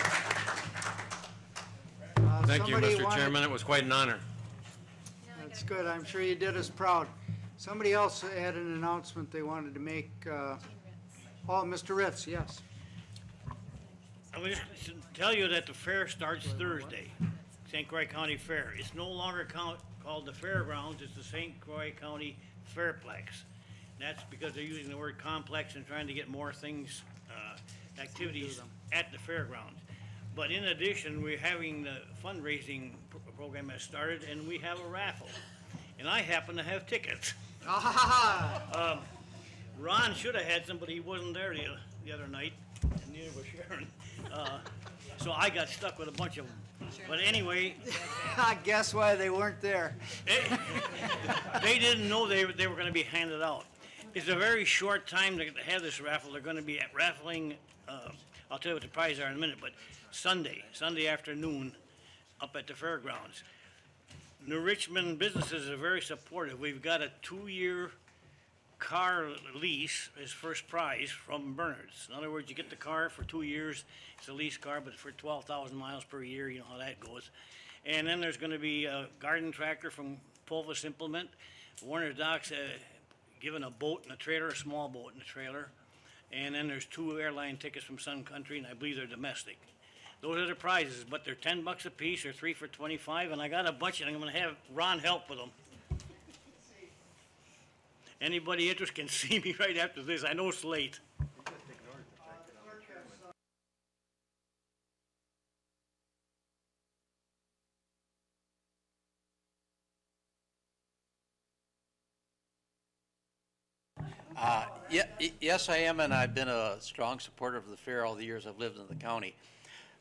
Thank you, somebody Mr. Chairman. It was quite an honor. That's good. I'm sure you did us proud. Somebody else had an announcement they wanted to make. Oh, Mr. Ritz, yes. I was just to tell you that the fair starts Thursday, St. Croix County Fair. It's no longer called the Fairgrounds, it's the St. Croix County Fairplex. That's because they're using the word complex and trying to get more things, activities at the fairgrounds. But in addition, we're having the fundraising program has started, and we have a raffle. And I happen to have tickets. Ron should have had some, but he wasn't there the other night, and neither was Sharon. So I got stuck with a bunch of them. But anyway. I guess why they weren't there. They didn't know they were going to be handed out. It's a very short time to have this raffle. They're going to be raffling, I'll tell you what the prizes are in a minute, but Sunday afternoon up at the fairgrounds. New Richmond businesses are very supportive. We've got a 2-year car lease as first prize from Bernard's. In other words, you get the car for 2 years. It's a lease car, but for 12,000 miles per year, you know how that goes. And then there's going to be a garden tractor from Pulvis Implement. Warner Doc's given a boat and a trailer, a small boat and a trailer. And then there's 2 airline tickets from Sun Country, and I believe they're domestic. Those are the prizes, but they're $10 a piece or 3 for $25, and I got a bunch, and I'm going to have Ron help with them. Anybody interested can see me right after this. I know it's late. Yes, I am, and I've been a strong supporter of the fair all the years I've lived in the county.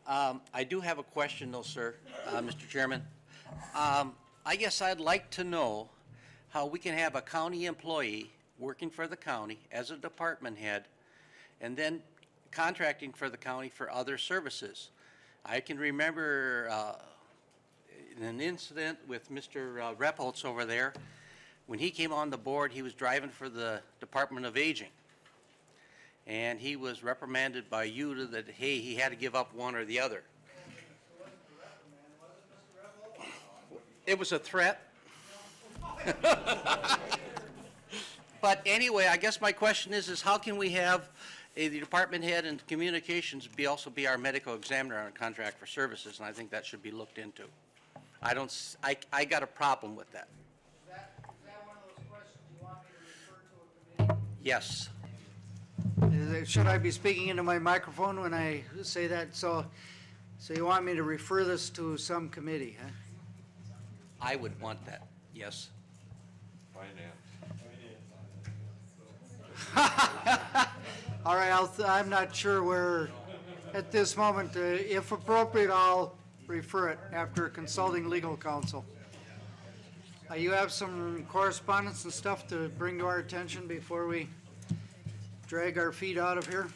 I do have a question, though, sir, Mr. Chairman. I guess I'd like to know how we can have a county employee working for the county as a department head and then contracting for the county for other services. I can remember an incident with Mr. Repholz over there. When he came on the board, he was driving for the Department of Aging. And he was reprimanded by you that, hey, he had to give up one or the other. It was a threat. But anyway, I guess my question is how can we have the department head and communications also be our medical examiner on a contract for services? And I think that should be looked into. I got a problem with that. Is that one of those questions you want me to refer to a committee? Yes. Should I be speaking into my microphone when I say that? So you want me to refer this to some committee, huh? I would want that, yes. All right, I'm not sure where, at this moment, if appropriate, I'll refer it after consulting legal counsel. You have some correspondence and stuff to bring to our attention before we drag our feet out of here?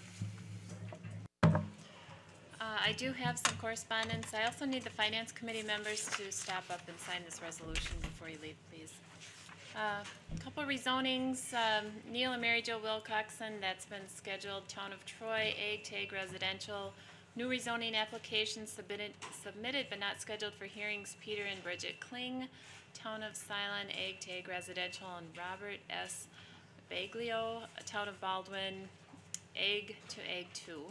I do have some correspondence. I also need the Finance Committee members to stop up and sign this resolution before you leave, please. A couple rezonings, Neil and Mary Jo Wilcoxon, that's been scheduled. Town of Troy, Ag Tag Residential. New rezoning applications submitted but not scheduled for hearings, Peter and Bridget Kling. Town of Silon, Ag Tag Residential, and Robert S. Baglio, Town of Baldwin, Ag to Ag 2.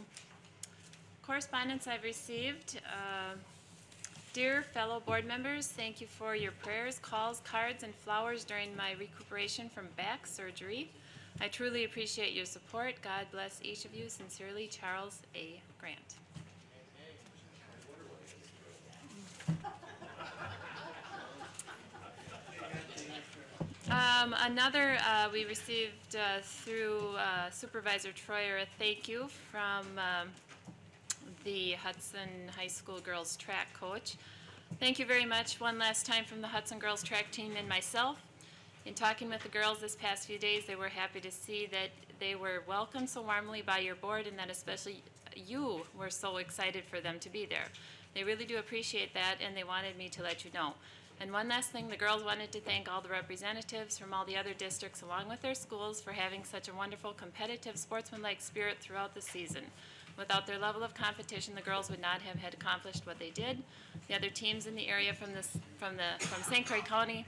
Correspondence I've received. Dear fellow board members, thank you for your prayers, calls, cards, and flowers during my recuperation from back surgery. I truly appreciate your support. God bless each of you. Sincerely, Charles A. Grant. We received through Supervisor Troyer a thank you from the Hudson High School girls track coach. Thank you very much one last time from the Hudson girls track team and myself. In talking with the girls this past few days, they were happy to see that they were welcomed so warmly by your board and that you were so excited for them to be there. They really do appreciate that, and they wanted me to let you know. And one last thing, the girls wanted to thank all the representatives from all the other districts along with their schools for having such a wonderful competitive sportsmanlike spirit throughout the season. Without their level of competition, the girls would not have had accomplished what they did. The other teams in the area from St. Croix County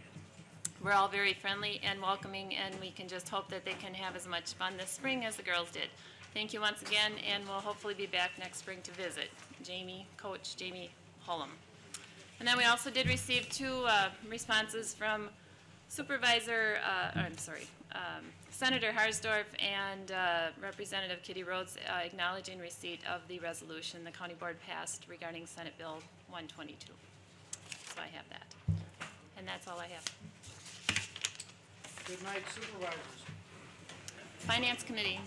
were all very friendly and welcoming, and we can just hope that they can have as much fun this spring as the girls did. Thank you once again, and we'll hopefully be back next spring to visit. Coach Jamie Hullum. And then we also did receive two responses from Senator Harsdorf and Representative Kitty Rhodes acknowledging receipt of the resolution the county board passed regarding Senate Bill 122. So I have that. And that's all I have. Good night, supervisors. Finance Committee.